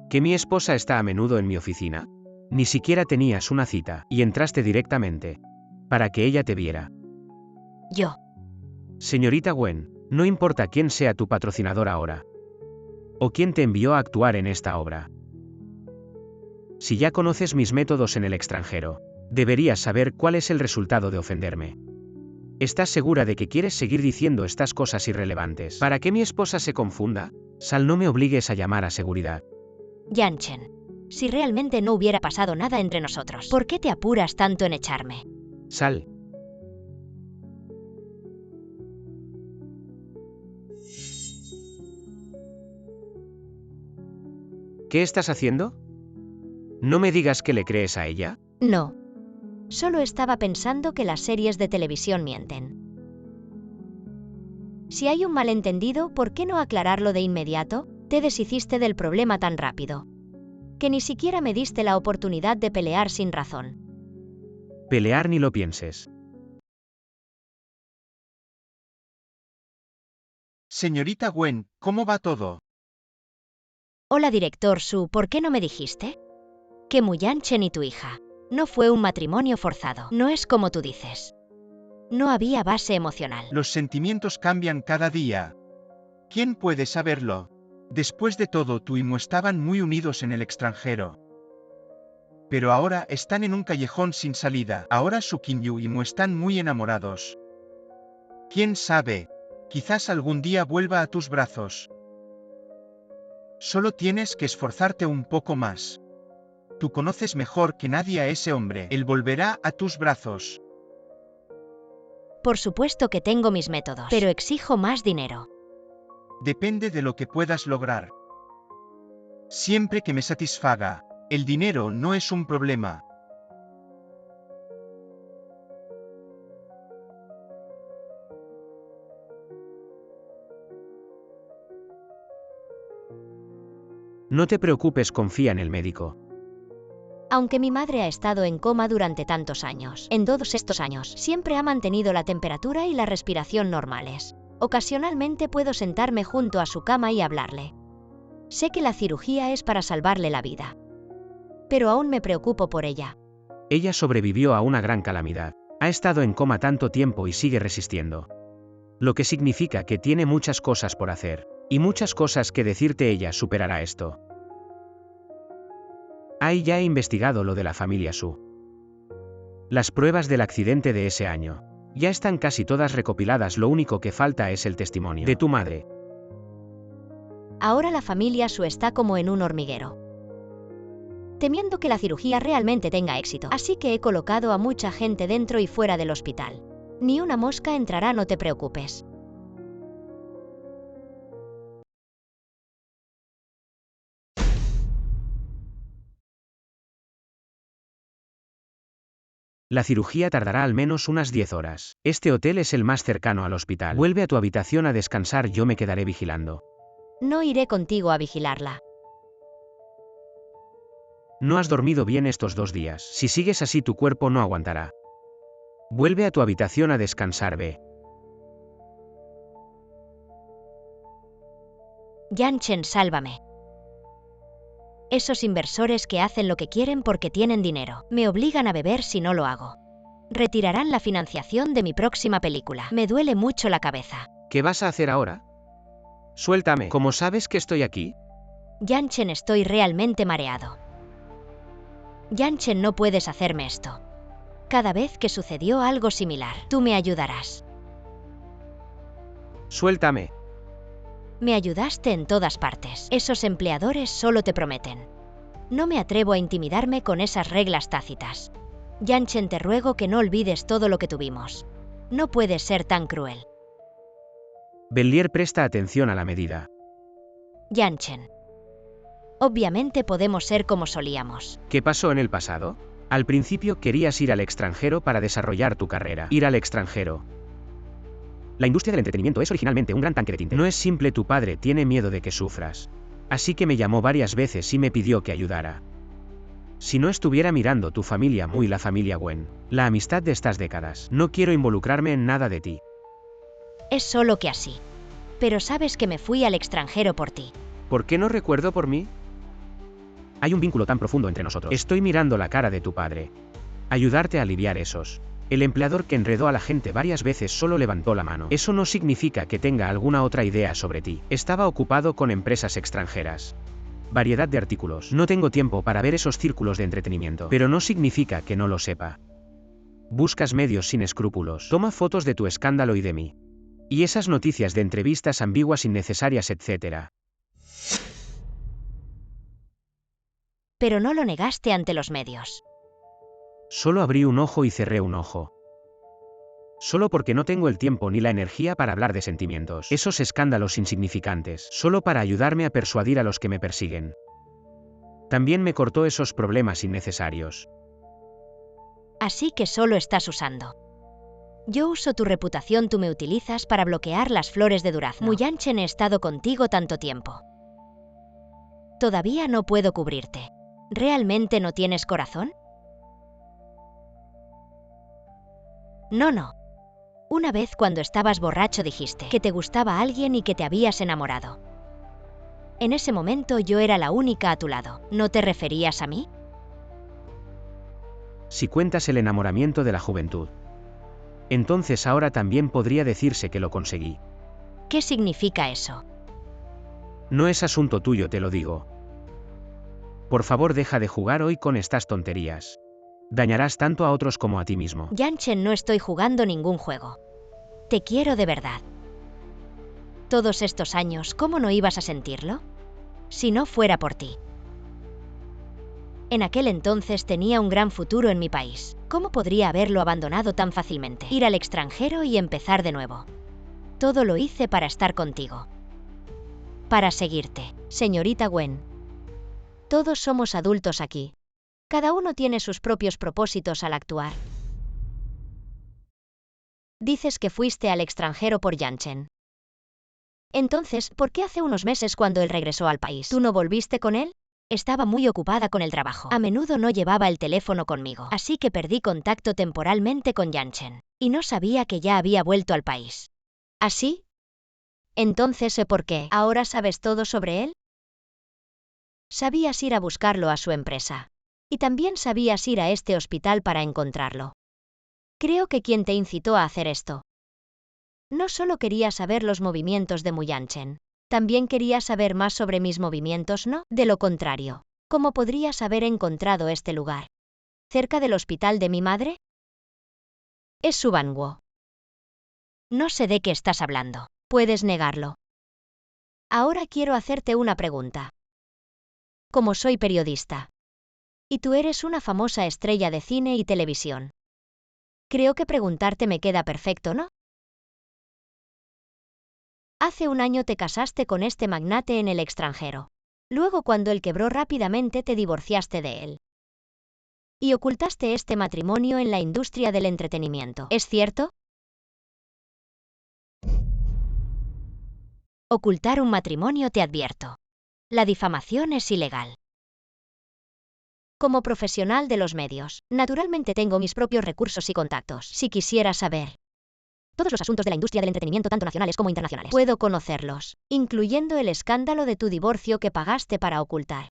¿Que mi esposa está a menudo en mi oficina? Ni siquiera tenías una cita, y entraste directamente. Para que ella te viera. Yo. Señorita Wen, no importa quién sea tu patrocinador ahora. O quién te envió a actuar en esta obra. Si ya conoces mis métodos en el extranjero, deberías saber cuál es el resultado de ofenderme. ¿Estás segura de que quieres seguir diciendo estas cosas irrelevantes? ¿Para que mi esposa se confunda? Sal, no me obligues a llamar a seguridad. Yanchen, si realmente no hubiera pasado nada entre nosotros, ¿por qué te apuras tanto en echarme? Sal. ¿Qué estás haciendo? No me digas que le crees a ella. No. Solo estaba pensando que las series de televisión mienten. Si hay un malentendido, ¿por qué no aclararlo de inmediato? Te deshiciste del problema tan rápido, que ni siquiera me diste la oportunidad de pelear sin razón. Pelear ni lo pienses. Señorita Gwen, ¿cómo va todo? Hola, director Su, ¿por qué no me dijiste? Que Mu Yanchen y tu hija no fue un matrimonio forzado. No es como tú dices. No había base emocional. Los sentimientos cambian cada día. ¿Quién puede saberlo? Después de todo, tú y Mu estaban muy unidos en el extranjero. Pero ahora están en un callejón sin salida. Ahora Su Kim-yu y Mu están muy enamorados. ¿Quién sabe? Quizás algún día vuelva a tus brazos. Solo tienes que esforzarte un poco más. Tú conoces mejor que nadie a ese hombre. Él volverá a tus brazos. Por supuesto que tengo mis métodos, pero exijo más dinero. Depende de lo que puedas lograr. Siempre que me satisfaga. El dinero no es un problema. No te preocupes, confía en el médico. Aunque mi madre ha estado en coma durante tantos años, en todos estos años, siempre ha mantenido la temperatura y la respiración normales. Ocasionalmente puedo sentarme junto a su cama y hablarle. Sé que la cirugía es para salvarle la vida, pero aún me preocupo por ella. Ella sobrevivió a una gran calamidad. Ha estado en coma tanto tiempo y sigue resistiendo. Lo que significa que tiene muchas cosas por hacer, y muchas cosas que decirte. Ella superará esto. Ya he investigado lo de la familia Su. Las pruebas del accidente de ese año ya están casi todas recopiladas, lo único que falta es el testimonio de tu madre. Ahora la familia Su está como en un hormiguero, temiendo que la cirugía realmente tenga éxito. Así que he colocado a mucha gente dentro y fuera del hospital. Ni una mosca entrará, no te preocupes. La cirugía tardará al menos unas 10 horas. Este hotel es el más cercano al hospital. Vuelve a tu habitación a descansar, yo me quedaré vigilando. No iré contigo a vigilarla. No has dormido bien estos 2 días. Si sigues así, tu cuerpo no aguantará. Vuelve a tu habitación a descansar, ve. Yanchen, sálvame. Esos inversores que hacen lo que quieren porque tienen dinero, me obligan a beber si no lo hago. Retirarán la financiación de mi próxima película. Me duele mucho la cabeza. ¿Qué vas a hacer ahora? Suéltame. ¿Cómo sabes que estoy aquí? Yanchen, estoy realmente mareado. Yanchen, no puedes hacerme esto. Cada vez que sucedió algo similar, tú me ayudarás. Suéltame. Me ayudaste en todas partes. Esos empleadores solo te prometen. No me atrevo a intimidarme con esas reglas tácitas. Yanchen, te ruego que no olvides todo lo que tuvimos. No puedes ser tan cruel. Bellier, presta atención a la medida. Yanchen. Obviamente podemos ser como solíamos. ¿Qué pasó en el pasado? Al principio querías ir al extranjero para desarrollar tu carrera. Ir al extranjero. La industria del entretenimiento es originalmente un gran tanque de tinta. No es simple, tu padre tiene miedo de que sufras. Así que me llamó varias veces y me pidió que ayudara. Si no estuviera mirando tu familia Mu y la familia Gwen, la amistad de estas décadas, no quiero involucrarme en nada de ti. Es solo que así. Pero sabes que me fui al extranjero por ti. ¿Por qué no recuerdo por mí? Hay un vínculo tan profundo entre nosotros. Estoy mirando la cara de tu padre. Ayudarte a aliviar esos. El empleador que enredó a la gente varias veces solo levantó la mano. Eso no significa que tenga alguna otra idea sobre ti. Estaba ocupado con empresas extranjeras. variedad de artículos. No tengo tiempo para ver esos círculos de entretenimiento, pero no significa que no lo sepa. Buscas medios sin escrúpulos. Toma fotos de tu escándalo y de mí. Y esas noticias de entrevistas ambiguas, innecesarias, etc. Pero no lo negaste ante los medios. Solo abrí un ojo y cerré un ojo. Solo porque no tengo el tiempo ni la energía para hablar de sentimientos. Esos escándalos insignificantes, solo para ayudarme a persuadir a los que me persiguen. También me cortó esos problemas innecesarios. Así que solo estás usando. Yo uso tu reputación, tú me utilizas para bloquear las flores de durazno. Mu Yanchen, he estado contigo tanto tiempo. Todavía no puedo cubrirte. ¿Realmente no tienes corazón? No. Una vez cuando estabas borracho dijiste que te gustaba alguien y que te habías enamorado. En ese momento yo era la única a tu lado. ¿No te referías a mí? Si cuentas el enamoramiento de la juventud, entonces ahora también podría decirse que lo conseguí. ¿Qué significa eso? No es asunto tuyo, te lo digo. Por favor, deja de jugar hoy con estas tonterías. Dañarás tanto a otros como a ti mismo. Yanchen, no estoy jugando ningún juego. Te quiero de verdad. Todos estos años, ¿cómo no ibas a sentirlo? Si no fuera por ti. En aquel entonces tenía un gran futuro en mi país. ¿Cómo podría haberlo abandonado tan fácilmente? Ir al extranjero y empezar de nuevo. Todo lo hice para estar contigo. Para seguirte, señorita Gwen. Todos somos adultos aquí. Cada uno tiene sus propios propósitos al actuar. Dices que fuiste al extranjero por Yanchen. Entonces, ¿por qué hace unos meses cuando él regresó al país, tú no volviste con él? Estaba muy ocupada con el trabajo. A menudo no llevaba el teléfono conmigo, así que perdí contacto temporalmente con Yanchen. Y no sabía que ya había vuelto al país. ¿Así? Entonces sé por qué. ¿Ahora sabes todo sobre él? Sabías ir a buscarlo a su empresa. Y también sabías ir a este hospital para encontrarlo. Creo que quien te incitó a hacer esto. No solo quería saber los movimientos de Mu Yanchen. También quería saber más sobre mis movimientos, ¿no? De lo contrario, ¿cómo podrías haber encontrado este lugar? ¿Cerca del hospital de mi madre? Es Subanguo. No sé de qué estás hablando. Puedes negarlo. Ahora quiero hacerte una pregunta. Como soy periodista, y tú eres una famosa estrella de cine y televisión, creo que preguntarte me queda perfecto, ¿no? Hace un año te casaste con este magnate en el extranjero. Luego, cuando él quebró rápidamente, te divorciaste de él. Y ocultaste este matrimonio en la industria del entretenimiento. ¿Es cierto? Ocultar un matrimonio, te advierto. La difamación es ilegal. Como profesional de los medios, naturalmente tengo mis propios recursos y contactos. Si quisiera saber todos los asuntos de la industria del entretenimiento, tanto nacionales como internacionales, puedo conocerlos, incluyendo el escándalo de tu divorcio que pagaste para ocultar.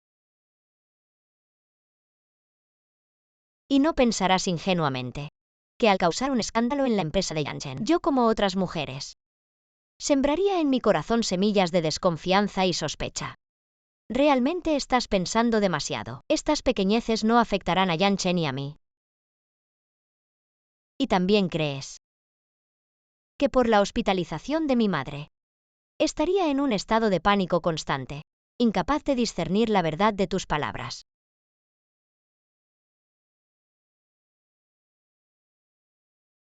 Y no pensarás ingenuamente que al causar un escándalo en la empresa de Yanchen, yo, como otras mujeres, sembraría en mi corazón semillas de desconfianza y sospecha. Realmente estás pensando demasiado. Estas pequeñeces no afectarán a Yanchen ni a mí. Y también crees que por la hospitalización de mi madre, estaría en un estado de pánico constante, incapaz de discernir la verdad de tus palabras.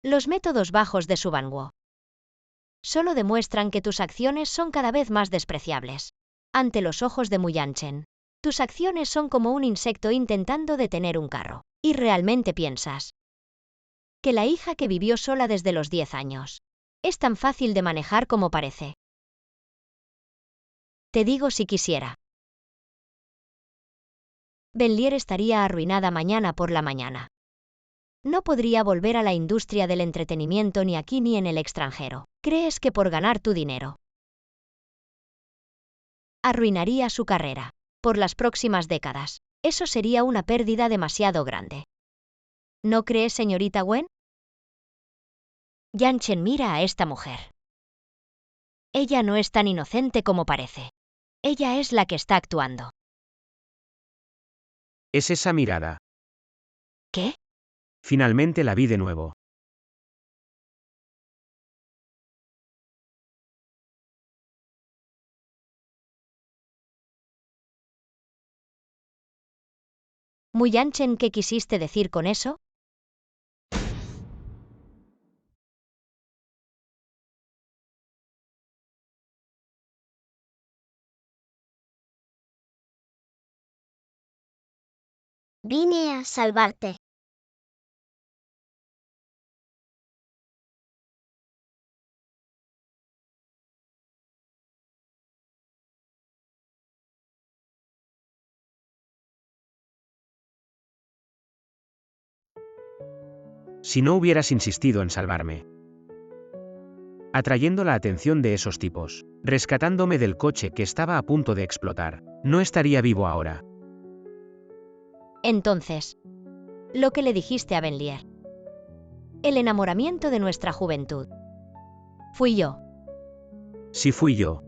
Los métodos bajos de Subanguo solo demuestran que tus acciones son cada vez más despreciables. Ante los ojos de Mu Yanchen, tus acciones son como un insecto intentando detener un carro. ¿Y realmente piensas que la hija que vivió sola desde los 10 años es tan fácil de manejar como parece? Te digo, si quisiera, Bellier estaría arruinada mañana por la mañana. No podría volver a la industria del entretenimiento ni aquí ni en el extranjero. ¿Crees que por ganar tu dinero arruinaría su carrera por las próximas décadas? Eso sería una pérdida demasiado grande. ¿No crees, señorita Gwen? Yanchen mira a esta mujer. Ella no es tan inocente como parece. Ella es la que está actuando. Es esa mirada. ¿Qué? Finalmente la vi de nuevo. Muy Yanchen, ¿qué quisiste decir con eso? Vine a salvarte. Si no hubieras insistido en salvarme. Atrayendo la atención de esos tipos, rescatándome del coche que estaba a punto de explotar, no estaría vivo ahora. Entonces, lo que le dijiste a Benlier. El enamoramiento de nuestra juventud. Fui yo. Si fui yo.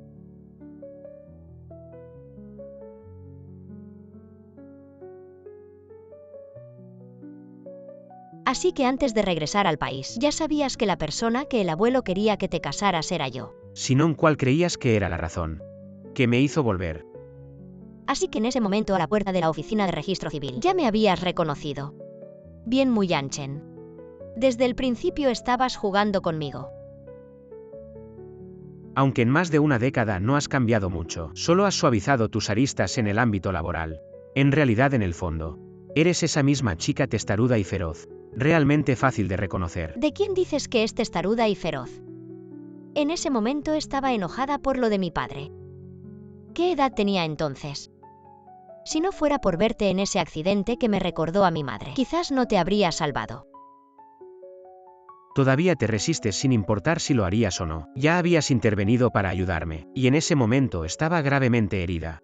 Así que antes de regresar al país, ya sabías que la persona que el abuelo quería que te casaras era yo. Si no, ¿cuál creías que era la razón? Que me hizo volver. Así que en ese momento a la puerta de la oficina de registro civil ya me habías reconocido. Bien, Muy Yanchen. Desde el principio estabas jugando conmigo. Aunque en más de una década no has cambiado mucho, solo has suavizado tus aristas en el ámbito laboral. En realidad, en el fondo, eres esa misma chica testaruda y feroz. Realmente fácil de reconocer. ¿De quién dices que es testaruda y feroz? En ese momento estaba enojada por lo de mi padre. ¿Qué edad tenía entonces? Si no fuera por verte en ese accidente que me recordó a mi madre, quizás no te habría salvado. Todavía te resistes sin importar si lo harías o no. Ya habías intervenido para ayudarme, y en ese momento estaba gravemente herida.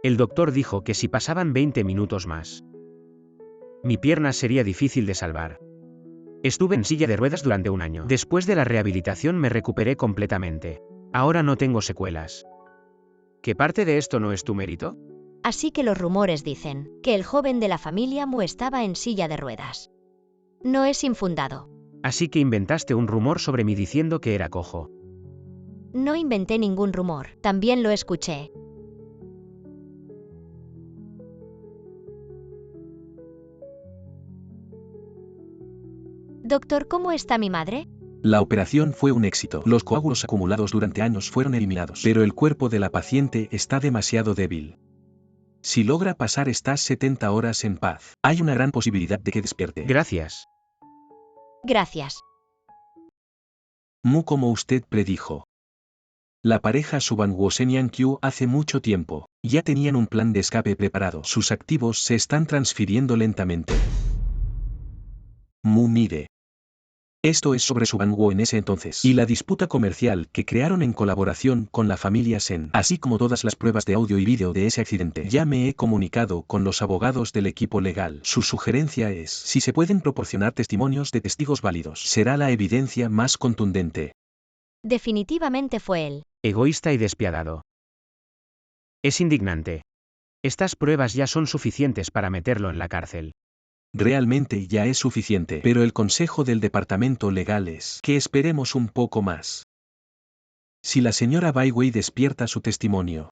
El doctor dijo que si pasaban 20 minutos más, mi pierna sería difícil de salvar. Estuve en silla de ruedas durante un año. Después de la rehabilitación me recuperé completamente. Ahora no tengo secuelas. ¿Qué parte de esto no es tu mérito? Así que los rumores dicen que el joven de la familia Mu estaba en silla de ruedas. No es infundado. Así que inventaste un rumor sobre mí diciendo que era cojo. No inventé ningún rumor, también lo escuché. Doctor, ¿cómo está mi madre? La operación fue un éxito. Los coágulos acumulados durante años fueron eliminados, pero el cuerpo de la paciente está demasiado débil. Si logra pasar estas 70 horas en paz, hay una gran posibilidad de que despierte. Gracias. Gracias. Mu, como usted predijo. La pareja Suban-Wosenian Q hace mucho tiempo, ya tenían un plan de escape preparado. Sus activos se están transfiriendo lentamente. Mu, mire. Esto es sobre Suban-Wo en ese entonces y la disputa comercial que crearon en colaboración con la familia Sen, así como todas las pruebas de audio y vídeo de ese accidente. Ya me he comunicado con los abogados del equipo legal. Su sugerencia es, si se pueden proporcionar testimonios de testigos válidos, será la evidencia más contundente. Definitivamente fue él. Egoísta y despiadado. Es indignante. Estas pruebas ya son suficientes para meterlo en la cárcel. Realmente ya es suficiente, pero el consejo del departamento legal es que esperemos un poco más. Si la señora Bai Wei despierta su testimonio,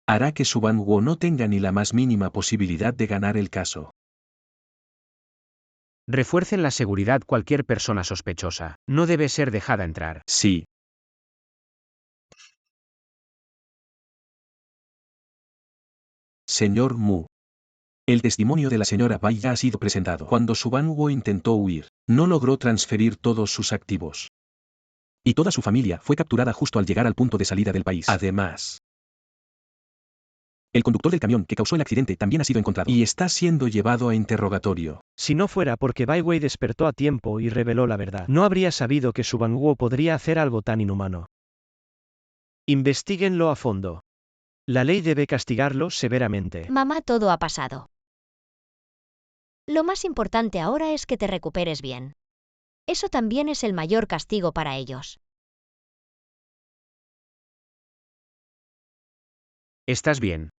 hará que Suban-Wo no tenga ni la más mínima posibilidad de ganar el caso. Refuercen la seguridad. Cualquier persona sospechosa no debe ser dejada entrar. Sí. Señor Mu. El testimonio de la señora Bai ya ha sido presentado. Cuando Suban-Wo intentó huir, no logró transferir todos sus activos. Y toda su familia fue capturada justo al llegar al punto de salida del país. Además, el conductor del camión que causó el accidente también ha sido encontrado y está siendo llevado a interrogatorio. Si no fuera porque Bai Wei despertó a tiempo y reveló la verdad, no habría sabido que Suban-Wo podría hacer algo tan inhumano. Investíguenlo a fondo. La ley debe castigarlo severamente. Mamá, todo ha pasado. Lo más importante ahora es que te recuperes bien. Eso también es el mayor castigo para ellos. ¿Estás bien?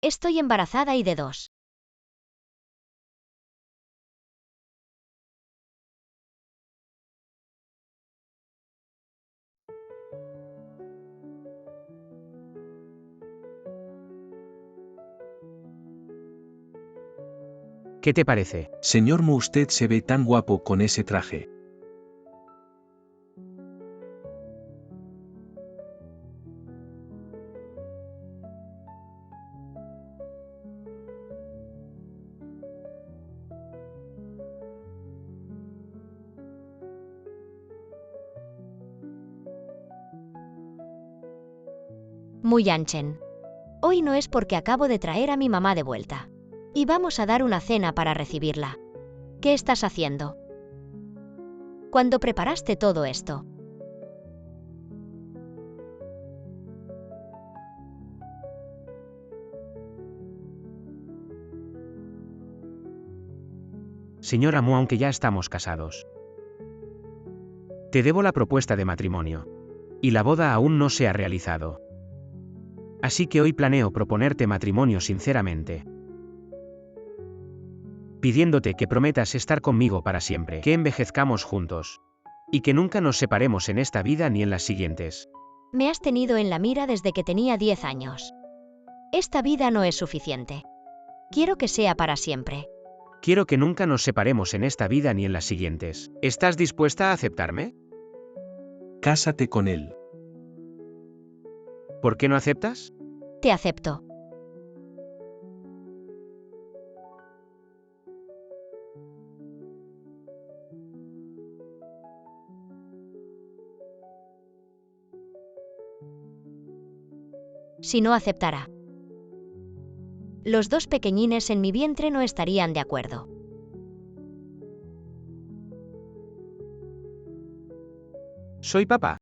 Estoy embarazada y de 2. ¿Qué te parece? Señor Mu, usted se ve tan guapo con ese traje. Mu Yanchen. Hoy no es porque acabo de traer a mi mamá de vuelta. Y vamos a dar una cena para recibirla. ¿Qué estás haciendo? ¿Cuándo preparaste todo esto? Señora Mu, aunque ya estamos casados. Te debo la propuesta de matrimonio. Y la boda aún no se ha realizado. Así que hoy planeo proponerte matrimonio sinceramente. Pidiéndote que prometas estar conmigo para siempre, que envejezcamos juntos. Y que nunca nos separemos en esta vida ni en las siguientes. Me has tenido en la mira desde que tenía 10 años. Esta vida no es suficiente. Quiero que sea para siempre. Quiero que nunca nos separemos en esta vida ni en las siguientes. ¿Estás dispuesta a aceptarme? Cásate con él. ¿Por qué no aceptas? Te acepto. Si no aceptara. Los 2 pequeñines en mi vientre no estarían de acuerdo. Soy papá.